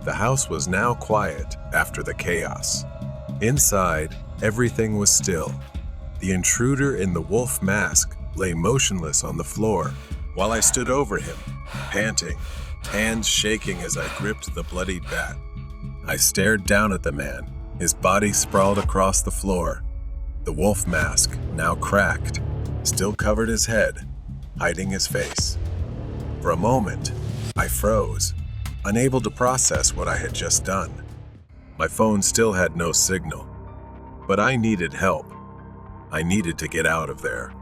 The house was now quiet after the chaos. Inside, everything was still. The intruder in the wolf mask lay motionless on the floor, while I stood over him, panting, hands shaking as I gripped the bloodied bat. I stared down at the man, his body sprawled across the floor. The wolf mask, now cracked, still covered his head, hiding his face. For a moment, I froze, unable to process what I had just done. My phone still had no signal, but I needed help. I needed to get out of there.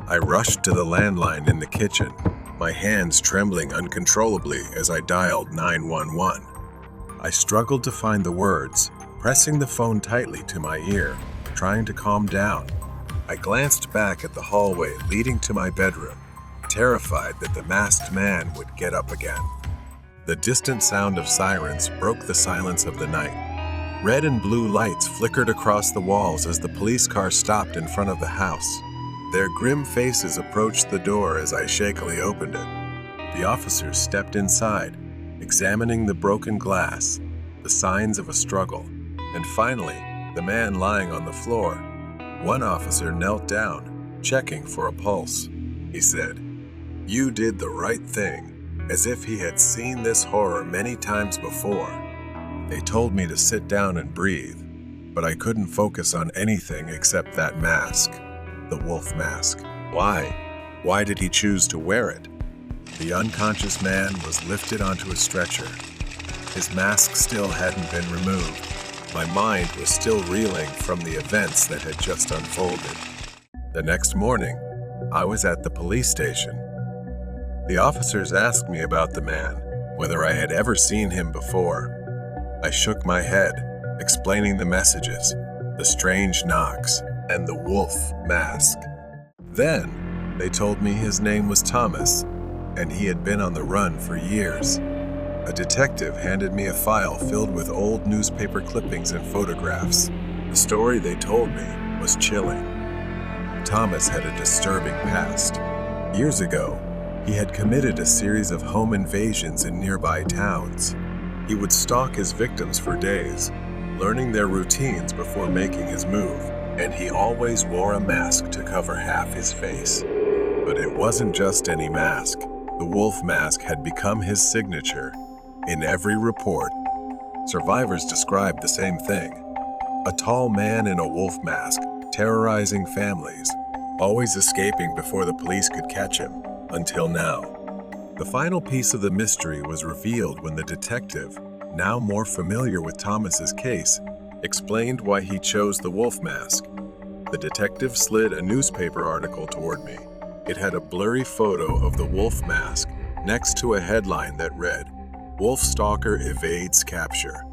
I rushed to the landline in the kitchen, my hands trembling uncontrollably as I dialed 911. I struggled to find the words, pressing the phone tightly to my ear, trying to calm down. I glanced back at the hallway leading to my bedroom, terrified that the masked man would get up again. The distant sound of sirens broke the silence of the night. Red and blue lights flickered across the walls as the police car stopped in front of the house. Their grim faces approached the door as I shakily opened it. The officers stepped inside, examining the broken glass, the signs of a struggle, and finally, the man lying on the floor. One officer knelt down, checking for a pulse. He said, "You did the right thing," as if he had seen this horror many times before. They told me to sit down and breathe, but I couldn't focus on anything except that mask, the wolf mask. Why? Why did he choose to wear it? The unconscious man was lifted onto a stretcher. His mask still hadn't been removed. My mind was still reeling from the events that had just unfolded. The next morning, I was at the police station. The officers asked me about the man, whether I had ever seen him before. I shook my head, explaining the messages, the strange knocks, and the wolf mask. Then, they told me his name was Thomas, and he had been on the run for years. A detective handed me a file filled with old newspaper clippings and photographs. The story they told me was chilling. Thomas had a disturbing past. Years ago, he had committed a series of home invasions in nearby towns. He would stalk his victims for days, learning their routines before making his move, and he always wore a mask to cover half his face. But it wasn't just any mask. The wolf mask had become his signature. In every report, survivors described the same thing. A tall man in a wolf mask, terrorizing families, always escaping before the police could catch him, until now. The final piece of the mystery was revealed when the detective, now more familiar with Thomas's case, explained why he chose the wolf mask. The detective slid a newspaper article toward me. It had a blurry photo of the wolf mask next to a headline that read, "Wolf Stalker Evades Capture."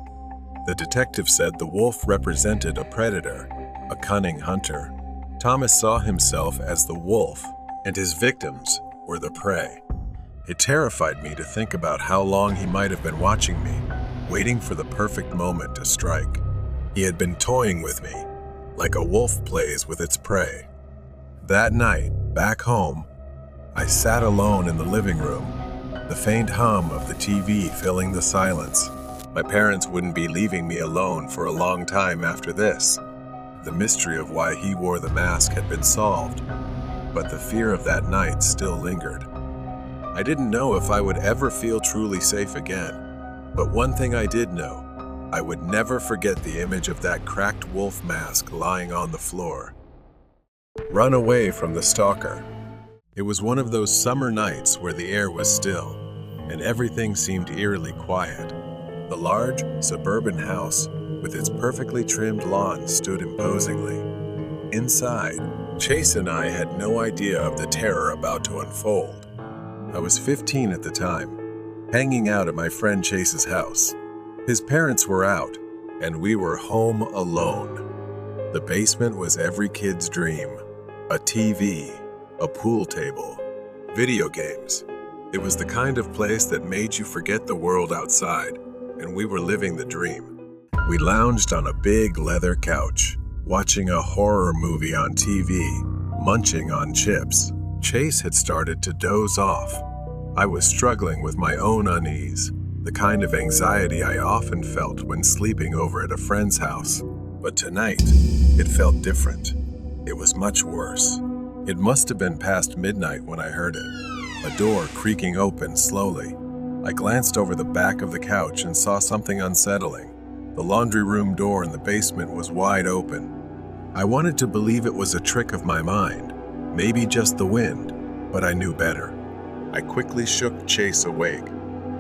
The detective said the wolf represented a predator, a cunning hunter. Thomas saw himself as the wolf, and his victims were the prey. It terrified me to think about how long he might have been watching me, waiting for the perfect moment to strike. He had been toying with me, like a wolf plays with its prey. That night, back home, I sat alone in the living room, the faint hum of the TV filling the silence. My parents wouldn't be leaving me alone for a long time after this. The mystery of why he wore the mask had been solved, but the fear of that night still lingered. I didn't know if I would ever feel truly safe again, but one thing I did know, I would never forget the image of that cracked wolf mask lying on the floor. Run away from the stalker. It was one of those summer nights where the air was still, and everything seemed eerily quiet. The large, suburban house, with its perfectly trimmed lawn, stood imposingly. Inside, Chase and I had no idea of the terror about to unfold. I was 15 at the time, hanging out at my friend Chase's house. His parents were out, and we were home alone. The basement was every kid's dream. A TV, a pool table, video games. It was the kind of place that made you forget the world outside, and we were living the dream. We lounged on a big leather couch, watching a horror movie on TV, munching on chips. Chase had started to doze off. I was struggling with my own unease, the kind of anxiety I often felt when sleeping over at a friend's house. But tonight, it felt different. It was much worse. It must have been past midnight when I heard it, a door creaking open slowly. I glanced over the back of the couch and saw something unsettling. The laundry room door in the basement was wide open. I wanted to believe it was a trick of my mind, maybe just the wind, but I knew better. I quickly shook Chase awake.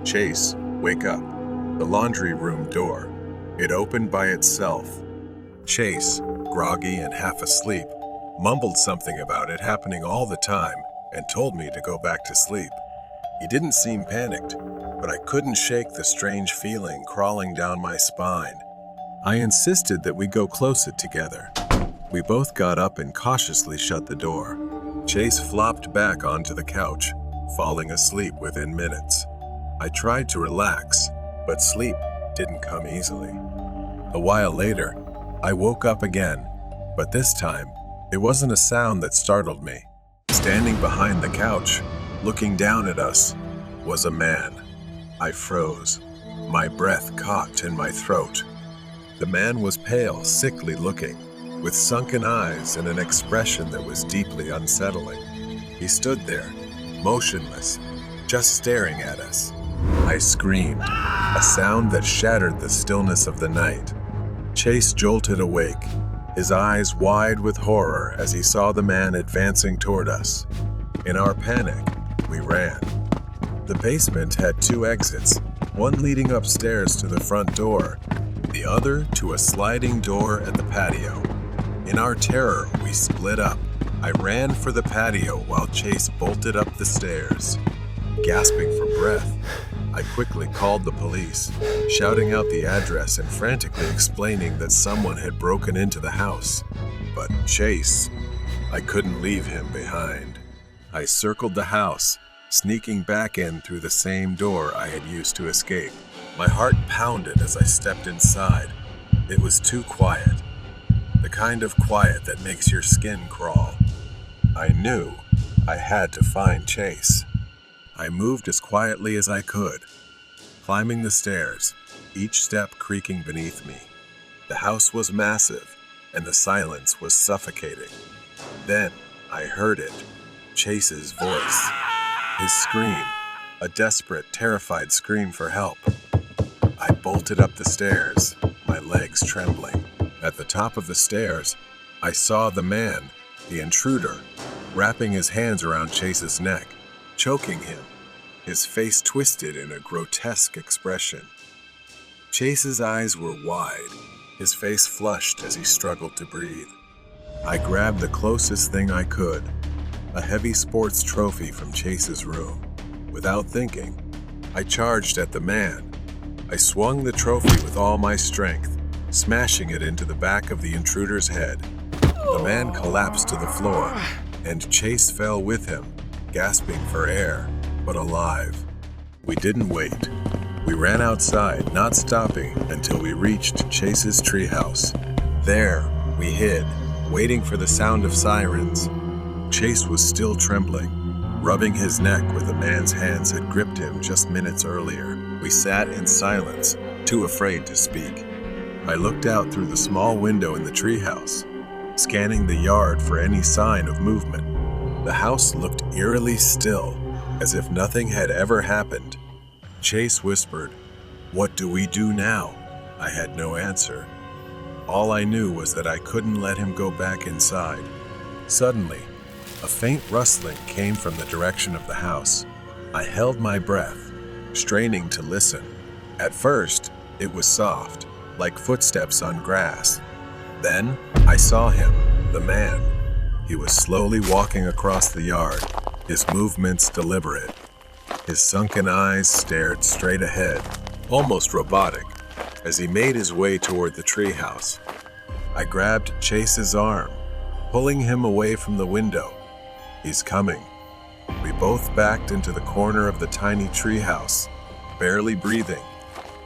"Chase, wake up." The laundry room door. It opened by itself. Chase, groggy and half asleep, mumbled something about it happening all the time, and told me to go back to sleep. He didn't seem panicked, but I couldn't shake the strange feeling crawling down my spine. I insisted that we go close it together. We both got up and cautiously shut the door. Chase flopped back onto the couch, falling asleep within minutes. I tried to relax, but sleep didn't come easily. A while later, I woke up again, but this time, it wasn't a sound that startled me. Standing behind the couch, looking down at us, was a man. I froze. My breath caught in my throat. The man was pale, sickly looking, with sunken eyes and an expression that was deeply unsettling. He stood there, motionless, just staring at us. I screamed, a sound that shattered the stillness of the night. Chase jolted awake, his eyes wide with horror as he saw the man advancing toward us. In our panic, we ran. The basement had 2 exits, one leading upstairs to the front door, the other to a sliding door at the patio. In our terror, we split up. I ran for the patio while Chase bolted up the stairs. Gasping for breath, I quickly called the police, shouting out the address and frantically explaining that someone had broken into the house. But Chase, I couldn't leave him behind. I circled the house, sneaking back in through the same door I had used to escape. My heart pounded as I stepped inside. It was too quiet. The kind of quiet that makes your skin crawl. I knew I had to find Chase. I moved as quietly as I could, climbing the stairs, each step creaking beneath me. The house was massive, and the silence was suffocating. Then I heard it, Chase's voice. His scream, a desperate, terrified scream for help. I bolted up the stairs, my legs trembling. At the top of the stairs, I saw the man, the intruder, wrapping his hands around Chase's neck, choking him, his face twisted in a grotesque expression. Chase's eyes were wide, his face flushed as he struggled to breathe. I grabbed the closest thing I could, a heavy sports trophy from Chase's room. Without thinking, I charged at the man. I swung the trophy with all my strength, smashing it into the back of the intruder's head. The man collapsed to the floor, and Chase fell with him, gasping for air, but alive. We didn't wait. We ran outside, not stopping until we reached Chase's treehouse. There, we hid, waiting for the sound of sirens. Chase was still trembling, rubbing his neck where the man's hands had gripped him just minutes earlier. We sat in silence, too afraid to speak. I looked out through the small window in the treehouse, scanning the yard for any sign of movement. The house looked eerily still, as if nothing had ever happened. Chase whispered, "What do we do now?" I had no answer. All I knew was that I couldn't let him go back inside. Suddenly, a faint rustling came from the direction of the house. I held my breath, straining to listen. At first, it was soft, like footsteps on grass. Then, I saw him, the man. He was slowly walking across the yard, his movements deliberate. His sunken eyes stared straight ahead, almost robotic, as he made his way toward the treehouse. I grabbed Chase's arm, pulling him away from the window. "He's coming." We both backed into the corner of the tiny treehouse, barely breathing.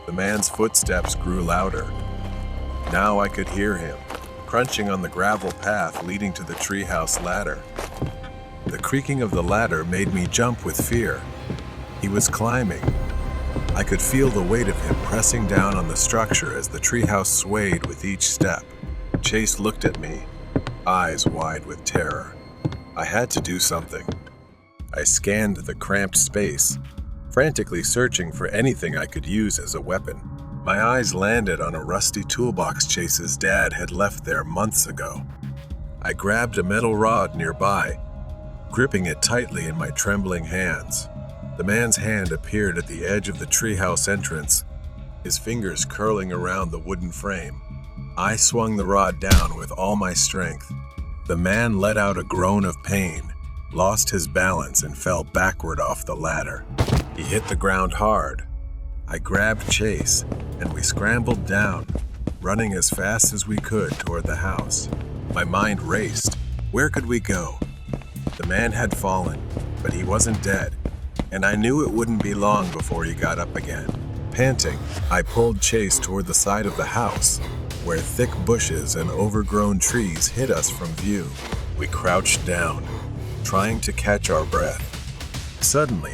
The man's footsteps grew louder. Now I could hear him, crunching on the gravel path leading to the treehouse ladder. The creaking of the ladder made me jump with fear. He was climbing. I could feel the weight of him pressing down on the structure as the treehouse swayed with each step. Chase looked at me, eyes wide with terror. I had to do something. I scanned the cramped space, frantically searching for anything I could use as a weapon. My eyes landed on a rusty toolbox Chase's dad had left there months ago. I grabbed a metal rod nearby, gripping it tightly in my trembling hands. The man's hand appeared at the edge of the treehouse entrance, his fingers curling around the wooden frame. I swung the rod down with all my strength, The man let out a groan of pain, lost his balance, and fell backward off the ladder. He hit the ground hard. I grabbed Chase, and we scrambled down, running as fast as we could toward the house. My mind raced. Where could we go? The man had fallen, but he wasn't dead, and I knew it wouldn't be long before he got up again. Panting, I pulled Chase toward the side of the house, where thick bushes and overgrown trees hid us from view. We crouched down, trying to catch our breath. Suddenly,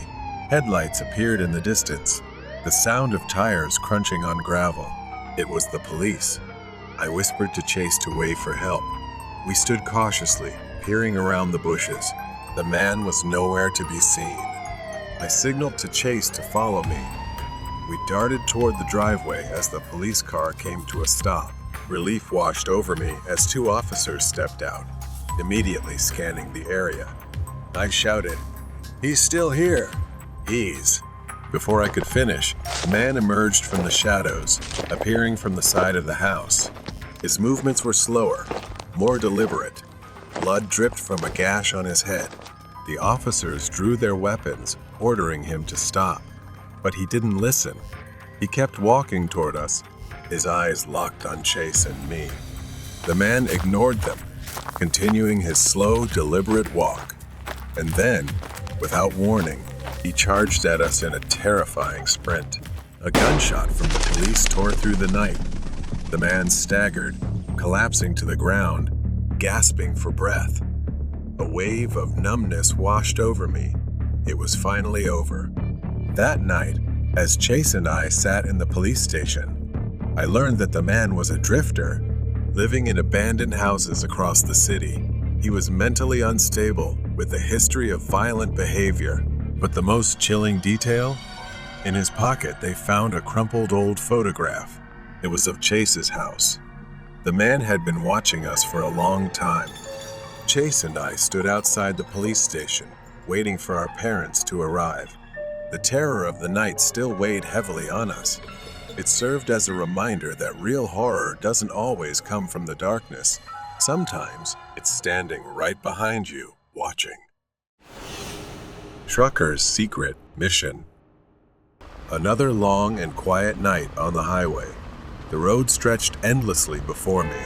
headlights appeared in the distance, the sound of tires crunching on gravel. It was the police. I whispered to Chase to wave for help. We stood cautiously, peering around the bushes. The man was nowhere to be seen. I signaled to Chase to follow me. We darted toward the driveway as the police car came to a stop. Relief washed over me as 2 officers stepped out, immediately scanning the area. I shouted, "He's still here!" "He's..." Before I could finish, a man emerged from the shadows, appearing from the side of the house. His movements were slower, more deliberate. Blood dripped from a gash on his head. The officers drew their weapons, ordering him to stop. But he didn't listen. He kept walking toward us, his eyes locked on Chase and me. The man ignored them, continuing his slow, deliberate walk. And then, without warning, he charged at us in a terrifying sprint. A gunshot from the police tore through the night. The man staggered, collapsing to the ground, gasping for breath. A wave of numbness washed over me. It was finally over. That night, as Chase and I sat in the police station, I learned that the man was a drifter, living in abandoned houses across the city. He was mentally unstable, with a history of violent behavior. But the most chilling detail? In his pocket, they found a crumpled old photograph. It was of Chase's house. The man had been watching us for a long time. Chase and I stood outside the police station, waiting for our parents to arrive. The terror of the night still weighed heavily on us. It served as a reminder that real horror doesn't always come from the darkness. Sometimes it's standing right behind you, watching. Trucker's Secret Mission. Another long and quiet night on the highway. The road stretched endlessly before me,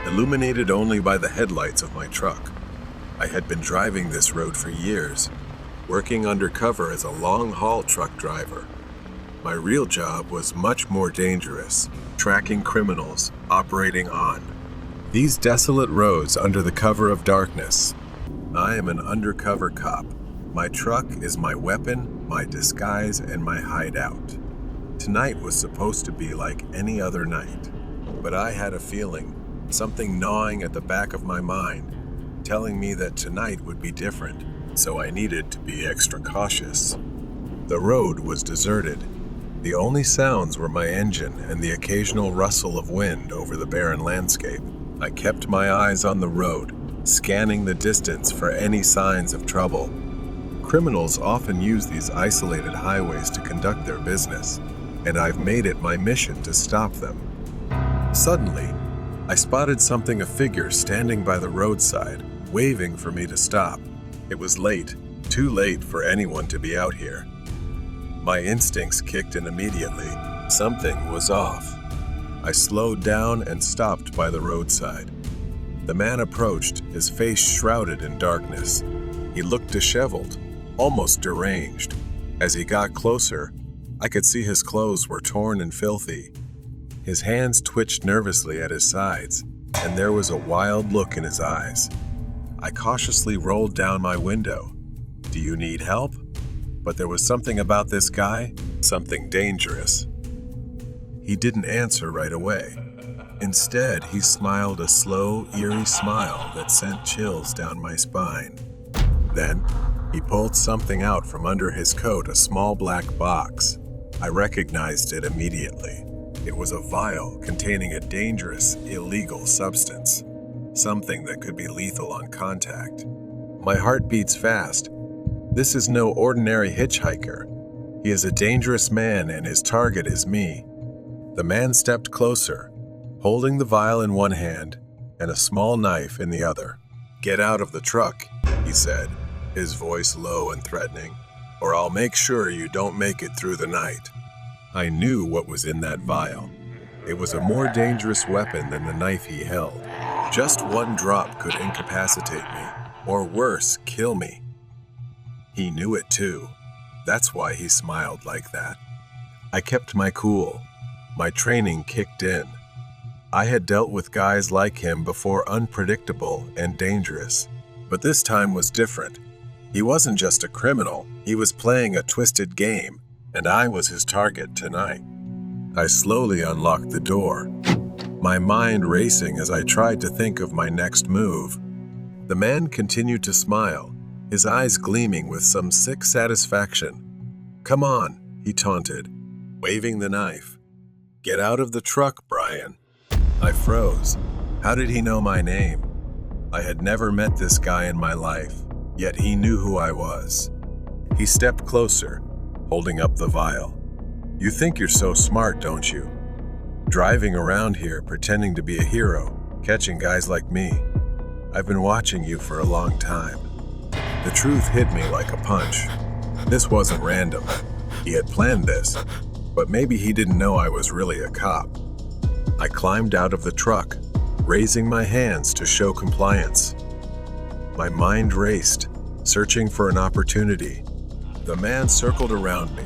illuminated only by the headlights of my truck. I had been driving this road for years, working undercover as a long-haul truck driver. My real job was much more dangerous, tracking criminals, operating on these desolate roads under the cover of darkness. I am an undercover cop. My truck is my weapon, my disguise, and my hideout. Tonight was supposed to be like any other night, but I had a feeling, something gnawing at the back of my mind, telling me that tonight would be different, so I needed to be extra cautious. The road was deserted. The only sounds were my engine and the occasional rustle of wind over the barren landscape. I kept my eyes on the road, scanning the distance for any signs of trouble. Criminals often use these isolated highways to conduct their business, and I've made it my mission to stop them. Suddenly, I spotted a figure standing by the roadside, waving for me to stop. It was late, too late for anyone to be out here. My instincts kicked in immediately. Something was off. I slowed down and stopped by the roadside. The man approached, his face shrouded in darkness. He looked disheveled, almost deranged. As he got closer, I could see his clothes were torn and filthy. His hands twitched nervously at his sides, and there was a wild look in his eyes. I cautiously rolled down my window. "Do you need help?" But there was something about this guy, something dangerous. He didn't answer right away. Instead, he smiled a slow, eerie smile that sent chills down my spine. Then, he pulled something out from under his coat, a small black box. I recognized it immediately. It was a vial containing a dangerous, illegal substance, something that could be lethal on contact. My heart beats fast. This is no ordinary hitchhiker. He is a dangerous man, and his target is me. The man stepped closer, holding the vial in one hand and a small knife in the other. "Get out of the truck," he said, his voice low and threatening, "or I'll make sure you don't make it through the night." I knew what was in that vial. It was a more dangerous weapon than the knife he held. Just one drop could incapacitate me, or worse, kill me. He knew it too. That's why he smiled like that. I kept my cool. My training kicked in. I had dealt with guys like him before, unpredictable and dangerous. But this time was different. He wasn't just a criminal, he was playing a twisted game, and I was his target tonight. I slowly unlocked the door, my mind racing as I tried to think of my next move. The man continued to smile, his eyes gleaming with some sick satisfaction. "Come on," he taunted, waving the knife. "Get out of the truck, Brian." I froze. How did he know my name? I had never met this guy in my life, yet he knew who I was. He stepped closer, holding up the vial. "You think you're so smart, don't you? Driving around here pretending to be a hero, catching guys like me. I've been watching you for a long time." The truth hit me like a punch. This wasn't random. He had planned this, but maybe he didn't know I was really a cop. I climbed out of the truck, raising my hands to show compliance. My mind raced, searching for an opportunity. The man circled around me,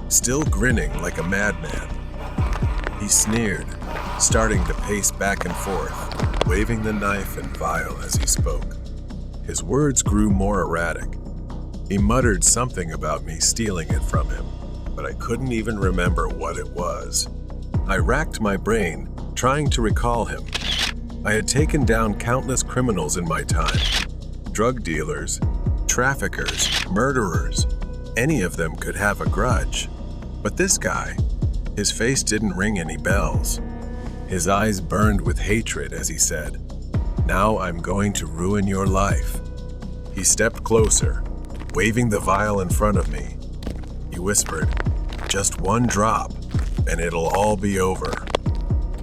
still grinning like a madman. He sneered, starting to pace back and forth, waving the knife and vial as he spoke. His words grew more erratic. He muttered something about me stealing it from him, but I couldn't even remember what it was. I racked my brain, trying to recall him. I had taken down countless criminals in my time. Drug dealers, traffickers, murderers. Any of them could have a grudge. But this guy, his face didn't ring any bells. His eyes burned with hatred as he said, "Now I'm going to ruin your life." He stepped closer, waving the vial in front of me. He whispered, "Just one drop, and it'll all be over."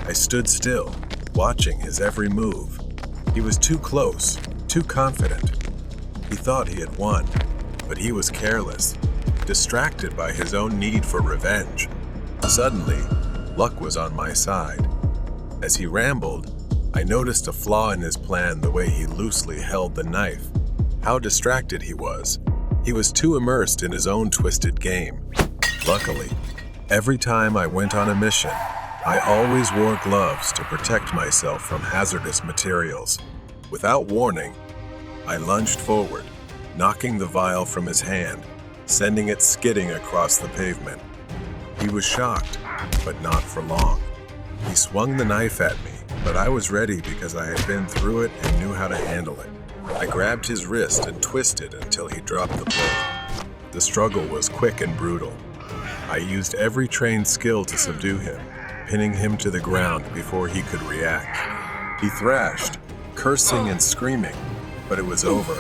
I stood still, watching his every move. He was too close, too confident. He thought he had won, but he was careless, distracted by his own need for revenge. Suddenly, luck was on my side. As he rambled, I noticed a flaw in his plan, the way he loosely held the knife. How distracted he was. He was too immersed in his own twisted game. Luckily, every time I went on a mission, I always wore gloves to protect myself from hazardous materials. Without warning, I lunged forward, knocking the vial from his hand, sending it skidding across the pavement. He was shocked, but not for long. He swung the knife at me, but I was ready because I had been through it and knew how to handle it. I grabbed his wrist and twisted until he dropped the blade. The struggle was quick and brutal. I used every trained skill to subdue him, pinning him to the ground before he could react. He thrashed, cursing and screaming, but it was over.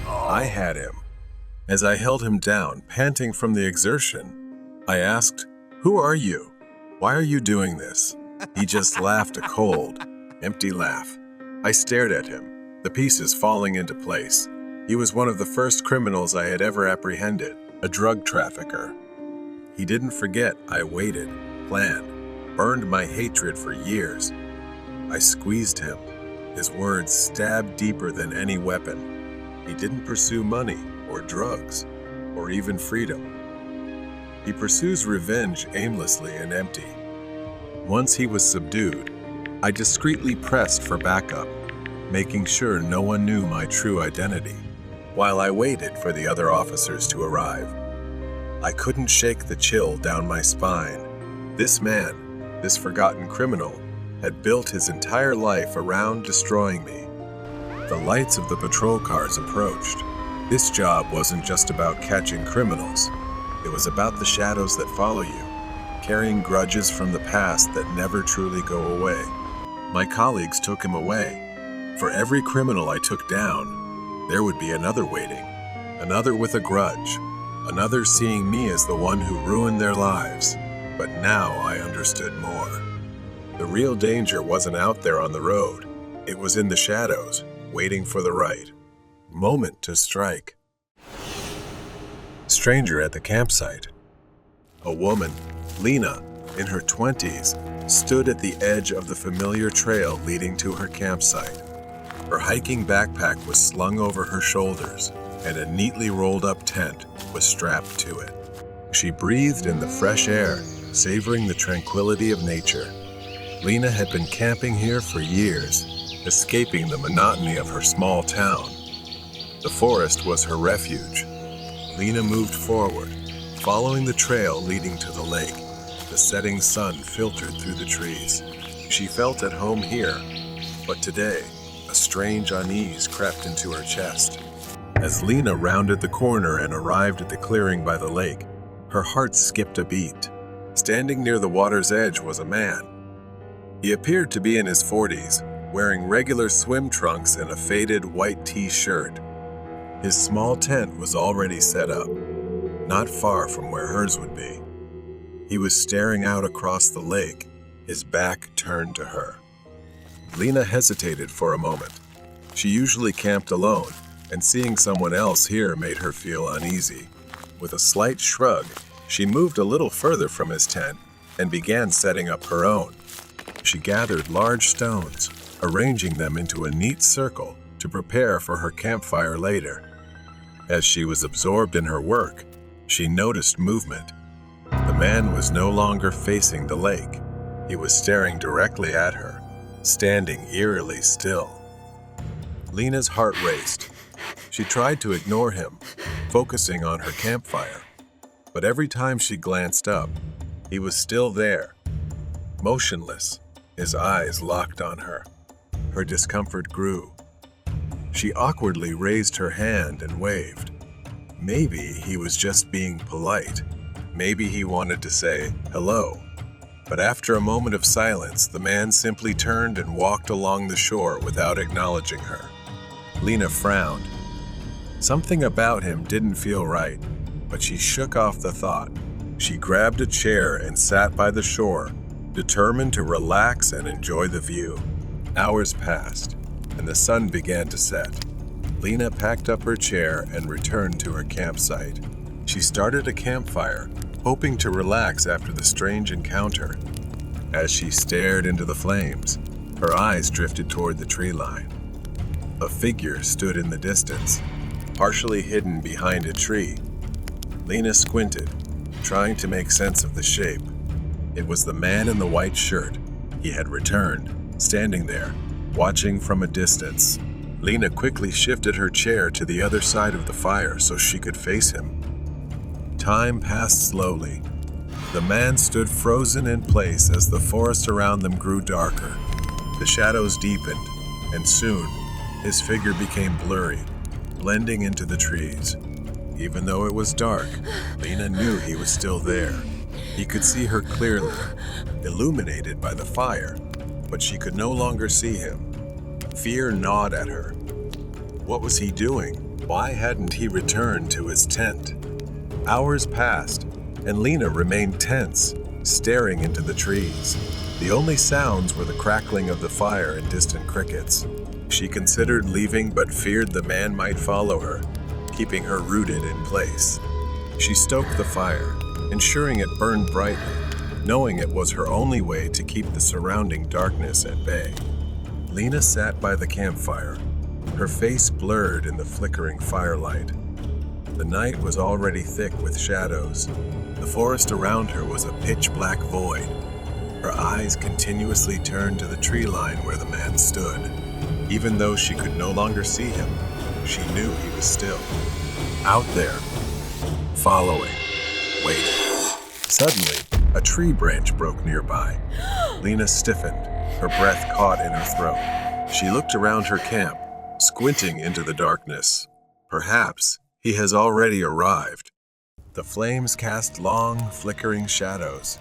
I had him. As I held him down, panting from the exertion, I asked, "Who are you? Why are you doing this?" He just laughed a cold, empty laugh. I stared at him, the pieces falling into place. He was one of the first criminals I had ever apprehended, a drug trafficker. He didn't forget I waited, planned, burned my hatred for years. I squeezed him. His words stabbed deeper than any weapon. He didn't pursue money or drugs or even freedom. He pursues revenge aimlessly and empty. Once he was subdued, I discreetly pressed for backup, making sure no one knew my true identity, while I waited for the other officers to arrive. I couldn't shake the chill down my spine. This man, this forgotten criminal, had built his entire life around destroying me. The lights of the patrol cars approached. This job wasn't just about catching criminals. It was about the shadows that follow you, carrying grudges from the past that never truly go away. My colleagues took him away. For every criminal I took down, there would be another waiting, another with a grudge, another seeing me as the one who ruined their lives. But now I understood more. The real danger wasn't out there on the road. It was in the shadows, waiting for the right moment to strike. Stranger at the campsite. A woman, Lena, in her 20s, stood at the edge of the familiar trail leading to her campsite. Her hiking backpack was slung over her shoulders, and a neatly rolled-up tent was strapped to it. She breathed in the fresh air, savoring the tranquility of nature. Lena had been camping here for years, escaping the monotony of her small town. The forest was her refuge. Lena moved forward, following the trail leading to the lake. The setting sun filtered through the trees. She felt at home here, but today, a strange unease crept into her chest. As Lena rounded the corner and arrived at the clearing by the lake, her heart skipped a beat. Standing near the water's edge was a man. He appeared to be in his 40s, wearing regular swim trunks and a faded white t-shirt. His small tent was already set up, not far from where hers would be. He was staring out across the lake, his back turned to her. Lena hesitated for a moment. She usually camped alone, and seeing someone else here made her feel uneasy. With a slight shrug, she moved a little further from his tent and began setting up her own. She gathered large stones, arranging them into a neat circle to prepare for her campfire later. As she was absorbed in her work, she noticed movement. The man was no longer facing the lake. He was staring directly at her, standing eerily still. Lena's heart raced. She tried to ignore him, focusing on her campfire. But every time she glanced up, he was still there, motionless, his eyes locked on her. Her discomfort grew. She awkwardly raised her hand and waved. Maybe he was just being polite. Maybe he wanted to say hello. But after a moment of silence, the man simply turned and walked along the shore without acknowledging her. Lena frowned. Something about him didn't feel right, but she shook off the thought. She grabbed a chair and sat by the shore, determined to relax and enjoy the view. Hours passed, and the sun began to set. Lena packed up her chair and returned to her campsite. She started a campfire, hoping to relax after the strange encounter. As she stared into the flames, her eyes drifted toward the tree line. A figure stood in the distance, partially hidden behind a tree. Lena squinted, trying to make sense of the shape. It was the man in the white shirt. He had returned, standing there, watching from a distance. Lena quickly shifted her chair to the other side of the fire so she could face him. Time passed slowly. The man stood frozen in place as the forest around them grew darker. The shadows deepened, and soon, his figure became blurry, blending into the trees. Even though it was dark, Lena knew he was still there. He could see her clearly, illuminated by the fire, but she could no longer see him. Fear gnawed at her. What was he doing? Why hadn't he returned to his tent? Hours passed, and Lena remained tense, staring into the trees. The only sounds were the crackling of the fire and distant crickets. She considered leaving but feared the man might follow her, keeping her rooted in place. She stoked the fire, ensuring it burned brightly, knowing it was her only way to keep the surrounding darkness at bay. Lena sat by the campfire, her face blurred in the flickering firelight. The night was already thick with shadows. The forest around her was a pitch-black void. Her eyes continuously turned to the tree line where the man stood. Even though she could no longer see him, she knew he was still out there, following, waiting. Suddenly, a tree branch broke nearby. Lena stiffened, her breath caught in her throat. She looked around her camp, squinting into the darkness. Perhaps he has already arrived. The flames cast long, flickering shadows.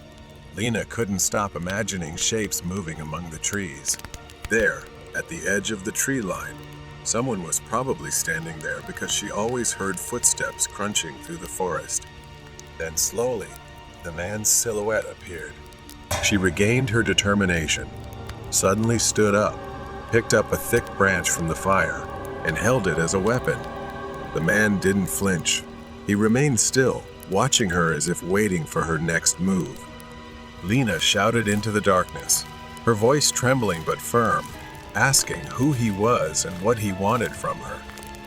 Lena couldn't stop imagining shapes moving among the trees. There, at the edge of the tree line, someone was probably standing there because she always heard footsteps crunching through the forest. Then slowly, the man's silhouette appeared. She regained her determination, suddenly stood up, picked up a thick branch from the fire and held it as a weapon. The man didn't flinch. He remained still, watching her as if waiting for her next move. Lena shouted into the darkness, her voice trembling but firm, asking who he was and what he wanted from her.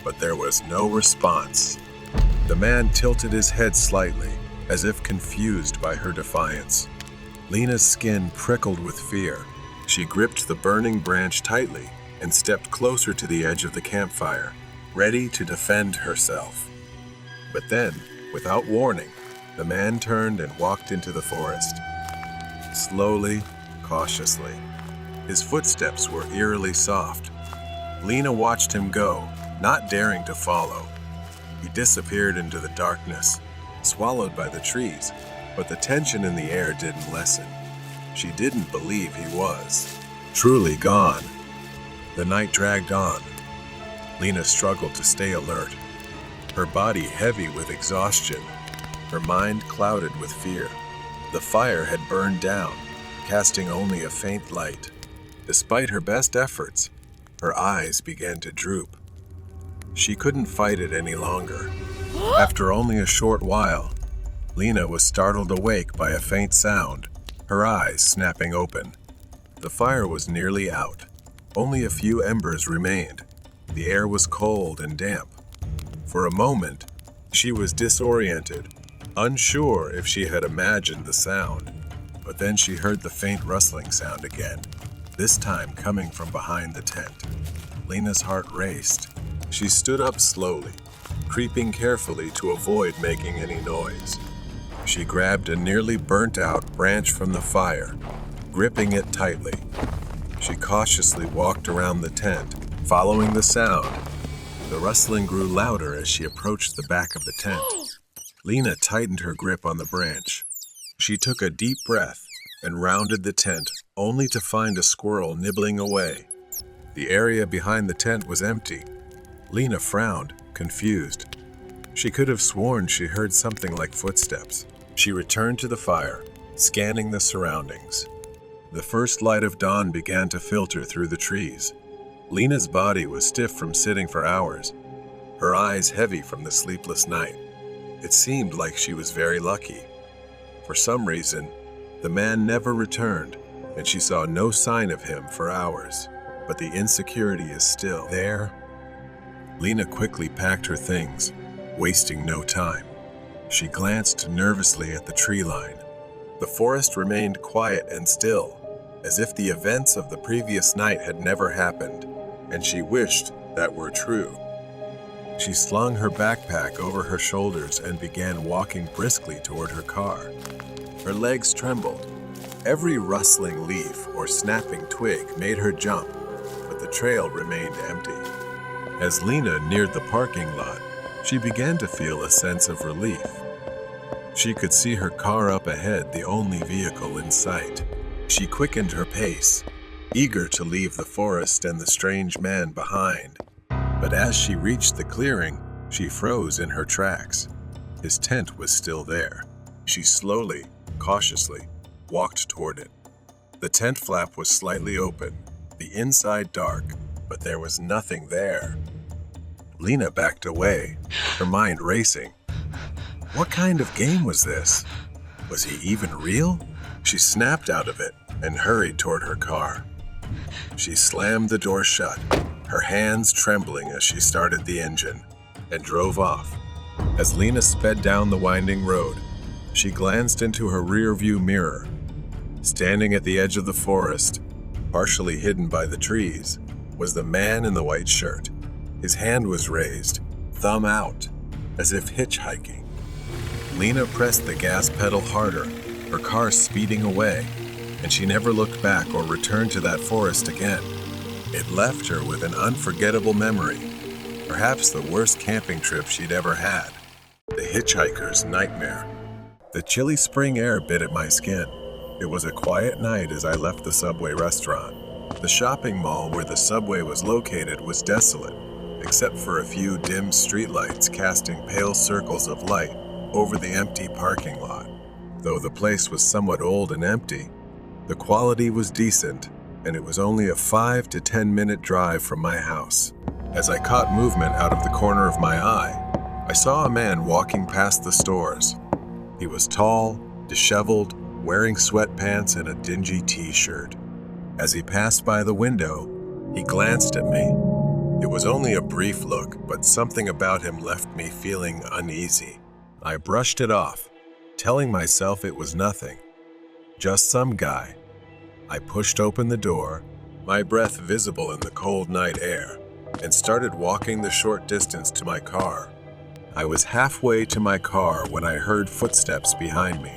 But there was no response. The man tilted his head slightly, as if confused by her defiance. Lena's skin prickled with fear. She gripped the burning branch tightly and stepped closer to the edge of the campfire, ready to defend herself. But then, without warning, the man turned and walked into the forest. Slowly, cautiously. His footsteps were eerily soft. Lena watched him go, not daring to follow. He disappeared into the darkness, swallowed by the trees, but the tension in the air didn't lessen. She didn't believe he was truly gone. The night dragged on. Lena struggled to stay alert, her body heavy with exhaustion, her mind clouded with fear. The fire had burned down, casting only a faint light. Despite her best efforts, her eyes began to droop. She couldn't fight it any longer. After only a short while, Lena was startled awake by a faint sound, her eyes snapping open. The fire was nearly out. Only a few embers remained. The air was cold and damp. For a moment, she was disoriented, unsure if she had imagined the sound. But then she heard the faint rustling sound again, this time coming from behind the tent. Lena's heart raced. She stood up slowly, creeping carefully to avoid making any noise. She grabbed a nearly burnt-out branch from the fire, gripping it tightly. She cautiously walked around the tent, following the sound. The rustling grew louder as she approached the back of the tent. Lena tightened her grip on the branch. She took a deep breath and rounded the tent, only to find a squirrel nibbling away. The area behind the tent was empty. Lena frowned, confused. She could have sworn she heard something like footsteps. She returned to the fire, scanning the surroundings. The first light of dawn began to filter through the trees. Lena's body was stiff from sitting for hours, her eyes heavy from the sleepless night. It seemed like she was very lucky. For some reason, the man never returned, and she saw no sign of him for hours. But the insecurity is still there. Lena quickly packed her things, wasting no time. She glanced nervously at the tree line. The forest remained quiet and still, as if the events of the previous night had never happened, and she wished that were true. She slung her backpack over her shoulders and began walking briskly toward her car. Her legs trembled. Every rustling leaf or snapping twig made her jump, but the trail remained empty. As Lena neared the parking lot, she began to feel a sense of relief. She could see her car up ahead, the only vehicle in sight. She quickened her pace, eager to leave the forest and the strange man behind. But as she reached the clearing, she froze in her tracks. His tent was still there. She slowly, cautiously, walked toward it. The tent flap was slightly open, the inside dark, but there was nothing there. Lena backed away, her mind racing. What kind of game was this? Was he even real? She snapped out of it and hurried toward her car. She slammed the door shut, her hands trembling as she started the engine, and drove off. As Lena sped down the winding road, she glanced into her rearview mirror. Standing at the edge of the forest, partially hidden by the trees, was the man in the white shirt. His hand was raised, thumb out, as if hitchhiking. Lena pressed the gas pedal harder, her car speeding away, and she never looked back or returned to that forest again. It left her with an unforgettable memory, perhaps the worst camping trip she'd ever had. The hitchhiker's nightmare. The chilly spring air bit at my skin. It was a quiet night as I left the Subway restaurant. The shopping mall where the Subway was located was desolate, except for a few dim streetlights casting pale circles of light over the empty parking lot. Though the place was somewhat old and empty, the quality was decent, and it was only a 5 to 10 minute drive from my house. As I caught movement out of the corner of my eye, I saw a man walking past the stores. He was tall, disheveled, wearing sweatpants and a dingy t-shirt. As he passed by the window, he glanced at me. It was only a brief look, but something about him left me feeling uneasy. I brushed it off, telling myself it was nothing. Just some guy. I pushed open the door, my breath visible in the cold night air, and started walking the short distance to my car. I was halfway to my car when I heard footsteps behind me.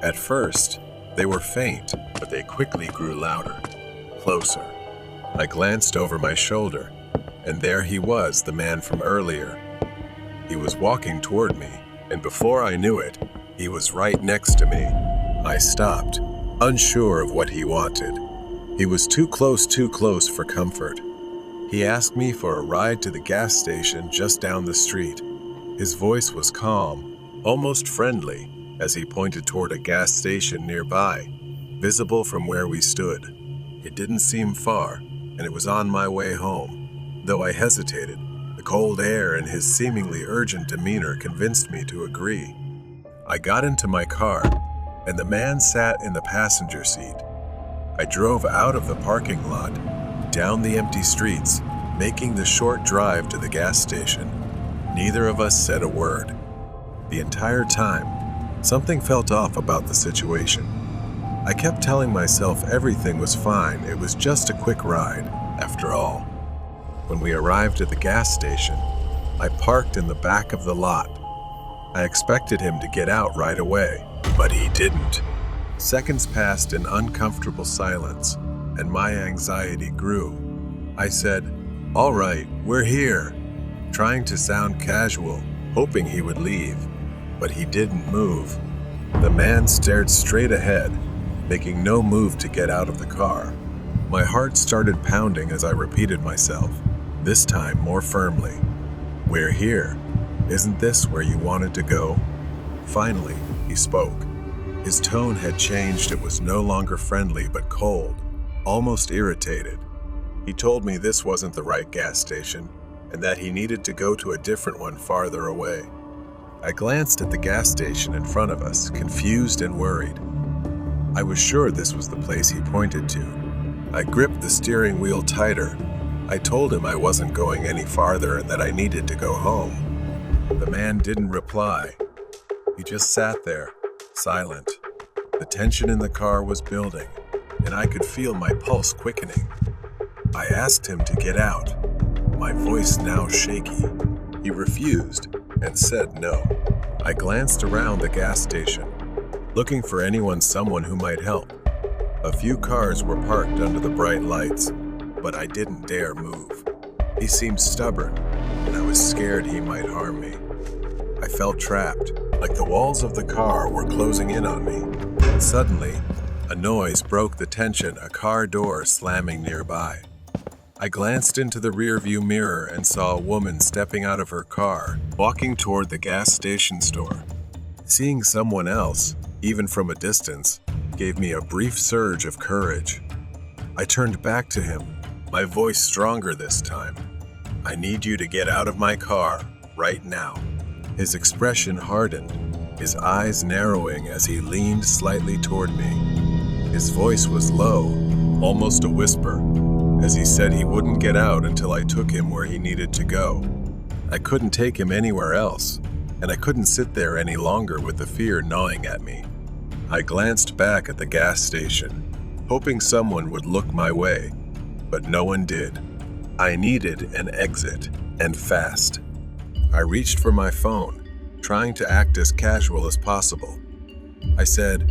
At first, they were faint, but they quickly grew louder, closer. I glanced over my shoulder, and there he was, the man from earlier. He was walking toward me, and before I knew it, he was right next to me. I stopped, unsure of what he wanted. He was too close for comfort. He asked me for a ride to the gas station just down the street. His voice was calm, almost friendly, as he pointed toward a gas station nearby, visible from where we stood. It didn't seem far, and it was on my way home. Though I hesitated, the cold air and his seemingly urgent demeanor convinced me to agree. I got into my car, and the man sat in the passenger seat. I drove out of the parking lot, down the empty streets, making the short drive to the gas station. Neither of us said a word. The entire time, something felt off about the situation. I kept telling myself everything was fine, it was just a quick ride, after all. When we arrived at the gas station, I parked in the back of the lot. I expected him to get out right away, but he didn't. Seconds passed in uncomfortable silence, and my anxiety grew. I said, "All right, we're here," trying to sound casual, hoping he would leave, but he didn't move. The man stared straight ahead, making no move to get out of the car. My heart started pounding as I repeated myself, this time more firmly. "We're here. Isn't this where you wanted to go?" Finally, he spoke. His tone had changed. It was no longer friendly, but cold, almost irritated. He told me this wasn't the right gas station, and that he needed to go to a different one farther away. I glanced at the gas station in front of us, confused and worried. I was sure this was the place he pointed to. I gripped the steering wheel tighter. I told him I wasn't going any farther and that I needed to go home. The man didn't reply. He just sat there, silent. The tension in the car was building, and I could feel my pulse quickening. I asked him to get out, my voice now shaky. He refused and said no. I glanced around the gas station, looking for someone who might help. A few cars were parked under the bright lights, but I didn't dare move. He seemed stubborn, and I was scared he might harm me. I felt trapped, like the walls of the car were closing in on me. Suddenly, a noise broke the tension, a car door slamming nearby. I glanced into the rearview mirror and saw a woman stepping out of her car, walking toward the gas station store. Seeing someone else, even from a distance, gave me a brief surge of courage. I turned back to him, my voice stronger this time. "I need you to get out of my car, right now." His expression hardened, his eyes narrowing as he leaned slightly toward me. His voice was low, almost a whisper, as he said he wouldn't get out until I took him where he needed to go. I couldn't take him anywhere else, and I couldn't sit there any longer with the fear gnawing at me. I glanced back at the gas station, hoping someone would look my way, but no one did. I needed an exit, and fast. I reached for my phone, trying to act as casual as possible. I said,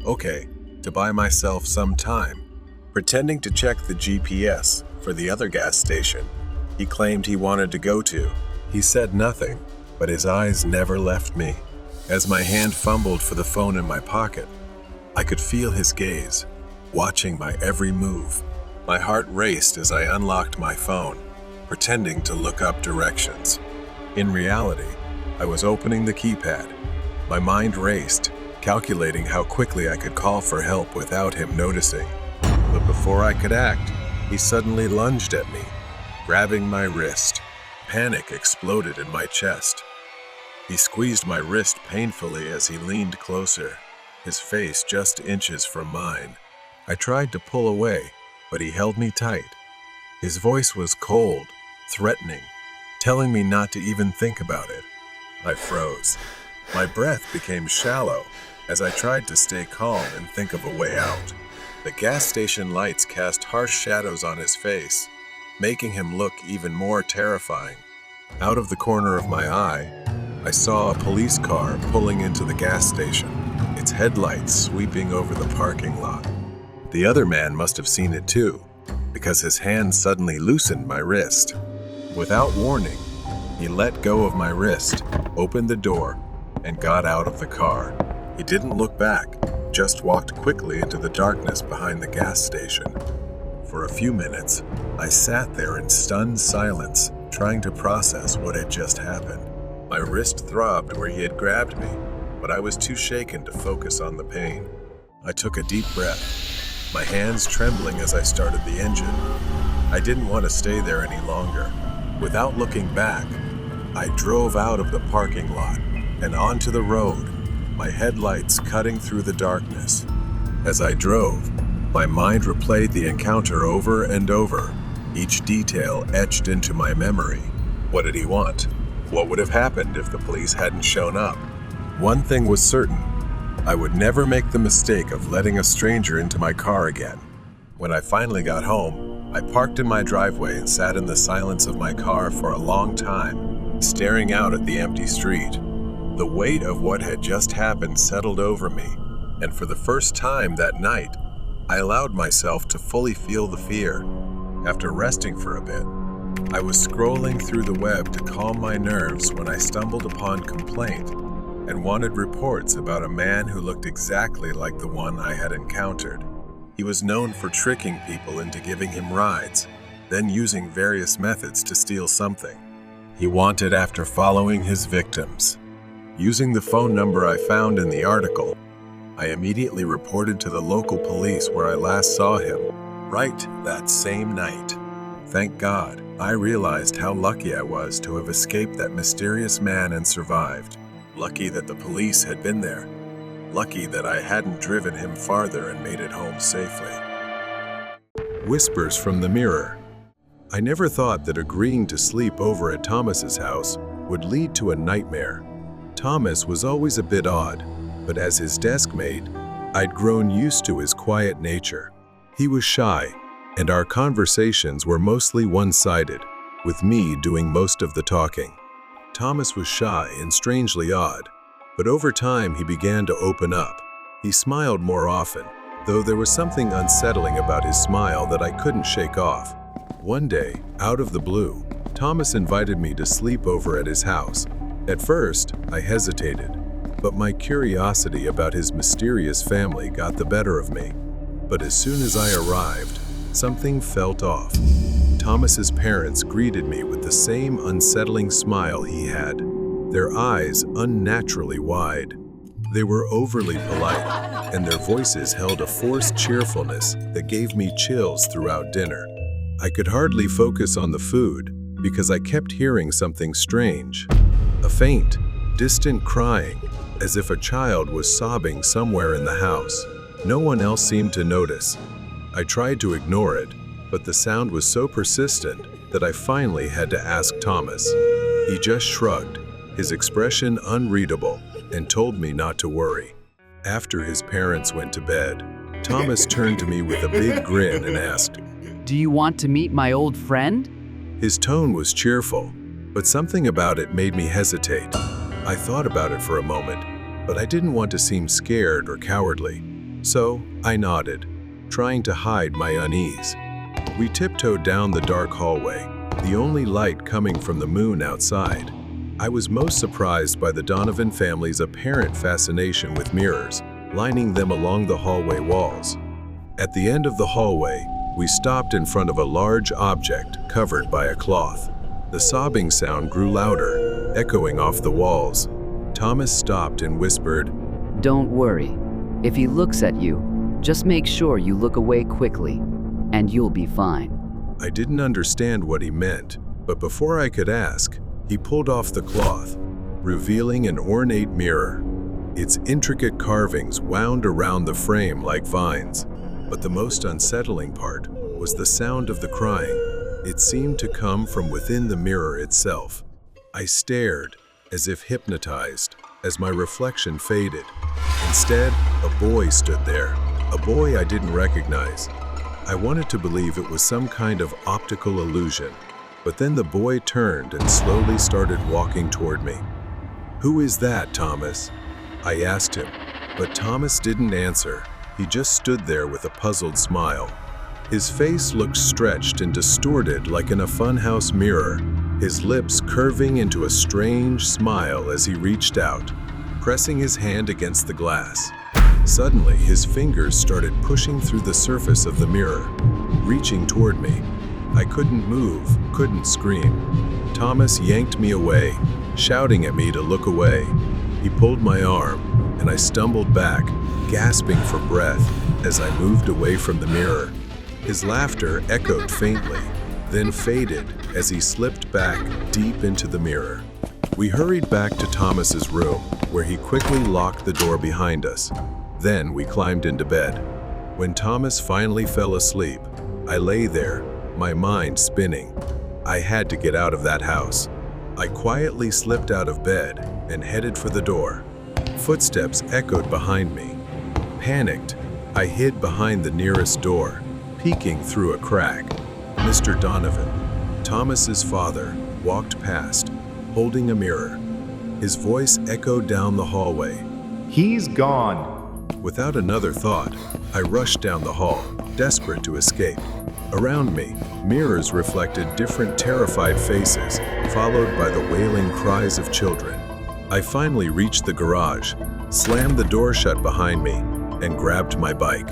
"Okay," to buy myself some time, pretending to check the GPS for the other gas station he claimed he wanted to go to. He said nothing, but his eyes never left me. As my hand fumbled for the phone in my pocket, I could feel his gaze, watching my every move. My heart raced as I unlocked my phone, pretending to look up directions. In reality, I was opening the keypad. My mind raced, calculating how quickly I could call for help without him noticing. The Before I could act, he suddenly lunged at me, grabbing my wrist. Panic exploded in my chest. He squeezed my wrist painfully as he leaned closer, his face just inches from mine. I tried to pull away, but he held me tight. His voice was cold, threatening, telling me not to even think about it. I froze. My breath became shallow as I tried to stay calm and think of a way out. The gas station lights cast harsh shadows on his face, making him look even more terrifying. Out of the corner of my eye, I saw a police car pulling into the gas station, its headlights sweeping over the parking lot. The other man must have seen it too, because his hand suddenly loosened my wrist. Without warning, he let go of my wrist, opened the door, and got out of the car. He didn't look back, just walked quickly into the darkness behind the gas station. For a few minutes, I sat there in stunned silence, trying to process what had just happened. My wrist throbbed where he had grabbed me, but I was too shaken to focus on the pain. I took a deep breath, my hands trembling as I started the engine. I didn't want to stay there any longer. Without looking back, I drove out of the parking lot and onto the road, my headlights cutting through the darkness. As I drove, my mind replayed the encounter over and over, each detail etched into my memory. What did he want? What would have happened if the police hadn't shown up? One thing was certain, I would never make the mistake of letting a stranger into my car again. When I finally got home, I parked in my driveway and sat in the silence of my car for a long time, staring out at the empty street. The weight of what had just happened settled over me, and for the first time that night, I allowed myself to fully feel the fear. After resting for a bit, I was scrolling through the web to calm my nerves when I stumbled upon Complaint and wanted reports about a man who looked exactly like the one I had encountered. He was known for tricking people into giving him rides, then using various methods to steal something. He wanted after following his victims. Using the phone number I found in the article, I immediately reported to the local police where I last saw him, right that same night. Thank God, I realized how lucky I was to have escaped that mysterious man and survived. Lucky that the police had been there. Lucky that I hadn't driven him farther and made it home safely. Whispers from the mirror. I never thought that agreeing to sleep over at Thomas's house would lead to a nightmare. Thomas was always a bit odd, but as his desk mate, I'd grown used to his quiet nature. He was shy, and our conversations were mostly one-sided, with me doing most of the talking. Thomas was shy and strangely odd, but over time he began to open up. He smiled more often, though there was something unsettling about his smile that I couldn't shake off. One day, out of the blue, Thomas invited me to sleep over at his house. At first, I hesitated, but my curiosity about his mysterious family got the better of me. But as soon as I arrived, something felt off. Thomas's parents greeted me with the same unsettling smile he had, their eyes unnaturally wide. They were overly polite, and their voices held a forced cheerfulness that gave me chills throughout dinner. I could hardly focus on the food because I kept hearing something strange. A faint, distant crying, as if a child was sobbing somewhere in the house. No one else seemed to notice. I tried to ignore it, but the sound was so persistent that I finally had to ask Thomas. He just shrugged, his expression unreadable, and told me not to worry. After his parents went to bed, Thomas turned to me with a big grin and asked, "Do you want to meet my old friend?" His tone was cheerful, but something about it made me hesitate. I thought about it for a moment, but I didn't want to seem scared or cowardly. So I nodded, trying to hide my unease. We tiptoed down the dark hallway, the only light coming from the moon outside. I was most surprised by the Donovan family's apparent fascination with mirrors, lining them along the hallway walls. At the end of the hallway, we stopped in front of a large object covered by a cloth. The sobbing sound grew louder, echoing off the walls. Thomas stopped and whispered, "Don't worry. If he looks at you, just make sure you look away quickly." and you'll be fine. I didn't understand what he meant, but before I could ask, he pulled off the cloth, revealing an ornate mirror. Its intricate carvings wound around the frame like vines, but the most unsettling part was the sound of the crying. It seemed to come from within the mirror itself. I stared, as if hypnotized, as my reflection faded. Instead, a boy stood there, a boy I didn't recognize. I wanted to believe it was some kind of optical illusion, but then the boy turned and slowly started walking toward me. "Who is that, Thomas?" I asked him, but Thomas didn't answer. He just stood there with a puzzled smile. His face looked stretched and distorted like in a funhouse mirror, his lips curving into a strange smile as he reached out, pressing his hand against the glass. Suddenly, his fingers started pushing through the surface of the mirror, reaching toward me. I couldn't move, couldn't scream. Thomas yanked me away, shouting at me to look away. He pulled my arm, and I stumbled back, gasping for breath as I moved away from the mirror. His laughter echoed faintly, then faded as he slipped back deep into the mirror. We hurried back to Thomas's room, where he quickly locked the door behind us. Then we climbed into bed. When Thomas finally fell asleep, I lay there, my mind spinning. I had to get out of that house. I quietly slipped out of bed and headed for the door. Footsteps echoed behind me. Panicked, I hid behind the nearest door, peeking through a crack. Mr. Donovan, Thomas's father, walked past, holding a mirror. His voice echoed down the hallway. He's gone. Without another thought, I rushed down the hall, desperate to escape. Around me, mirrors reflected different terrified faces, followed by the wailing cries of children. I finally reached the garage, slammed the door shut behind me, and grabbed my bike.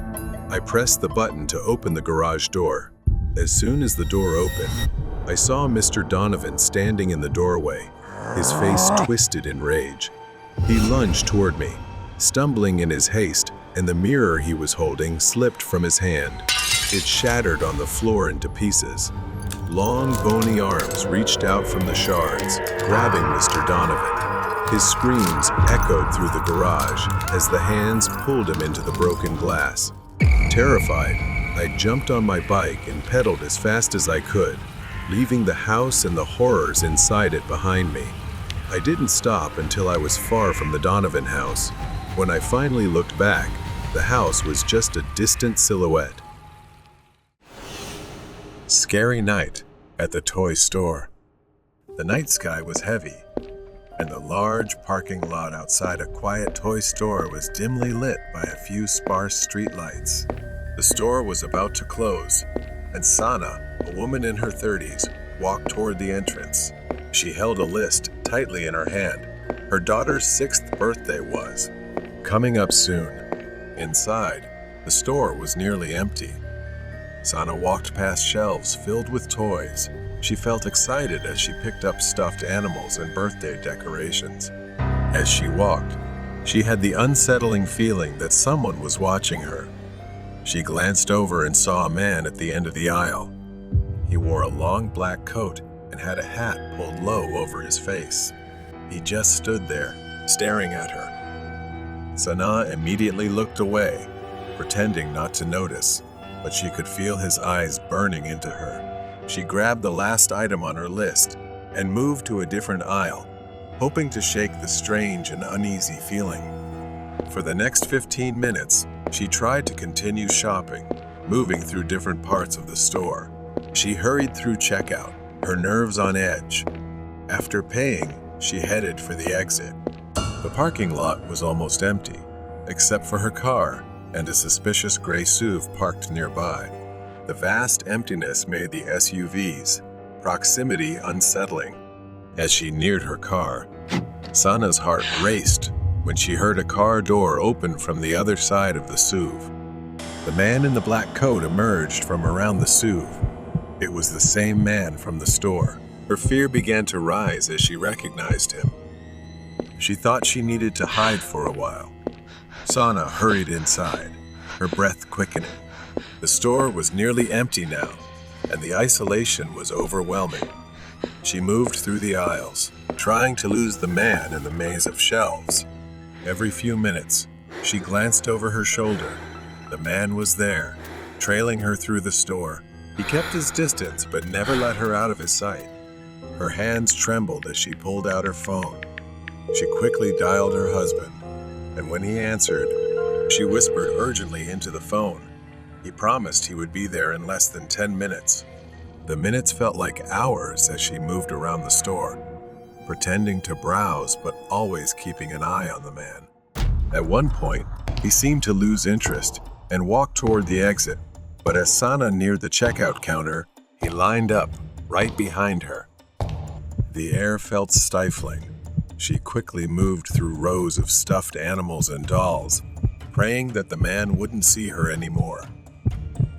I pressed the button to open the garage door. As soon as the door opened, I saw Mr. Donovan standing in the doorway, his face twisted in rage. He lunged toward me, stumbling in his haste, and the mirror he was holding slipped from his hand. It shattered on the floor into pieces. Long, bony arms reached out from the shards, grabbing Mr. Donovan. His screams echoed through the garage as the hands pulled him into the broken glass. Terrified, I jumped on my bike and pedaled as fast as I could, leaving the house and the horrors inside it behind me. I didn't stop until I was far from the Donovan house. When I finally looked back, the house was just a distant silhouette. Scary night at the toy store. The night sky was heavy, and the large parking lot outside a quiet toy store was dimly lit by a few sparse street lights. The store was about to close, and Sana, a woman in her 30s, walked toward the entrance. She held a list tightly in her hand. Her daughter's 6th birthday was coming up soon. Inside, the store was nearly empty. Sana walked past shelves filled with toys. She felt excited as she picked up stuffed animals and birthday decorations. As she walked, she had the unsettling feeling that someone was watching her. She glanced over and saw a man at the end of the aisle. He wore a long black coat and had a hat pulled low over his face. He just stood there, staring at her. Sana immediately looked away, pretending not to notice, but she could feel his eyes burning into her. She grabbed the last item on her list and moved to a different aisle, hoping to shake the strange and uneasy feeling. For the next 15 minutes, she tried to continue shopping, moving through different parts of the store. She hurried through checkout, her nerves on edge. After paying, she headed for the exit. The parking lot was almost empty, except for her car and a suspicious gray SUV parked nearby. The vast emptiness made the SUV's proximity unsettling. As she neared her car, Sana's heart raced when she heard a car door open from the other side of the SUV. The man in the black coat emerged from around the SUV. It was the same man from the store. Her fear began to rise as she recognized him. She thought she needed to hide for a while. Sana hurried inside, her breath quickening. The store was nearly empty now, and the isolation was overwhelming. She moved through the aisles, trying to lose the man in the maze of shelves. Every few minutes, she glanced over her shoulder. The man was there, trailing her through the store. He kept his distance but never let her out of his sight. Her hands trembled as she pulled out her phone. She quickly dialed her husband, and when he answered, she whispered urgently into the phone. He promised he would be there in less than 10 minutes. The minutes felt like hours as she moved around the store, pretending to browse but always keeping an eye on the man. At one point, he seemed to lose interest and walked toward the exit, but as Sana neared the checkout counter, he lined up right behind her. The air felt stifling. She quickly moved through rows of stuffed animals and dolls, praying that the man wouldn't see her anymore.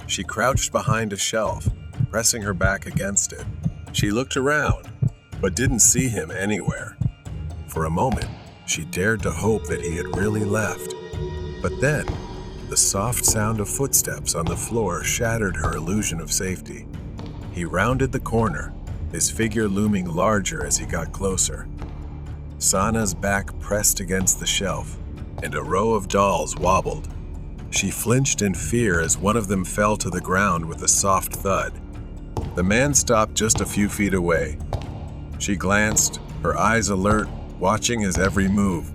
She crouched behind a shelf, pressing her back against it. She looked around, but didn't see him anywhere. For a moment, she dared to hope that he had really left. But then, the soft sound of footsteps on the floor shattered her illusion of safety. He rounded the corner, his figure looming larger as he got closer. Sana's back pressed against the shelf, and a row of dolls wobbled. She flinched in fear as one of them fell to the ground with a soft thud. The man stopped just a few feet away. She glanced, her eyes alert, watching his every move.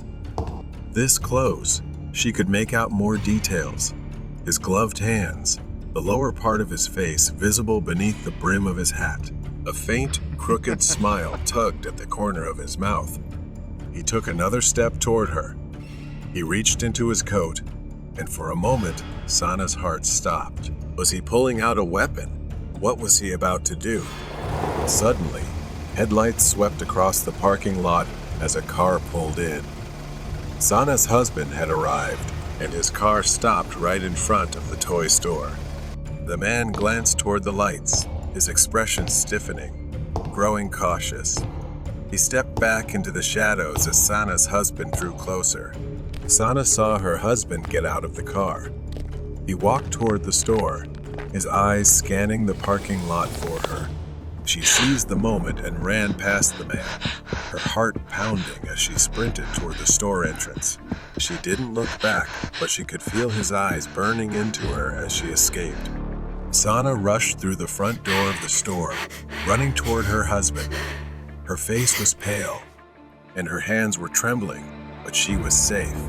This close, she could make out more details. His gloved hands, the lower part of his face visible beneath the brim of his hat. A faint, crooked smile tugged at the corner of his mouth. He took another step toward her. He reached into his coat, and for a moment, Sana's heart stopped. Was he pulling out a weapon? What was he about to do? Suddenly, headlights swept across the parking lot as a car pulled in. Sana's husband had arrived, and his car stopped right in front of the toy store. The man glanced toward the lights, his expression stiffening, growing cautious. He stepped back into the shadows as Sana's husband drew closer. Sana saw her husband get out of the car. He walked toward the store, his eyes scanning the parking lot for her. She seized the moment and ran past the man, her heart pounding as she sprinted toward the store entrance. She didn't look back, but she could feel his eyes burning into her as she escaped. Sana rushed through the front door of the store, running toward her husband. Her face was pale, and her hands were trembling, but she was safe.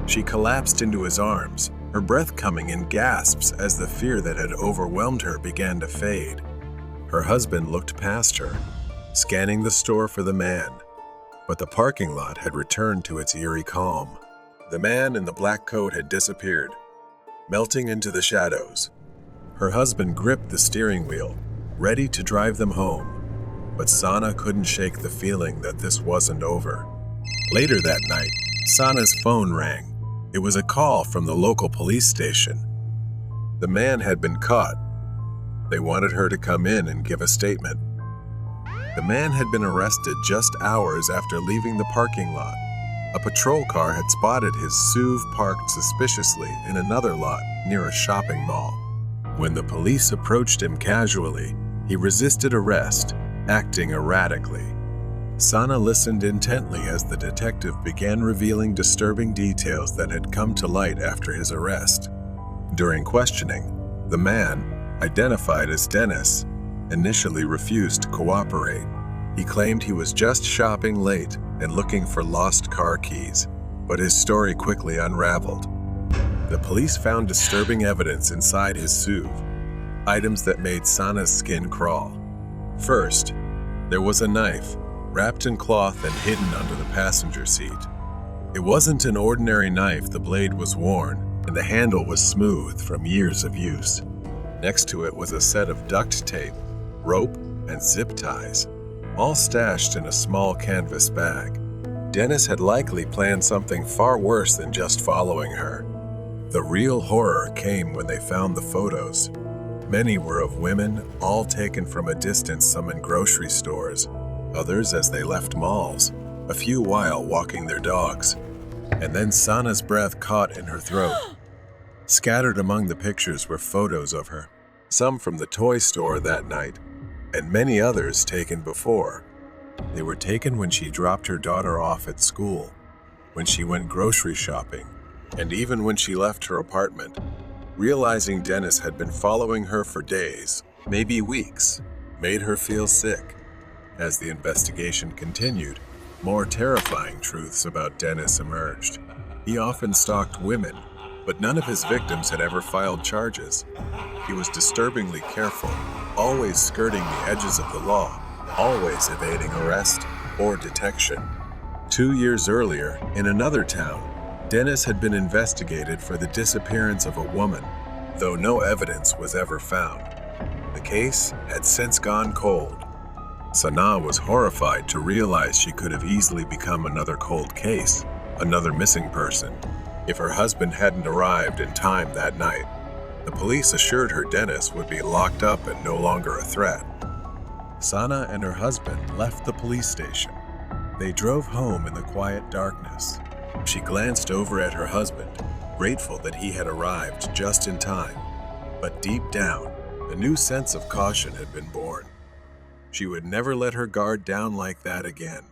She collapsed into his arms, her breath coming in gasps as the fear that had overwhelmed her began to fade. Her husband looked past her, scanning the store for the man, but the parking lot had returned to its eerie calm. The man in the black coat had disappeared, melting into the shadows. Her husband gripped the steering wheel, ready to drive them home, but Sana couldn't shake the feeling that this wasn't over. Later that night, Sana's phone rang. It was a call from the local police station. The man had been caught. They wanted her to come in and give a statement. The man had been arrested just hours after leaving the parking lot. A patrol car had spotted his SUV parked suspiciously in another lot near a shopping mall. When the police approached him casually, he resisted arrest, acting erratically. Sana listened intently as the detective began revealing disturbing details that had come to light after his arrest. During questioning, the man, identified as Dennis, initially refused to cooperate. He claimed he was just shopping late and looking for lost car keys, but his story quickly unraveled. The police found disturbing evidence inside his SUV, items that made Sana's skin crawl. First, there was a knife, wrapped in cloth and hidden under the passenger seat. It wasn't an ordinary knife. The blade was worn, and the handle was smooth from years of use. Next to it was a set of duct tape, rope, and zip ties, all stashed in a small canvas bag. Dennis had likely planned something far worse than just following her. The real horror came when they found the photos. Many were of women, all taken from a distance, some in grocery stores, others as they left malls, a few while walking their dogs. And then Sana's breath caught in her throat. Scattered among the pictures were photos of her, some from the toy store that night, and many others taken before. They were taken when she dropped her daughter off at school, when she went grocery shopping, and even when she left her apartment. Realizing Dennis had been following her for days, maybe weeks, made her feel sick. As the investigation continued, more terrifying truths about Dennis emerged. He often stalked women, but none of his victims had ever filed charges. He was disturbingly careful, always skirting the edges of the law, always evading arrest or detection. 2 years earlier, in another town, Dennis had been investigated for the disappearance of a woman, though no evidence was ever found. The case had since gone cold. Sanaa was horrified to realize she could have easily become another cold case, another missing person, if her husband hadn't arrived in time that night. The police assured her Dennis would be locked up and no longer a threat. Sanaa and her husband left the police station. They drove home in the quiet darkness. She glanced over at her husband, grateful that he had arrived just in time. But deep down, a new sense of caution had been born. She would never let her guard down like that again.